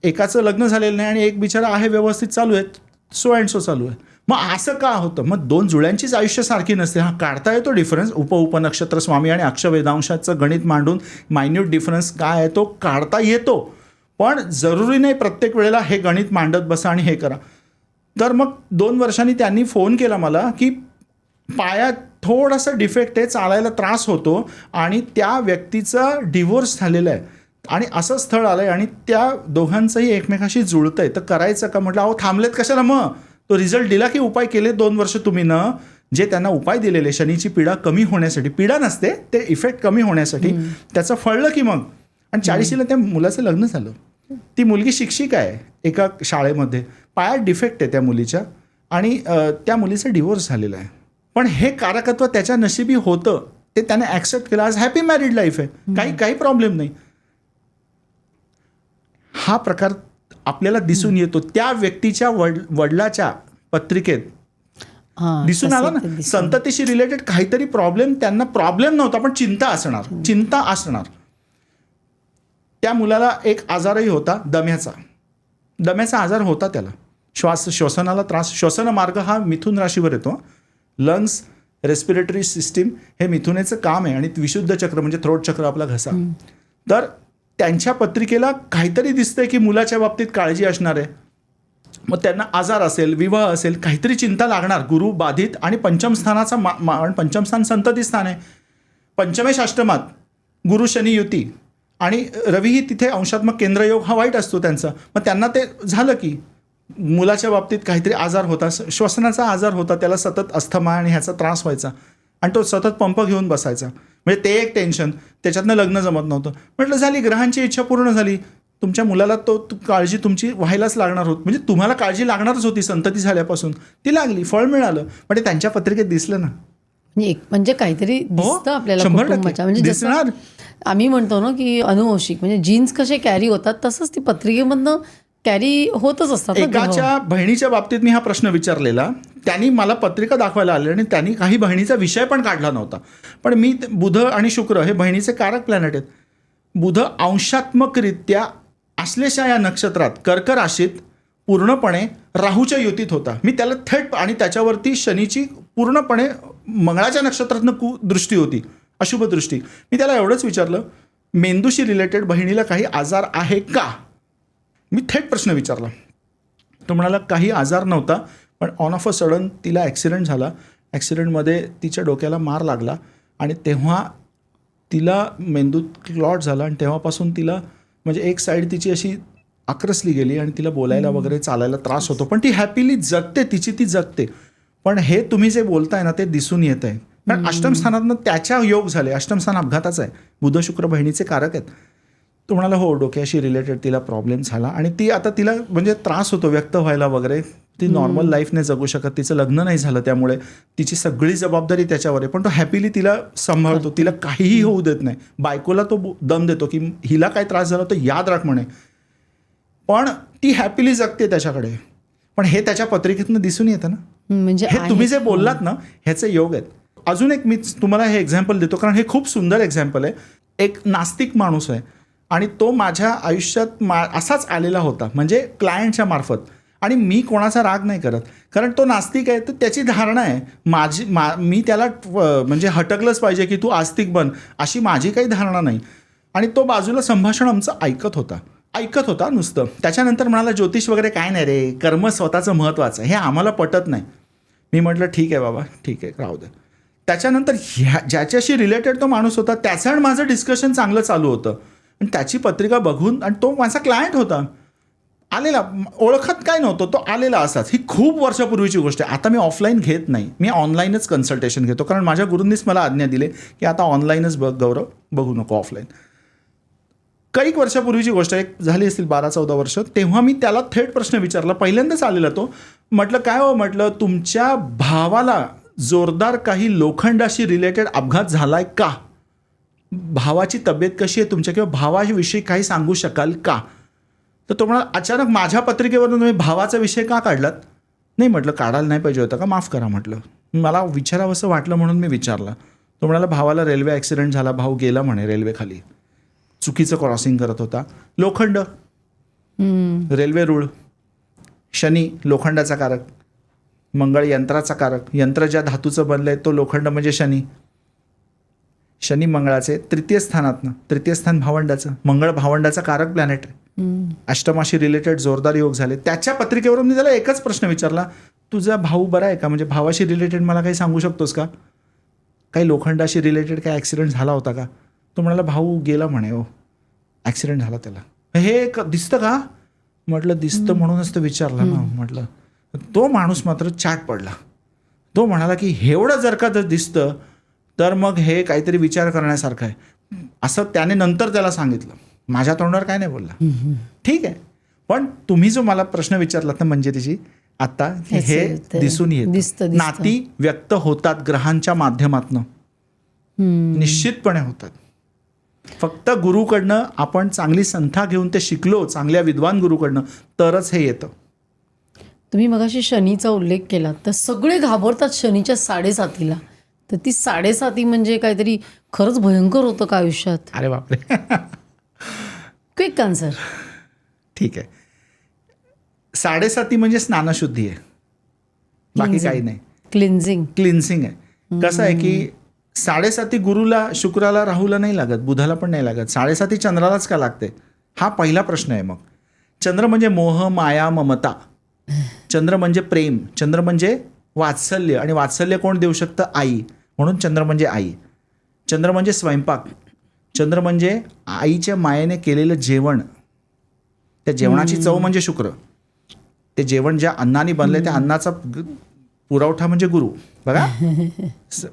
एकाचं लग्न झालेलं नाही आणि एक बिचारा आहे व्यवस्थित चालू आहे, सो अँड सो चालू आहे. मग असं का होतं? मग 2 जुळ्यांचीच आयुष्य सारखी नसते. हा काढता येतो डिफरन्स, उपनक्षत्र स्वामी आणि अक्षवेदांशाचं गणित मांडून मायन्यूट डिफरन्स काय आहे तो काढता येतो. पण जरुरी नाही प्रत्येक वेळेला हे गणित मांडत बसा आणि हे करा. तर मग 2 वर्षांनी त्यांनी फोन केला मला की पायात थोडासा डिफेक्ट आहे, चालायला त्रास होतो आणि त्या व्यक्तीचा डिवोर्स झालेला आहे आणि असं स्थळ आलं आहे आणि त्या दोघांचंही एकमेकाशी जुळतं आहे, तर करायचं का? म्हटलं अहो थांबलेत कशाला, मग तो रिझल्ट दिला की उपाय केले 2 वर्ष तुम्ही न, जे त्यांना उपाय दिलेले शनीची पीडा कमी होण्यासाठी, पीडा नसते ते इफेक्ट कमी होण्यासाठी, त्याचं फळलं की मग. आणि 40ला त्या मुलाचं लग्न झालं. ती मुलगी शिक्षिका आहे एका शाळेमध्ये, पायात डिफेक्ट आहे त्या मुलीच्या आणि त्या मुलीचा डिवोर्स झालेला आहे. पण हे कारकत्व त्याच्या नशिबी होतं, ते त्याने ॲक्सेप्ट केलं. आज हॅपी मॅरिड लाईफ आहे, काही प्रॉब्लेम नाही. हा प्रकार आपल्याला दिसून येतो त्या व्यक्तीच्या वडिलाच्या पत्रिकेत दिसून आला ना. संततीशी रिलेटेड काहीतरी प्रॉब्लेम, त्यांना प्रॉब्लेम नव्हता पण चिंता असणार. त्या मुलाला एक आजारही होता, दम्याचा आजार होता त्याला, श्वसनाला त्रास. श्वसन मार्ग हा मिथुन राशीवर येतो. लंग्स, रेस्पिरेटरी सिस्टीम हे मिथुनेचं काम आहे आणि विशुद्ध चक्र म्हणजे थ्रोट चक्र आपला घसा. तर त्यांच्या पत्रिकेला काहीतरी दिसतंय की मुलाच्या बाबतीत काळजी असणार आहे. मग त्यांना आजार असेल, विवाह असेल, काहीतरी चिंता लागणार. गुरु बाधित आणि पंचम स्थानाचा पंचम स्थान संतती स्थान आहे. पंचमेश अष्टमात गुरु शनी युती आणि रवीही तिथे अंशात्मक केंद्रयोग हा वाईट असतो त्यांचा. मग त्यांना ते झालं की मुलाच्या बाबतीत काहीतरी आजार होता, श्वसनाचा आजार होता, त्याला सतत अस्थमा आणि ह्याचा त्रास व्हायचा आणि तो सतत पंप घेऊन बसायचा. म्हणजे ते एक टेन्शन, त्याच्यातनं लग्न जमत नव्हतं. म्हटलं झाली, ग्रहांची इच्छा पूर्ण झाली. तुमच्या मुलाला तो काळजी तुमची व्हायलाच लागणार होती, म्हणजे तुम्हाला काळजी लागणारच होती संतती झाल्यापासून, ती लागली, फळ मिळालं. पण ते त्यांच्या पत्रिकेत दिसलं ना. म्हणजे काहीतरी दिसतं आपल्याला 100% म्हणजे दिसणार. आम्ही म्हणतो ना की अनुवंशिक, म्हणजे जीन्स कसे कॅरी होतात तसंच ती पत्रिकेमधनं कॅरी होतच असतात. एकाच्या बहिणीच्या बाबतीत मी हा प्रश्न विचारलेला, त्यांनी मला पत्रिका दाखवायला आले आणि त्यांनी काही बहिणीचा विषय पण काढला नव्हता. पण मी बुध आणि शुक्र हे बहिणीचे कारक प्लॅनेट आहेत. बुध अंशात्मकरित्या आश्लेषा या नक्षत्रात कर्क राशीत पूर्णपणे राहूच्या युतीत होता. मी त्याला थेट, आणि त्याच्यावरती शनीची पूर्णपणे मंगळाच्या नक्षत्रातनं दृष्टी होती, अशुभ दृष्टी. मी त्याला एवढंच विचारलं, मेंदूशी रिलेटेड बहिणीला काही आजार आहे का? मी थेट प्रश्न विचारला. तो म्हणाला काही आजार नव्हता, पण ऑन ऑफ अ सडन तिला ॲक्सिडेंट झाला. ॲक्सिडेंटमध्ये तिच्या डोक्याला मार लागला आणि तेव्हा तिला मेंदूत क्लॉट झाला आणि तेव्हापासून तिला म्हणजे एक साईड तिची अशी आक्रसली गेली आणि तिला बोलायला वगैरे चालायला त्रास होतो. पण ती हॅपीली जगते, ती जगते. पण हे तुम्ही जे बोलताय ना ते दिसून येत आहे. कारण अष्टम स्थानातनं त्याच्या योग झाले. अष्टम स्थान अपघाताचं आहे, बुध शुक्र बहिणीचे कारक आहेत. तो म्हणाला हो, डोक्याशी रिलेटेड तिला प्रॉब्लेम झाला आणि ती आता तिला म्हणजे त्रास होतो व्यक्त व्हायला वगैरे. ती नॉर्मल लाईफ नाही जगू शकत, तिचं लग्न नाही झालं, त्यामुळे तिची सगळी जबाबदारी त्याच्यावर आहे. पण तो हॅपीली तिला सांभाळतो, तिला काहीही होऊ देत नाही. बायकोला तो दम देतो की हिला काय त्रास झाला तर याद राख म्हणे, पण ती हॅपीली जगते त्याच्याकडे. पण हे त्याच्या पत्रिकेतनं दिसून येतं ना. म्हणजे हे तुम्ही जे बोललात ना ह्याचे योग आहेत. अजून एक मी तुम्हाला हे एक्झाम्पल देतो, कारण हे खूप सुंदर एक्झाम्पल आहे. एक नास्तिक माणूस आहे आणि तो माझ्या आयुष्यात असाच आलेला होता, म्हणजे क्लायंटच्या मार्फत. आणि मी कोणाचा राग नाही करत, कारण तो नास्तिक आहे, तर त्याची धारणा आहे मी त्याला म्हणजे हटकलंच पाहिजे की तू आस्तिक बन, अशी माझी काही धारणा नाही. आणि तो बाजूला संभाषण आमचं ऐकत होता नुसतं. त्याच्यानंतर म्हणाला, ज्योतिष वगैरे काय नाही रे, कर्म स्वतःचं महत्त्वाचं, हे आम्हाला पटत नाही. मी म्हटलं ठीक आहे बाबा, ठीक आहे, राहू दे. त्याच्यानंतर ज्याच्याशी रिलेटेड तो माणूस होता त्याचं आणि माझं डिस्कशन चांगलं चालू होतं. आणि त्याची पत्रिका बघून, आणि तो माझा क्लायंट होता, आलेला, ओळखत काय नव्हतं, तो आलेला असाच. ही खूप वर्षापूर्वीची गोष्ट आहे. आता मी ऑफलाईन घेत नाही, मी ऑनलाईनच कन्सल्टेशन घेतो, कारण माझ्या गुरूंनीच मला आज्ञा दिली की आता ऑनलाईनच गौरव, बघू नको ऑफलाईन. काही वर्षापूर्वीची गोष्ट आहे, झाली असतील 12-14 वर्ष. तेव्हा मी त्याला थेट प्रश्न विचारला, पहिल्यांदाच आलेला तो. म्हटलं काय हो, म्हटलं तुमच्या भावाला जोरदार काही लोखंडाशी रिलेटेड अपघात झालाय का? भावाची तब्येत कशी आहे तुमच्या, किंवा भावाविषयी काही सांगू शकाल का? तर तो म्हणाला, अचानक माझ्या पत्रिकेवरून तुम्ही भावाचा विषय का काढलात? नाही म्हटलं, काढायला नाही पाहिजे होता का, माफ करा म्हटलं, मला विचारावंसं वाटलं म्हणून मी विचारला. तो म्हणाला, भावाला रेल्वे ॲक्सिडेंट झाला, भाऊ गेला म्हणे रेल्वेखाली, चुकीचं क्रॉसिंग करत होता. लोखंड, रेल्वे रूळ, शनी लोखंडाचा कारक, मंगळ यंत्राचा कारक, यंत्र ज्या धातूचं बनलं आहे तो लोखंड म्हणजे शनी. शनी मंगळाचे तृतीय स्थान भावंडाचं, मंगळ भावंडाचा कारक प्लॅनेट आहे. अष्टमाशी रिलेटेड जोरदार योग झाले. त्याच्या पत्रिकेवरून मी त्याला एकच प्रश्न विचारला, तुझा भाऊ बरा आहे का, म्हणजे भावाशी रिलेटेड मला काही सांगू शकतोस का, काही लोखंडाशी रिलेटेड काही ॲक्सिडेंट झाला होता का? तो म्हणाला, भाऊ गेला म्हणे, हो ॲक्सिडेंट झाला त्याला. हे दिसतं का? म्हटलं दिसतं, म्हणूनच तर विचारला ना. म्हटलं, तो माणूस मात्र चाट पडला. तो म्हणाला की एवढं जर का दिसतं तर मग हे काहीतरी विचार करण्यासारखं आहे, असं त्याने नंतर त्याला सांगितलं. माझ्या तोंडावर काय नाही बोलला. ठीक आहे, पण तुम्ही जो मला प्रश्न विचारलात ना, म्हणजे त्याची आता हे दिसून येतं, नाती व्यक्त होतात ग्रहांच्या माध्यमातून, निश्चितपणे होतात. फक्त गुरुकडनं आपण चांगली संथा घेऊन ते शिकलो, चांगल्या विद्वान गुरुकडनं, तरच हे येतं. तुम्ही मगाशी शनीचा उल्लेख केला, तर सगळे घाबरतात शनीच्या 7.5ला. तर ती 7.5 म्हणजे काहीतरी खरंच भयंकर होतं का आयुष्यात? अरे बापरे. Quick answer. ठीक आहे, 7.5 म्हणजे स्नानशुद्धी आहे, बाकी काही नाही. क्लिन्झिंग आहे. कसं आहे की 7.5 गुरुला, शुक्राला, राहूला नाही लागत, बुधाला पण नाही लागत, 7.5 चंद्रालाच का लागते, हा पहिला प्रश्न आहे. मग चंद्र म्हणजे मोह, माया, ममता. चंद्र म्हणजे प्रेम, चंद्र म्हणजे वात्सल्य, आणि वात्सल्य कोण देऊ शकतं? आई. म्हणून चंद्र म्हणजे आई. चंद्र म्हणजे स्वयंपाक, चंद्र म्हणजे आईच्या मायेने केलेलं जेवण, त्या जेवणाची चव म्हणजे शुक्र. ते जेवण ज्या अन्नाने बनले त्या अन्नाचा पुरवठा म्हणजे गुरु. बघा,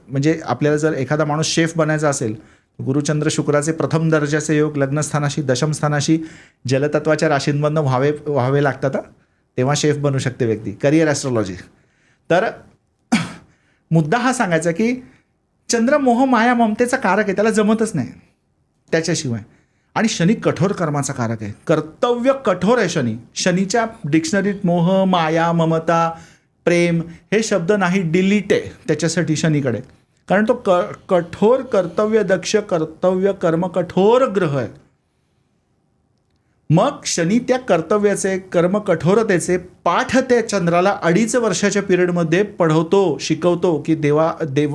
म्हणजे आपल्याला जर एखादा माणूस शेफ बनायचा असेल, गुरुचंद्र शुक्राचे प्रथम दर्जाचे योग लग्नस्थानाशी, दशमस्थानाशी, जलतत्वाच्या राशींमधनं व्हावे लागतात, तेव्हा शेफ बनू शकते व्यक्ती. Career astrology. तर मुद्दा हा सांगायचा की चंद्र मोह, माया, ममतेचा कारक आहे, त्याला जमतच नाही त्याच्याशिवाय. आणि शनी कठोर कर्माचा कारक आहे, कर्तव्य कठोर आहे शनी. शनीच्या डिक्शनरीत मोह, माया, ममता, प्रेम हे शब्द नाही, डिलीट आहे त्याच्यासाठी शनीकडे, कारण तो कठोर कर्तव्य दक्ष, कर्तव्य कर्म कठोर ग्रह आहे. मग शनी त्या कर्तव्याचे, कर्म कठोरतेचे पाठ त्या चंद्राला 2.5 वर्षाच्या पिरियडमध्ये पढवतो, शिकवतो की देव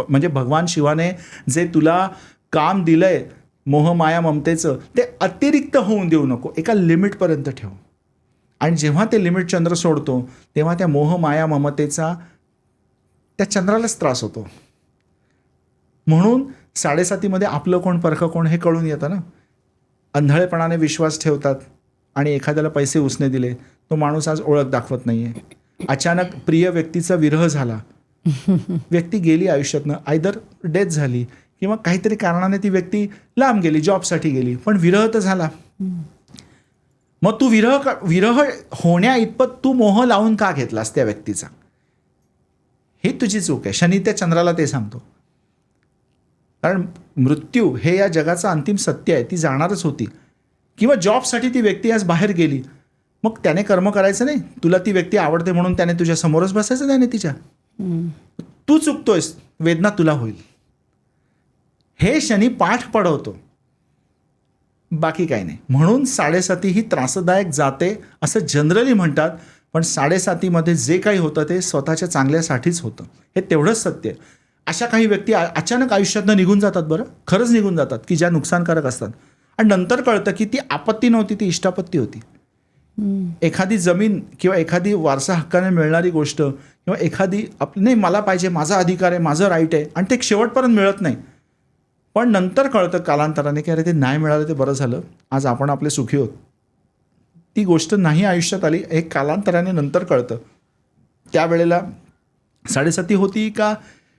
म्हणजे भगवान शिवाने जे तुला काम दिलंय मोह, माया, ममतेचं, ते अतिरिक्त होऊन देऊ नको, एका लिमिटपर्यंत ठेव. आणि जेव्हा ते लिमिट चंद्र सोडतो तेव्हा त्या मोह, माया, ममतेचा त्या चंद्रालाच त्रास होतो. म्हणून 7.5 आपलं कोण परखं कोण हे कळून येतं ना. अंधळेपणाने विश्वास ठेवतात आणि एखाद्याला पैसे उसने दिले, तो माणूस आज ओळख दाखवत नाही आहे. अचानक प्रिय व्यक्तीचा विरह झाला, व्यक्ती गेली आयुष्यातनं, आयदर डेथ झाली किंवा काहीतरी कारणाने ती व्यक्ती लांब गेली, जॉबसाठी गेली, पण विरह तर झाला. मग तू विरह होण्या इतपत तू मोह लावून का घेतलास त्या व्यक्तीचा? ही तुझी चूक आहे. शनी त्या चंद्राला ते सांगतो, कारण मृत्यू हे या जगाचं अंतिम सत्य आहे, ती जाणारच होती. किंवा जॉबसाठी ती व्यक्ती आज बाहेर गेली, मग त्याने कर्म करायचं नाही, तुला ती व्यक्ती आवडते म्हणून त्याने तुझ्या समोरच बसायचं त्याने तिच्या. तू चुकतोयस, वेदना तुला होईल. हे शनी पाठ पढवतो. बाकी काही नाही. म्हणून 7.5 ही त्रासदायक जाते असं जनरली म्हणतात, पण 7.5मध्ये जे काही होतं ते स्वतःच्या चांगल्यासाठीच होतं, हे तेवढंच सत्य आहे. अशा काही व्यक्ती अचानक आयुष्यातनं निघून जातात, बरं खरंच निघून जातात, की ज्या नुकसानकारक असतात, आणि नंतर कळतं की ती आपत्ती नव्हती, ती इष्टापत्ती होती. एखादी जमीन किंवा एखादी वारसा हक्काने मिळणारी गोष्ट किंवा एखादी नाही मला पाहिजे, माझा अधिकार आहे, माझं राईट आहे, आणि ते शेवटपर्यंत मिळत नाही. पण नंतर कळतं कालांतराने की अरे ते नाही मिळालं ते बरं झालं, आज आपण आपले सुखी होत. ती गोष्ट नाही आयुष्यात आली हे कालांतराने नंतर कळतं. त्यावेळेला 7.5 होती का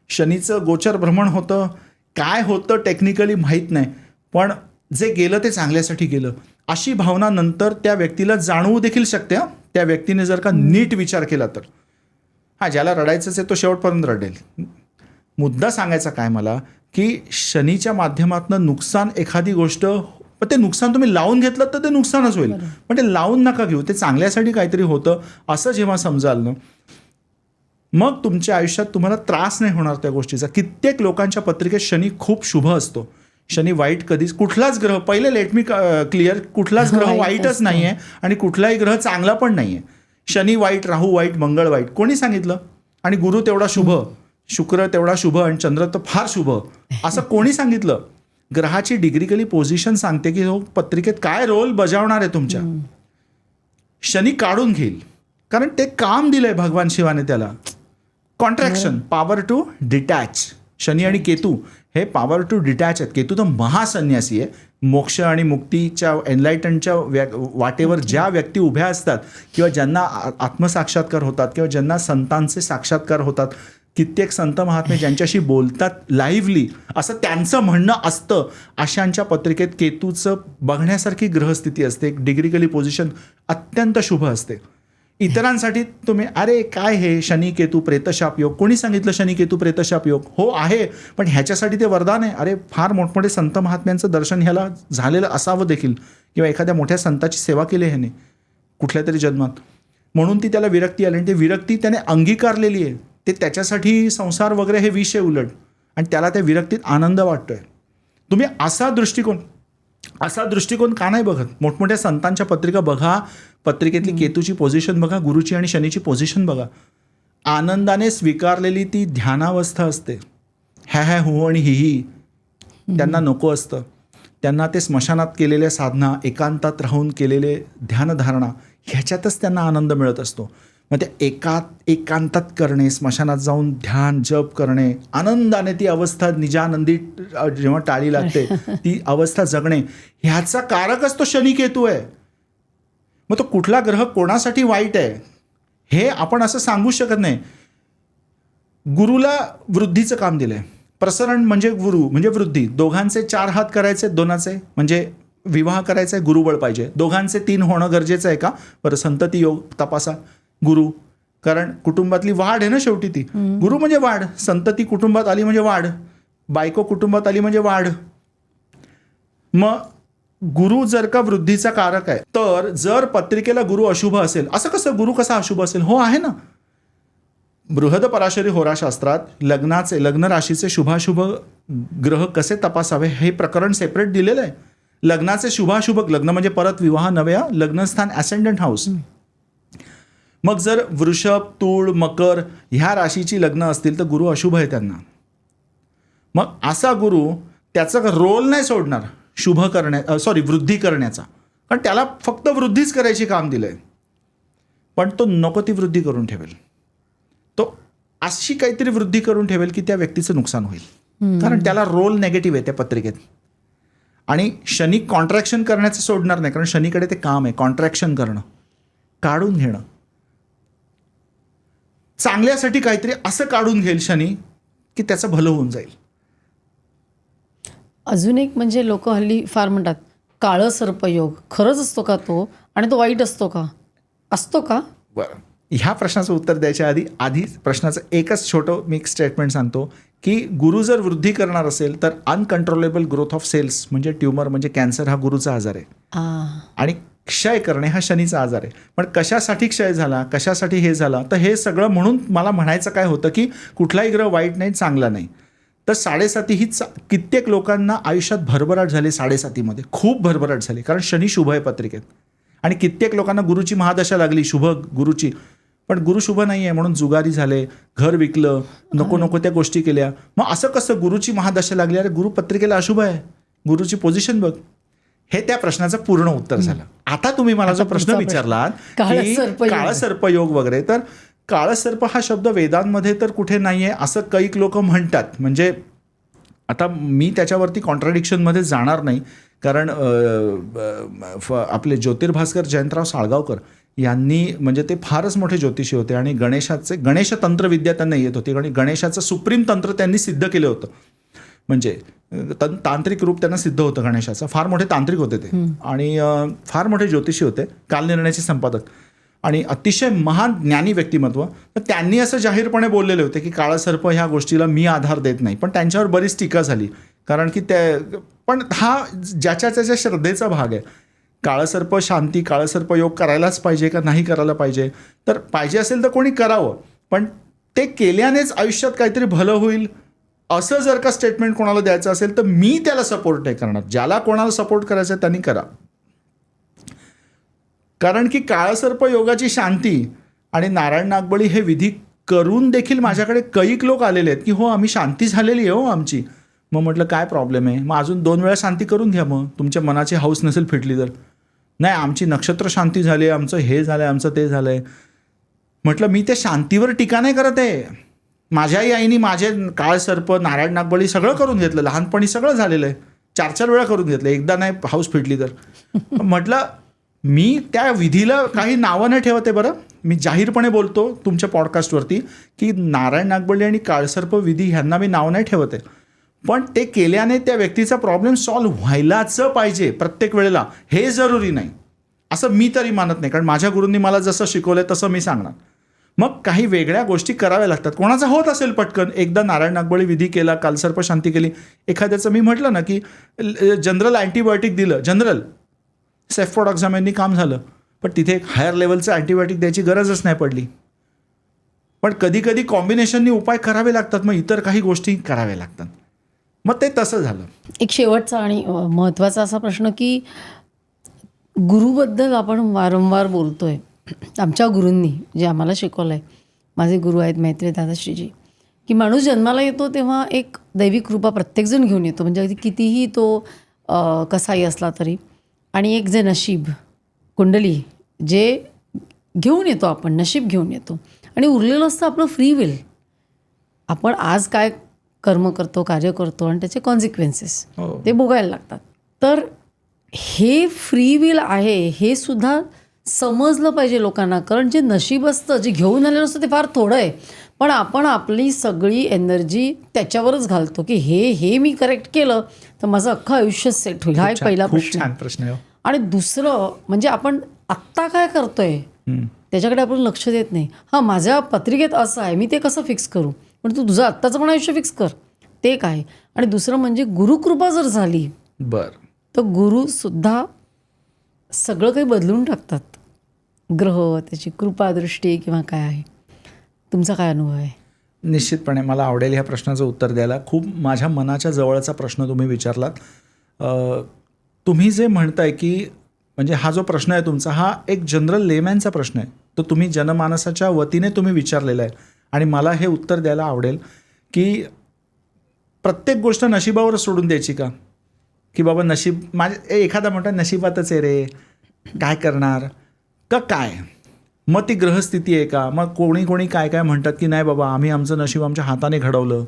शनीचं गोचर भ्रमण होतं, काय होतं टेक्निकली माहीत नाही, पण जे गेलं ते चांगल्यासाठी गेलं अशी भावना नंतर त्या व्यक्तीला जाणवू देखील शकते. त्या व्यक्तीने जर का नीट विचार केला तर. ज्याला रडायचंच आहे तो शेवटपर्यंत रडेल. मुद्दा सांगायचा काय मला, की शनीच्या माध्यमातून नुकसान एखादी गोष्ट, पण ते नुकसान तुम्ही लावून घेतलं तर ते नुकसानच होईल, पण ते लावून नका घेऊ, ते चांगल्यासाठी काहीतरी होतं असं जेव्हा समजाल ना, मग तुमच्या आयुष्यात तुम्हाला त्रास नाही होणार त्या गोष्टीचा. कित्येक लोकांच्या पत्रिकेत शनी खूप शुभ असतो. शनी वाईट कधीच, कुठलाच ग्रह, पहिले लेट मी क्लिअर, कुठलाच ग्रह वाईटच नाही आहे आणि कुठलाही ग्रह चांगला पण नाही आहे. शनी वाईट, राहू वाईट, मंगळ वाईट कोणी सांगितलं? आणि गुरु तेवढा शुभ, शुक्र तेवढा शुभ आणि चंद्र तर फार शुभ असं कोणी सांगितलं? ग्रहाची डिग्रिकली पोझिशन सांगते की हो पत्रिकेत काय रोल बजावणार आहे तुमच्या. शनी काढून घेईल, कारण ते काम दिलंय भगवान शिवाने त्याला. Contraction, power to detach. Shani आणि केतू हे पॉवर टू डिटॅच आहेत. केतू तर महासन्यासी आहे. मोक्ष आणि मुक्तीच्या एनलाइटनच्या वाटेवर ज्या व्यक्ती उभ्या असतात किंवा ज्यांना आत्मसाक्षात्कार होतात किंवा ज्यांना संतांचे साक्षात्कार होतात, कित्येक संत महात्मे ज्यांच्याशी बोलतात लाईव्हली असं त्यांचं म्हणणं असतं, अशांच्या पत्रिकेत केतूचं बघण्यासारखी ग्रहस्थिती असते. डिग्रिकली पोझिशन अत्यंत शुभ असते. इतरांसाठी तुम्ही अरे काय हे शनी केतू प्रेतशाप योग, कोणी सांगितलं शनी केतू प्रेतशाप योग? हो आहे, पण ह्याच्यासाठी ते वरदान आहे. अरे फार मोठमोठे संत महात्म्यांचं दर्शन ह्याला झालेलं असावं देखील, किंवा एखाद्या मोठ्या संताची सेवा केली ह्याने कुठल्या तरी जन्मात, म्हणून ती त्याला विरक्ती आली आणि ती विरक्ती त्याने अंगीकारलेली आहे. ते त्याच्यासाठी संसार वगैरे हे विषय उलट, आणि त्याला त्या विरक्तीत आनंद वाटतोय. तुम्ही असा दृष्टिकोन का नाही बघत? मोठमोठ्या संतांच्या पत्रिका बघा, पत्रिकेतली केतूची पोझिशन बघा, गुरुची आणि शनीची पोझिशन बघा. आनंदाने स्वीकारलेली ती ध्यानावस्था असते. ह्या हो आणि ही त्यांना नको असतं. त्यांना ते स्मशानात केलेल्या साधना, एकांतात राहून केलेले ध्यानधारणा, ह्याच्यातच त्यांना आनंद मिळत असतो. मग ते एकांतात करणे, स्मशानात जाऊन ध्यान जप करणे, आनंदाने ती अवस्था निजानंदी जेव्हा टाळी लागते ती अवस्था जगणे, ह्याचा कारकच तो शनी केतू आहे. मग तो कुठला ग्रह कोणासाठी वाईट आहे हे आपण असं सांगू शकत नाही. गुरुला वृद्धीचं काम दिलंय. प्रसरण म्हणजे गुरु म्हणजे वृद्धी. दोघांचे 4 हात करायचे, दोनाचे म्हणजे विवाह करायचा आहे, गुरुबळ पाहिजे. दोघांचे 3 होणं गरजेचं आहे का? बरं, संतती योग तपासा. गुरु, कारण कुटुंबातली वाढ आहे ना शेवटी ती. गुरु म्हणजे वाढ, संतती कुटुंबात आली म्हणजे वाढ, बायको कुटुंबात आली म्हणजे वाढ. मग गुरु जर का वृद्धीचा कारक आहे, तर जर पत्रिकेला गुरु अशुभ असेल, असं कसं गुरु कसा अशुभ असेल? हो आहे ना, बृहद पराशरी होराशास्त्रात लग्न राशीचे शुभाशुभ ग्रह कसे तपासावे हे प्रकरण सेपरेट दिलेलं आहे. लग्नाचे शुभाशुभ, लग्न म्हणजे परत विवाह, नव्या लग्नस्थान ॲसेंडंट हाऊस. मग जर वृषभ, तूळ, मकर ह्या राशीची लग्न असतील तर गुरु अशुभ आहे त्यांना. मग असा गुरु त्याचा रोल नाही सोडणार वृद्धी करण्याचा, कारण त्याला फक्त वृद्धीच करायची काम दिलंय. पण तो नको ती वृद्धी करून ठेवेल. तो अशी काहीतरी वृद्धी करून ठेवेल की त्या व्यक्तीचं नुकसान होईल, कारण त्याला रोल नेगेटिव्ह आहे त्या पत्रिकेत. आणि शनी कॉन्ट्रॅक्शन करण्याचं सोडणार नाही, कारण शनीकडे ते काम आहे कॉन्ट्रॅक्शन करणं, काढून घेणं. चांगल्यासाठी काहीतरी असं काढून घेईल शनी की त्याचं भलं होऊन जाईल. अजून एक म्हणजे लोक हल्ली फार म्हणतात काळं सर्पयोग, खरंच असतो का तो? आणि तो वाईट असतो का? बरं, ह्या प्रश्नाचं उत्तर द्यायच्या आधी प्रश्नाचं एकच छोटं मी स्टेटमेंट सांगतो की गुरु जर वृद्धी करणार असेल तर अनकंट्रोलेबल ग्रोथ ऑफ सेल्स म्हणजे ट्युमर म्हणजे कॅन्सर हा गुरुचा आजार आहे. आणि क्षय करणे हा शनीचा आजार आहे. पण कशासाठी क्षय झाला, कशासाठी हे झाला, तर हे सगळं म्हणून मला म्हणायचं काय होतं की कुठलाही ग्रह वाईट नाही, चांगला नाही. तर 7.5 ही कित्येक लोकांना आयुष्यात भरभराट झाली 7.5मध्ये, खूप भरभराट झाली, कारण शनी शुभ आहे पत्रिकेत. आणि कित्येक लोकांना गुरुची महादशा लागली, शुभ गुरुची, पण गुरु शुभ नाही आहे म्हणून जुगारी झाले, घर विकलं, नको नको त्या गोष्टी केल्या. मग असं कसं गुरुची महादशा लागली? अरे गुरु पत्रिकेला अशुभ आहे, गुरुची पोझिशन बघ. हे त्या प्रश्नाचं पूर्ण उत्तर झालं. आता तुम्ही मला जो प्रश्न विचारलात की काळसर्पयोग वगैरे, तर काळसर्प हा शब्द वेदांमध्ये तर कुठे नाही आहे असं कैक लोक म्हणतात. म्हणजे आता मी त्याच्यावरती कॉन्ट्राडिक्शनमध्ये जाणार नाही, कारण आपले ज्योतिर्भास्कर जयंतराव साळगावकर यांनी, म्हणजे ते फारच मोठे ज्योतिषी होते आणि गणेश तंत्रविद्या त्यांना येत होती आणि गणेशाचं सुप्रीम तंत्र त्यांनी सिद्ध केलं होतं. म्हणजे तांत्रिक रूप त्यांना सिद्ध होतं गणेशाचं. फार मोठे तांत्रिक होते ते आणि फार मोठे ज्योतिषी होते, कालनिर्णयाचे संपादक आणि अतिशय महान ज्ञानी व्यक्तिमत्व. तर त्यांनी असं जाहीरपणे बोललेले होते की काळसर्प ह्या गोष्टीला मी आधार देत नाही. पण त्यांच्यावर बरीच टीका झाली, कारण की पण हा ज्याच्या त्याच्या श्रद्धेचा भाग आहे. काळसर्प शांती, काळसर्प योग करायलाच पाहिजे का नाही करायला पाहिजे? तर पाहिजे असेल तर कोणी करावं, पण ते केल्यानेच आयुष्यात काहीतरी भलं होईल असं जर का स्टेटमेंट कोणाला द्यायचं असेल तर मी त्याला सपोर्ट नाही करणार. ज्याला कोणाला सपोर्ट करायचं आहे त्यांनी करा. कारण की काळसर्प योगाची शांती आणि नारायण नागबळी हे विधी करून देखील माझ्याकडे कैक लोक आलेले आहेत की हो आम्ही शांती झालेली आहे हो आमची. मग म्हटलं काय प्रॉब्लेम आहे, मग अजून 2 वेळा शांती करून घ्या. मग तुमच्या मनाची हौस नसेल फिटली तर. नाही आमची नक्षत्र शांती झाली, आमचं हे झालं आहे, आमचं ते झालं आहे. म्हटलं मी त्या शांतीवर टीका नाही करत आहे. माझ्याही आईनी माझे काळसर्प, नारायण नागबळी सगळं करून घेतलं, लहानपणी सगळं झालेलं आहे, 4-4 वेळा करून घेतलं, एकदा नाही हौस फिटली तर. म्हटलं मी त्या विधीला काही नावं नाही ठेवते. बरं मी जाहीरपणे बोलतो तुमच्या पॉडकास्टवरती की नारायण नागबळी आणि काळसर्प विधी ह्यांना मी नाव नाही ठेवते, पण ते केल्याने त्या व्यक्तीचा प्रॉब्लेम सॉल्व्ह व्हायलाच पाहिजे प्रत्येक वेळेला, हे जरुरी नाही असं मी तरी मानत नाही. कारण माझ्या गुरूंनी मला जसं शिकवलं तसं मी सांगणार. मग काही वेगळ्या गोष्टी कराव्या लागतात. कोणाचा होत असेल पटकन, एकदा नारायण नागबळी विधी केला, कालसर्प शांती केली. एखाद्याचं मी म्हटलं ना की जनरल अँटीबायोटिक दिलं, जनरल सेफ्रोडॉक्सामाइननी काम झालं, पण तिथे एक हायर लेवलचं अँटीबायोटिक द्यायची गरजच नाही पडली. पण कधी कधी कॉम्बिनेशननी उपाय करावे लागतात, मग इतर काही गोष्टी कराव्या लागतात. मग ते तसं झालं. एक शेवटचा आणि महत्त्वाचा असा प्रश्न की गुरुबद्दल आपण वारंवार बोलतोय. आमच्या गुरूंनी जे आम्हाला शिकवलं आहे, माझे गुरु आहेत मैत्री दादाश्रीजी, की माणूस जन्माला येतो तेव्हा एक दैविक कृपा प्रत्येकजण घेऊन येतो, म्हणजे अगदी कितीही तो कसाही असला तरी. आणि एक जे नशीब कुंडली जे घेऊन येतो आपण, नशीब घेऊन येतो. आणि उरलेलं असतं आपलं फ्री विल. आपण आज काय कर्म करतो, कार्य करतो आणि त्याचे कॉन्सिक्वेन्सेस ते भोगायला लागतात. तर हे फ्री विल आहे हे सुद्धा समजलं पाहिजे लोकांना. कारण जे नशीब असतं, जे घेऊन आलेलं असतं ते फार थोडं आहे, पण आपण आपली सगळी एनर्जी त्याच्यावरच घालतो की हे मी करेक्ट केलं तर माझं अख्खं आयुष्य सेट होईल. हा एक पहिला प्रश्न आहे. आणि दुसरं म्हणजे आपण आत्ता काय करतोय त्याच्याकडे आपण लक्ष देत नाही. हां माझ्या पत्रिकेत असं आहे, मी ते कसं फिक्स करू, पण तू तुझं आत्ताचं पण आयुष्य फिक्स कर, ते काय. आणि दुसरं म्हणजे गुरुकृपा जर झाली तर गुरुसुद्धा सगळं काही बदलून टाकतात. ग्रह, त्याची कृपादृष्टी किंवा काय आहे. तुमचा काय अनुभव आहे? निश्चितपणे मला आवडेल ह्या प्रश्नाचं उत्तर द्यायला. खूप माझ्या मनाच्या जवळचा प्रश्न तुम्ही विचारलात. तुम्ही जे म्हणताय की म्हणजे हा जो प्रश्न आहे तुमचा, हा एक जनरल लेमॅनचा प्रश्न आहे, तो तुम्ही जनमानसाच्या वतीने तुम्ही विचारलेला आहे. आणि मला हे उत्तर द्यायला आवडेल की प्रत्येक गोष्ट नशिबावर सोडून द्यायची का, की बाबा नशीब माझे, एखादा म्हणतात नशिबातच आहे रे, काय करणार का काय. मग ती ग्रहस्थिती आहे का. मग कोणी काय काय म्हणतात की नाही बाबा आम्ही आमचं नशीब आमच्या हाताने घडवलं.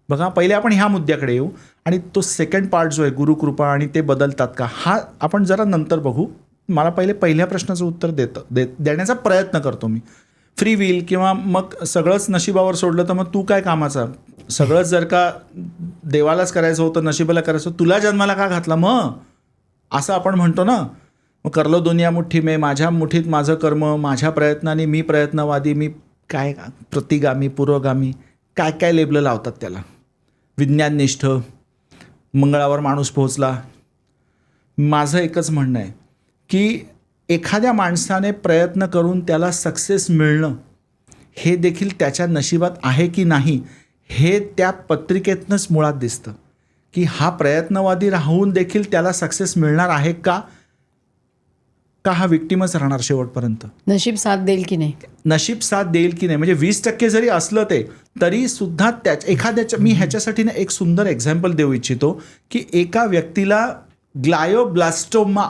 बघा पहिले आपण ह्या मुद्द्याकडे येऊ आणि तो सेकंड पार्ट जो आहे गुरुकृपा आणि ते बदलतात का, हा आपण जरा नंतर बघू. मला पहिल्या प्रश्नाचं उत्तर देण्याचा प्रयत्न करतो मी. फ्री विल किंवा मग सगळंच नशिबावर सोडलं तर मग तू काय कामाचा. सगळंच जर का देवालाच करायचं होतं, नशिबाला करायचं, तुला जन्माला का घातला मग, असं आपण म्हणतो ना. मग करलो दुनिया मुठ्ठी में, माझ्या मुठीत माझं कर्म, माझ्या प्रयत्नाने मी प्रयत्नवादी, मी काय प्रतिगामी, पुरोगामी, काय काय लेबलं लावतात त्याला. विज्ञाननिष्ठ, मंगळावर माणूस पोहोचला. माझं एकच म्हणणं आहे की एखाद्या माणसाने प्रयत्न करून त्याला सक्सेस मिळणं हे देखील त्याच्या नशिबात आहे की नाही हे त्या पत्रिकेतनंच मुळात दिसतं की हा प्रयत्नवादी राहून देखील त्याला सक्सेस मिळणार आहे का हा विक्टिमच राहणार शेवटपर्यंत. नशीब साथ देईल की नाही. नशीब साथ देईल की नाही, म्हणजे 20% जरी असलं ते तरी सुद्धा एखाद्याच्या, मी ह्याच्यासाठी ना एक सुंदर एक्झाम्पल देऊ इच्छितो की एका व्यक्तीला ग्लायोब्लास्टोमा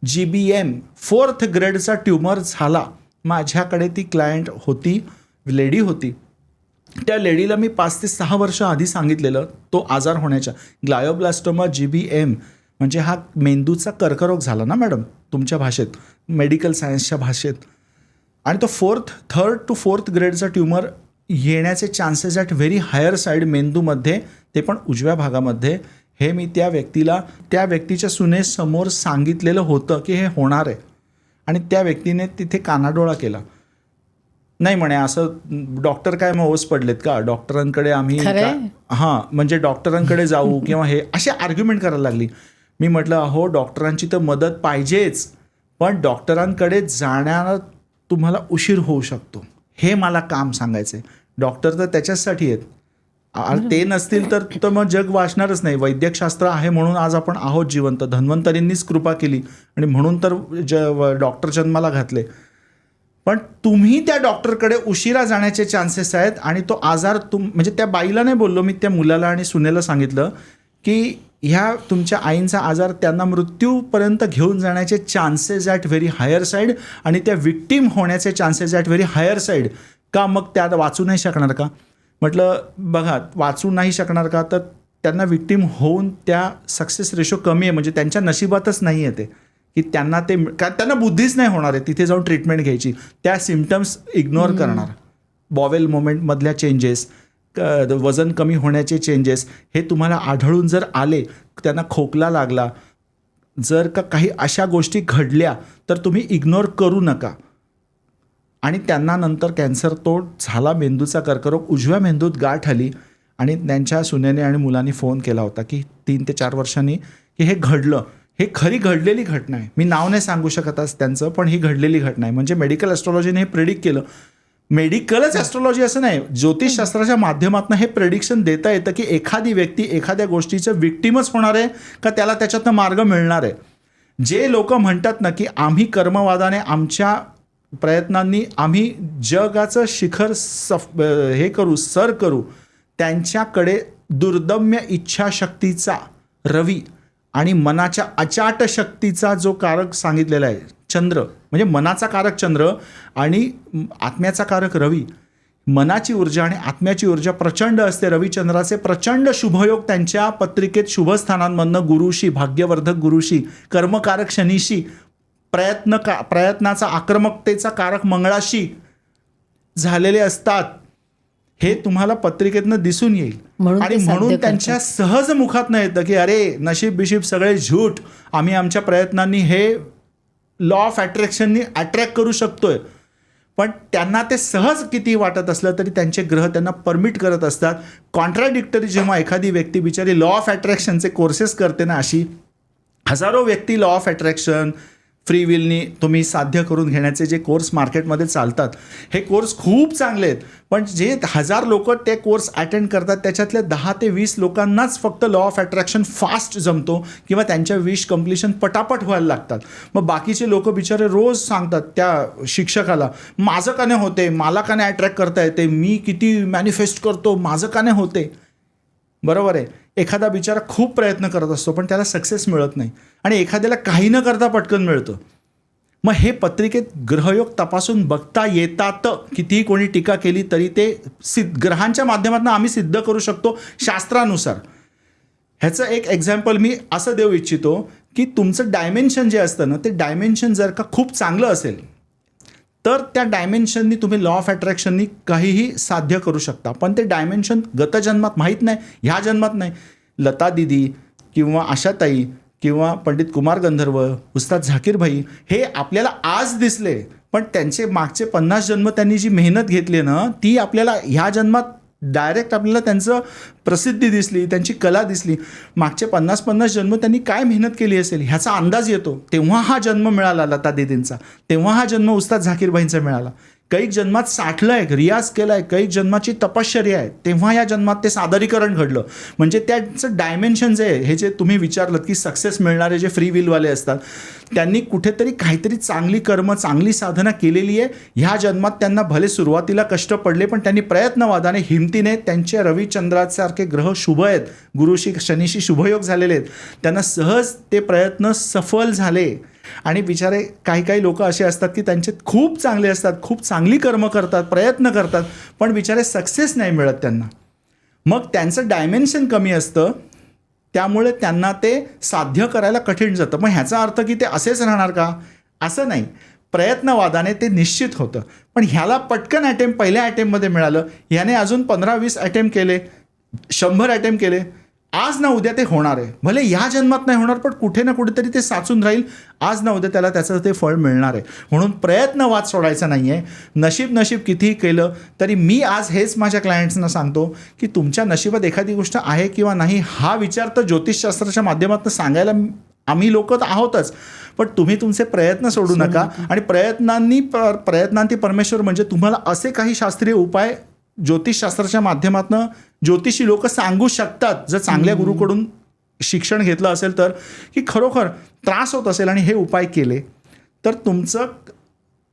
GBM 4th ग्रेडचा ट्युमर झाला. माझ्याकडे ती क्लायंट होती, लेडी होती. त्या लेडीला मी 5 ते 6 वर्ष आधी सांगितलेलं तो आजार होण्याच्या. ग्लायोब्लास्टोमा GBM म्हणजे हा मेंदूचा कर्करोग झाला ना मॅडम तुमच्या भाषेत, मेडिकल सायन्सच्या भाषेत. आणि तो 3rd to 4th ग्रेडचा ट्युमर येण्याचे chances at very higher side मेंदूमध्ये, ते पण उजव्या भागामध्ये. हे मी त्या व्यक्तीच्या सुनेसमोर सांगितलेलं होतं की हे होणार आहे. आणि त्या व्यक्तीने तिथे कानाडोळा केला. नाही म्हणे असं डॉक्टर काय मग ओस पडलेत का, डॉक्टरांकडे आम्ही हां म्हणजे डॉक्टरांकडे जाऊ किंवा हे असे आर्ग्युमेंट करायला लागली. मी म्हटलं अहो डॉक्टरांची तर मदत पाहिजेच, पण डॉक्टरांकडे जाण्याला तुम्हाला उशीर होऊ शकतो, हे मला काम सांगायचं आहे. डॉक्टर तर त्याच्याचसाठी आहेत. ते नसतील तर मग जग वाचणारच नाही. वैद्यकशास्त्र आहे म्हणून आज आपण आहोत जिवंत. धन्वंतरींनीच कृपा केली आणि म्हणून तर डॉक्टर जन्माला घातले. पण तुम्ही त्या डॉक्टरकडे उशिरा जाण्याचे चान्सेस आहेत. आणि तो आजार म्हणजे त्या बाईला नाही बोललो मी, त्या मुलाला आणि सुनेला सांगितलं की ह्या तुमच्या आईंचा आजार त्यांना मृत्यूपर्यंत घेऊन जाण्याचे chances at very higher side आणि त्या विक्टीम होण्याचे chances at very higher side. का मग त्या वाचू नाही शकणार का. म्हटलं बघा वाचू नाही शकणार का, तर त्यांना विक्टीम होऊन त्या सक्सेस रेशो कमी आहे, म्हणजे त्यांच्या नशिबातच नाही आहे ते की त्यांना ते त्यांना बुद्धीच नाही होणार आहे तिथे जाऊन ट्रीटमेंट घ्यायची. त्या सिम्पटम्स इग्नोर करणार. बॉवेल मोमेंटमधल्या चेंजेस, वजन कमी होण्याचे चेंजेस हे तुम्हाला आढळून जर आले, त्यांना खोकला लागला, जर का काही अशा गोष्टी घडल्या तर तुम्ही इग्नोर करू नका. आणि त्यांना नंतर कॅन्सर तो झाला, मेंदूचा कर्करोग, उजव्या मेंदूत गाठ आली. आणि त्यांच्या सुनेने आणि मुलांनी फोन केला होता की 3 ते 4 वर्षांनी की हे घडलं. हे खरी घडलेली घटना आहे. मी नाव नाही सांगू शकत आज त्यांचं, पण ही घडलेली घटना आहे. म्हणजे मेडिकल ॲस्ट्रॉलॉजीने हे प्रेडिक्ट केलं. मेडिकलच ॲस्ट्रॉलॉजी असं नाही, ज्योतिषशास्त्राच्या माध्यमातून हे प्रेडिक्शन देता येतं की एखादी व्यक्ती एखाद्या गोष्टीचं विक्टीमच होणार आहे का त्याला त्याच्यातनं मार्ग मिळणार आहे. जे लोक म्हणतात ना की आम्ही कर्मवादाने आमच्या प्रयत्नांनी आम्ही जगाचं शिखर सर करू, त्यांच्याकडे दुर्दम्य इच्छाशक्तीचा रवी आणि मनाच्या अचाट शक्तीचा जो कारक सांगितलेला आहे चंद्र, म्हणजे मनाचा कारक चंद्र आणि आत्म्याचा कारक रवी. मनाची ऊर्जा आणि आत्म्याची ऊर्जा प्रचंड असते. रविचंद्राचे प्रचंड शुभयोग त्यांच्या पत्रिकेत शुभस्थानांमधनं गुरुशी, भाग्यवर्धक गुरुशी, कर्मकारक शनीशी, प्रयत्नाचा आक्रमकतेचा कारक मंगळाशी झालेले असतात. हे तुम्हाला पत्रिकेतनं दिसून येईल. आणि म्हणून त्यांच्या सहज मुखातनं येतं की अरे नशीब बिशीब सगळे झूट, आम्ही आमच्या प्रयत्नांनी हे लॉ ऑफ अट्रॅक्शननी अट्रॅक्ट करू शकतोय. पण त्यांना ते सहज किती वाटत असलं तरी त्यांचे ग्रह त्यांना परमिट करत असतात. कॉन्ट्राडिक्टरी जेव्हा एखादी व्यक्ती बिचारी लॉ ऑफ अट्रॅक्शनचे कोर्सेस करते ना, अशी हजारो व्यक्ती law of attraction free villainy तुम्ही साध्य करून घेण्याचे जे कोर्स मार्केटमध्ये चालतात, हे कोर्स खूप चांगले आहेत. पण जे 1000 लोक ते कोर्स अटेंड करतात त्याच्यातल्या 10 ते 20 लोकांनाच फक्त लॉ ऑफ अट्रॅक्शन फास्ट जमतो किंवा त्यांच्या विश कम्प्लिशन पटापट व्हायला लागतात. मग बाकीचे लोक बिचारे रोज सांगतात त्या शिक्षकाला, माझं का नाही होते, मला का नाही अट्रॅक्ट करता येते, मी किती मॅनिफेस्ट करतो, माझं का नाही होते. बरोबर आहे. एखादा बिचारा खूप प्रयत्न करत असतो पण त्याला सक्सेस मिळत नाही आणि एखाद्याला काही न करता पटकन मिळतं. मग हे पत्रिकेत ग्रहयोग तपासून बघता येतात. कितीही कोणी टीका केली तरी ते ग्रहांच्या माध्यमातून आम्ही सिद्ध करू शकतो शास्त्रानुसार. ह्याचं एक एक्झाम्पल मी असं देऊ इच्छितो की तुमचं डायमेन्शन जे असतं ना, ते डायमेन्शन जर का खूप चांगलं असेल तर त्या डायमेन्शननी तुम्ही लॉ ऑफ अट्रॅक्शननी काहीही साध्य करू शकता. पण ते डायमेन्शन गतजन्मात माहीत नाही, ह्या जन्मात नाही. लता दिदी किंवा आशाताई किंवा पंडित कुमार गंधर्व, उस्ताद झाकीर भाई हे आपल्याला आज दिसले, पण त्यांचे मागचे 50 जन्म त्यांनी जी मेहनत घेतली ना, ती आपल्याला ह्या जन्मात डायरेक्ट आपल्याला त्यांचं प्रसिद्धी दिसली, त्यांची कला दिसली. मागचे 50 जन्म त्यांनी काय मेहनत केली असेल ह्याचा अंदाज येतो. तेव्हा हा जन्म मिळाला लता दिदींचा, तेव्हा हा जन्म उस्ताद झाकीर भाईंचा मिळाला. कैक जन्मात साठलं आहे, रियाज केला आहे, कैक जन्माची तपश्चर्या आहे, तेव्हा या जन्मात ते सादरीकरण घडलं. म्हणजे त्याचं डायमेन्शन जे आहे, हे जे तुम्ही विचारलं की सक्सेस मिळणारे जे फ्री विलवाले असतात, त्यांनी कुठेतरी काहीतरी चांगली कर्म, चांगली साधना केलेली आहे. ह्या जन्मात त्यांना भले सुरुवातीला कष्ट पडले, पण त्यांनी प्रयत्नवादाने, हिमतीने, त्यांचे रविचंद्रासारखे ग्रह शुभ आहेत, गुरुशी शनीशी शुभयोग झालेले आहेत, त्यांना सहज ते प्रयत्न सफल झाले. आणि बिचारे काही लोक असे असतात की त्यांचे खूप चांगले असतात, खूप चांगली कर्म करतात, प्रयत्न करतात, पण बिचारे सक्सेस नाही मिळत त्यांना. मग त्यांचं डायमेन्शन कमी असतं, त्यामुळे त्यांना ते साध्य करायला कठीण जातं. मग ह्याचा अर्थ की ते असेच राहणार का? असं नाही. प्रयत्नवादाने ते निश्चित होतं. पण ह्याला पटकन अटेम्प्ट पहिल्या अटेम्प्टमध्ये मिळालं, ह्याने अजून 15-20 अटेम्प्ट केले, 100 अटेम्प्ट केले, आज ना उद्या ते होणार आहे. भले ह्या जन्मात नाही होणार, पण कुठे ना कुठेतरी ते साचून राहील. आज ना उद्या त्याला त्याचं ते फळ मिळणार आहे. म्हणून प्रयत्नवाद सोडायचा नाही आहे. नशीब कितीही केलं तरी मी आज हेच माझ्या क्लायंट्सना सांगतो की तुमच्या नशिबात एखादी गोष्ट आहे किंवा नाही, हा विचार तर ज्योतिषशास्त्राच्या माध्यमातून सांगायला आम्ही लोक तर आहोतच, पण तुम्ही तुमचे प्रयत्न सोडू नका. आणि प्रयत्नांती परमेश्वर, म्हणजे तुम्हाला असे काही शास्त्रीय उपाय ज्योतिषशास्त्राच्या माध्यमातून ज्योतिषी लोक सांगू शकतात, जर चांगल्या गुरुकडून शिक्षण घेतलं असेल तर, की खरोखर त्रास होत असेल आणि हे उपाय केले तर तुमचं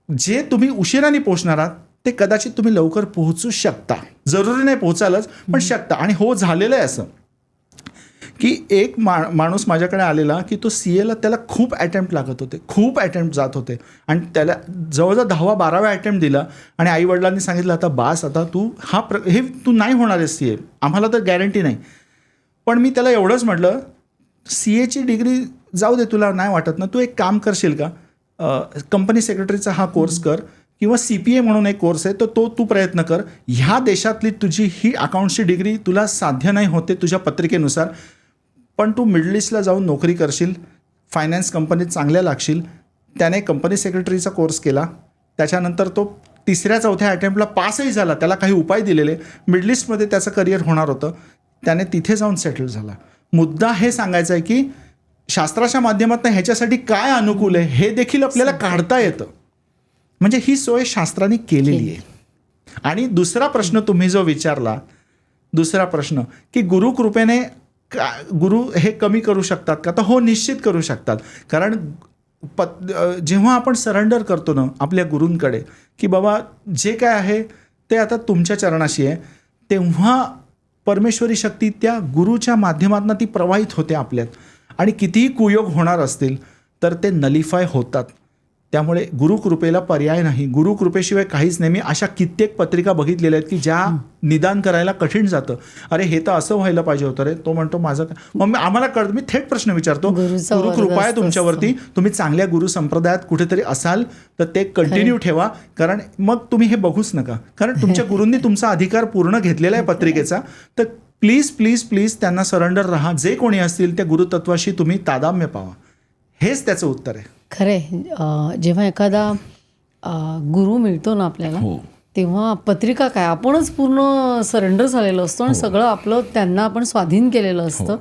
जे तुम्ही उशिराने पोहोचणार आहात ते कदाचित तुम्ही लवकर पोहोचू शकता. जरुरी नाही पोहोचालच, पण शकता. आणि हो, झालेलं आहे असं की एक माणूस माझ्याकडे आलेला की तो CAला त्याला खूप अटेम्प्ट लागत होते, खूप अटेम्प्ट जात होते, आणि त्याला जवळजवळ 10वा-12वा अटेम्प्ट दिला. आणि आईवडिलांनी सांगितलं, आता बास, आता तू हे तू नाही होणार आहे CA, आम्हाला तर गॅरंटी नाही. पण मी त्याला एवढंच म्हटलं, CAची डिग्री जाऊ दे, तुला नाही वाटत ना, तू एक काम करशील का, कंपनी सेक्रेटरीचा हा कोर्स कर, किंवा CPA म्हणून एक कोर्स आहे, तर तो तू प्रयत्न कर. ह्या देशातली तुझी ही अकाउंट्सची डिग्री तुला साध्य नाही होते तुझ्या पत्रिकेनुसार, पण तू मिडल ईस्टला जाऊन नोकरी करशील, फायनान्स कंपनीत चांगल्या लागशील. त्याने कंपनी सेक्रेटरीचा कोर्स केला. त्याच्यानंतर तो 3ऱ्या-4थ्या अटेम्प्टला पासही झाला. त्याला काही उपाय दिलेले, मिडल ईस्टमध्ये त्याचं करिअर होणार होतं, त्याने तिथे जाऊन सेटल झाला. मुद्दा हे सांगायचा आहे की शास्त्राच्या माध्यमातून ह्याच्यासाठी काय अनुकूल आहे हे देखील आपल्याला काढता येतं. म्हणजे ही सोय शास्त्राने केलेली आहे. आणि दुसरा प्रश्न तुम्ही जो विचारला, दुसरा प्रश्न की गुरुकृपेने गुरु हे कमी करू शकतात का? तर हो, निश्चित करू शकतात. कारण जेव्हा आपण सरेंडर करतो ना आपल्या गुरूंकडे की बाबा जे काय आहे ते आता तुमच्या चरणाशी आहे, तेव्हा परमेश्वरी शक्ती त्या गुरुच्या माध्यमातून ती प्रवाहित होते आपल्यात. आणि कितीही कुयोग होणार असतील तर ते नलिफाय होतात. त्यामुळे गुरुकृपेला पर्याय नाही. गुरुकृपेशिवाय काहीच नाही. मी अशा कित्येक पत्रिका बघितलेल्या आहेत की ज्या निदान करायला कठीण जातं. अरे हे तर असं व्हायला पाहिजे होतं रे, तो म्हणतो माझं काय. मग आम्हाला कळतं, मी थेट प्रश्न विचारतो, गुरुकृपा आहे तुमच्यावरती, तुम्ही चांगल्या गुरु संप्रदायात कुठेतरी असाल तर ते कंटिन्यू ठेवा. कारण मग तुम्ही हे बघूच नका, कारण तुमच्या गुरूंनी तुमचा अधिकार पूर्ण घेतलेला आहे पत्रिकेचा. तर प्लीज त्यांना सरेंडर राहा. जे कोणी असतील त्या गुरुतत्वाशी तुम्ही तादाम्य पावा. हेच त्याचं उत्तर आहे. खरे, जेव्हा एखादा गुरु मिळतो ना आपल्याला, तेव्हा पत्रिका काय, आपणच पूर्ण सरेंडर झालेलं असतो आणि सगळं आपलं त्यांना आपण स्वाधीन केलेलं असतं.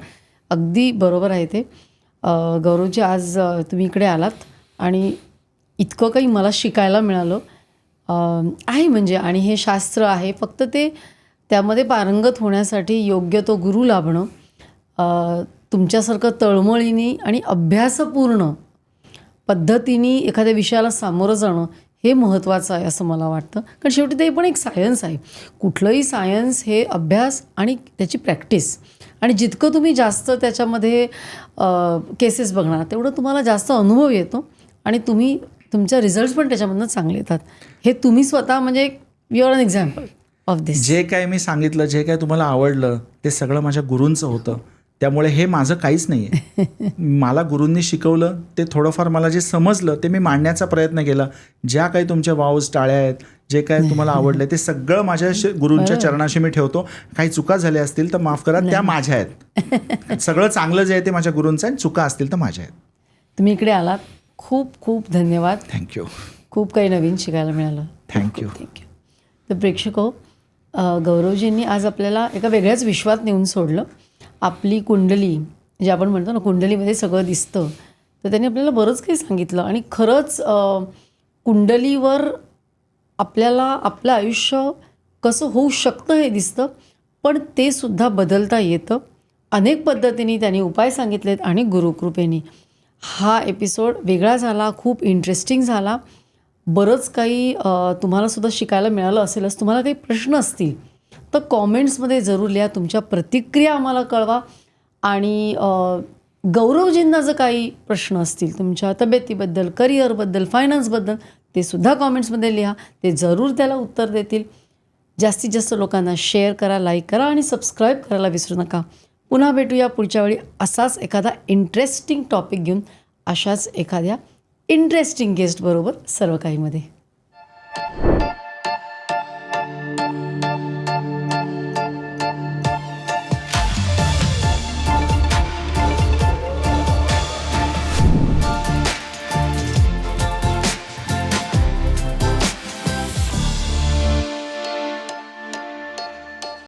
अगदी बरोबर आहे ते. गौरवजी, आज तुम्ही इकडे आलात आणि इतकं काही मला शिकायला मिळालं आहे. म्हणजे आणि हे शास्त्र आहे, फक्त ते त्यामध्ये पारंगत होण्यासाठी योग्य तो गुरु लाभणं, तुमच्यासारखं तळमळीने आणि अभ्यासपूर्ण पद्धतीने एखाद्या विषयाला सामोरं जाणं हे महत्त्वाचं आहे असं मला वाटतं. कारण शेवटी ते पण एक सायन्स आहे. कुठलंही सायन्स हे अभ्यास आणि त्याची प्रॅक्टिस, आणि जितकं तुम्ही जास्त त्याच्यामध्ये केसेस बघणार तेवढं तुम्हाला जास्त अनुभव येतो आणि तुमच्या रिझल्ट्स पण त्याच्यामधनं चांगले येतात. हे तुम्ही स्वतः म्हणजे you are an example of this. जे काय मी सांगितलं, जे काय तुम्हाला आवडलं ते सगळं माझ्या गुरूंचं होतं. त्यामुळे हे माझं काहीच नाही आहे. मला गुरूंनी शिकवलं ते थोडंफार मला जे समजलं ते मी मांडण्याचा प्रयत्न केला. ज्या काही तुमच्या वावज टाळ्या आहेत, जे काय तुम्हाला आवडलं ते सगळं माझ्या गुरूंच्या चरणाशी मी ठेवतो. काही चुका झाल्या असतील तर माफ करा, त्या माझ्या आहेत. सगळं चांगलं जे आहे ते माझ्या गुरूंचं आहे, चुका असतील तर माझ्या आहेत. तुम्ही इकडे आलात, खूप खूप धन्यवाद. थँक्यू. खूप काही नवीन शिकायला मिळालं. थँक्यू. तर प्रेक्षको, गौरवजींनी आज आपल्याला एका वेगळ्याच विश्वात नेऊन सोडलं. आपली कुंडली, जे आपण म्हणतो ना कुंडलीमध्ये सगळं दिसतं, तर त्यांनी आपल्याला बरंच काही सांगितलं. आणि खरंच कुंडलीवर आपल्याला आपलं आयुष्य कसं होऊ शकतं हे दिसतं, पण ते सुद्धा बदलता येतं. अनेक पद्धतीने त्यांनी उपाय सांगितलेत आणि गुरुकृपेने हा एपिसोड वेगळा झाला, खूप इंटरेस्टिंग झाला. बरंच काही तुम्हालासुद्धा शिकायला मिळालं असेलच. तुम्हाला काही प्रश्न असतील तर कॉमेंट्समध्ये जरूर लिहा. तुमच्या प्रतिक्रिया आम्हाला कळवा. आणि गौरवजींना जर काही प्रश्न असतील तुमच्या तब्येतीबद्दल, करिअरबद्दल, फायनान्सबद्दल, ते सुद्धा कॉमेंट्समध्ये लिहा. ते जरूर त्याला उत्तर देतील. जास्तीत जास्त लोकांना शेअर करा, लाईक करा आणि सबस्क्राईब करायला विसरू नका. पुन्हा भेटूया पुढच्या वेळी असाच एखादा इंटरेस्टिंग टॉपिक घेऊन, अशाच एखाद्या इंटरेस्टिंग गेस्टबरोबर सर्व काहीमध्ये.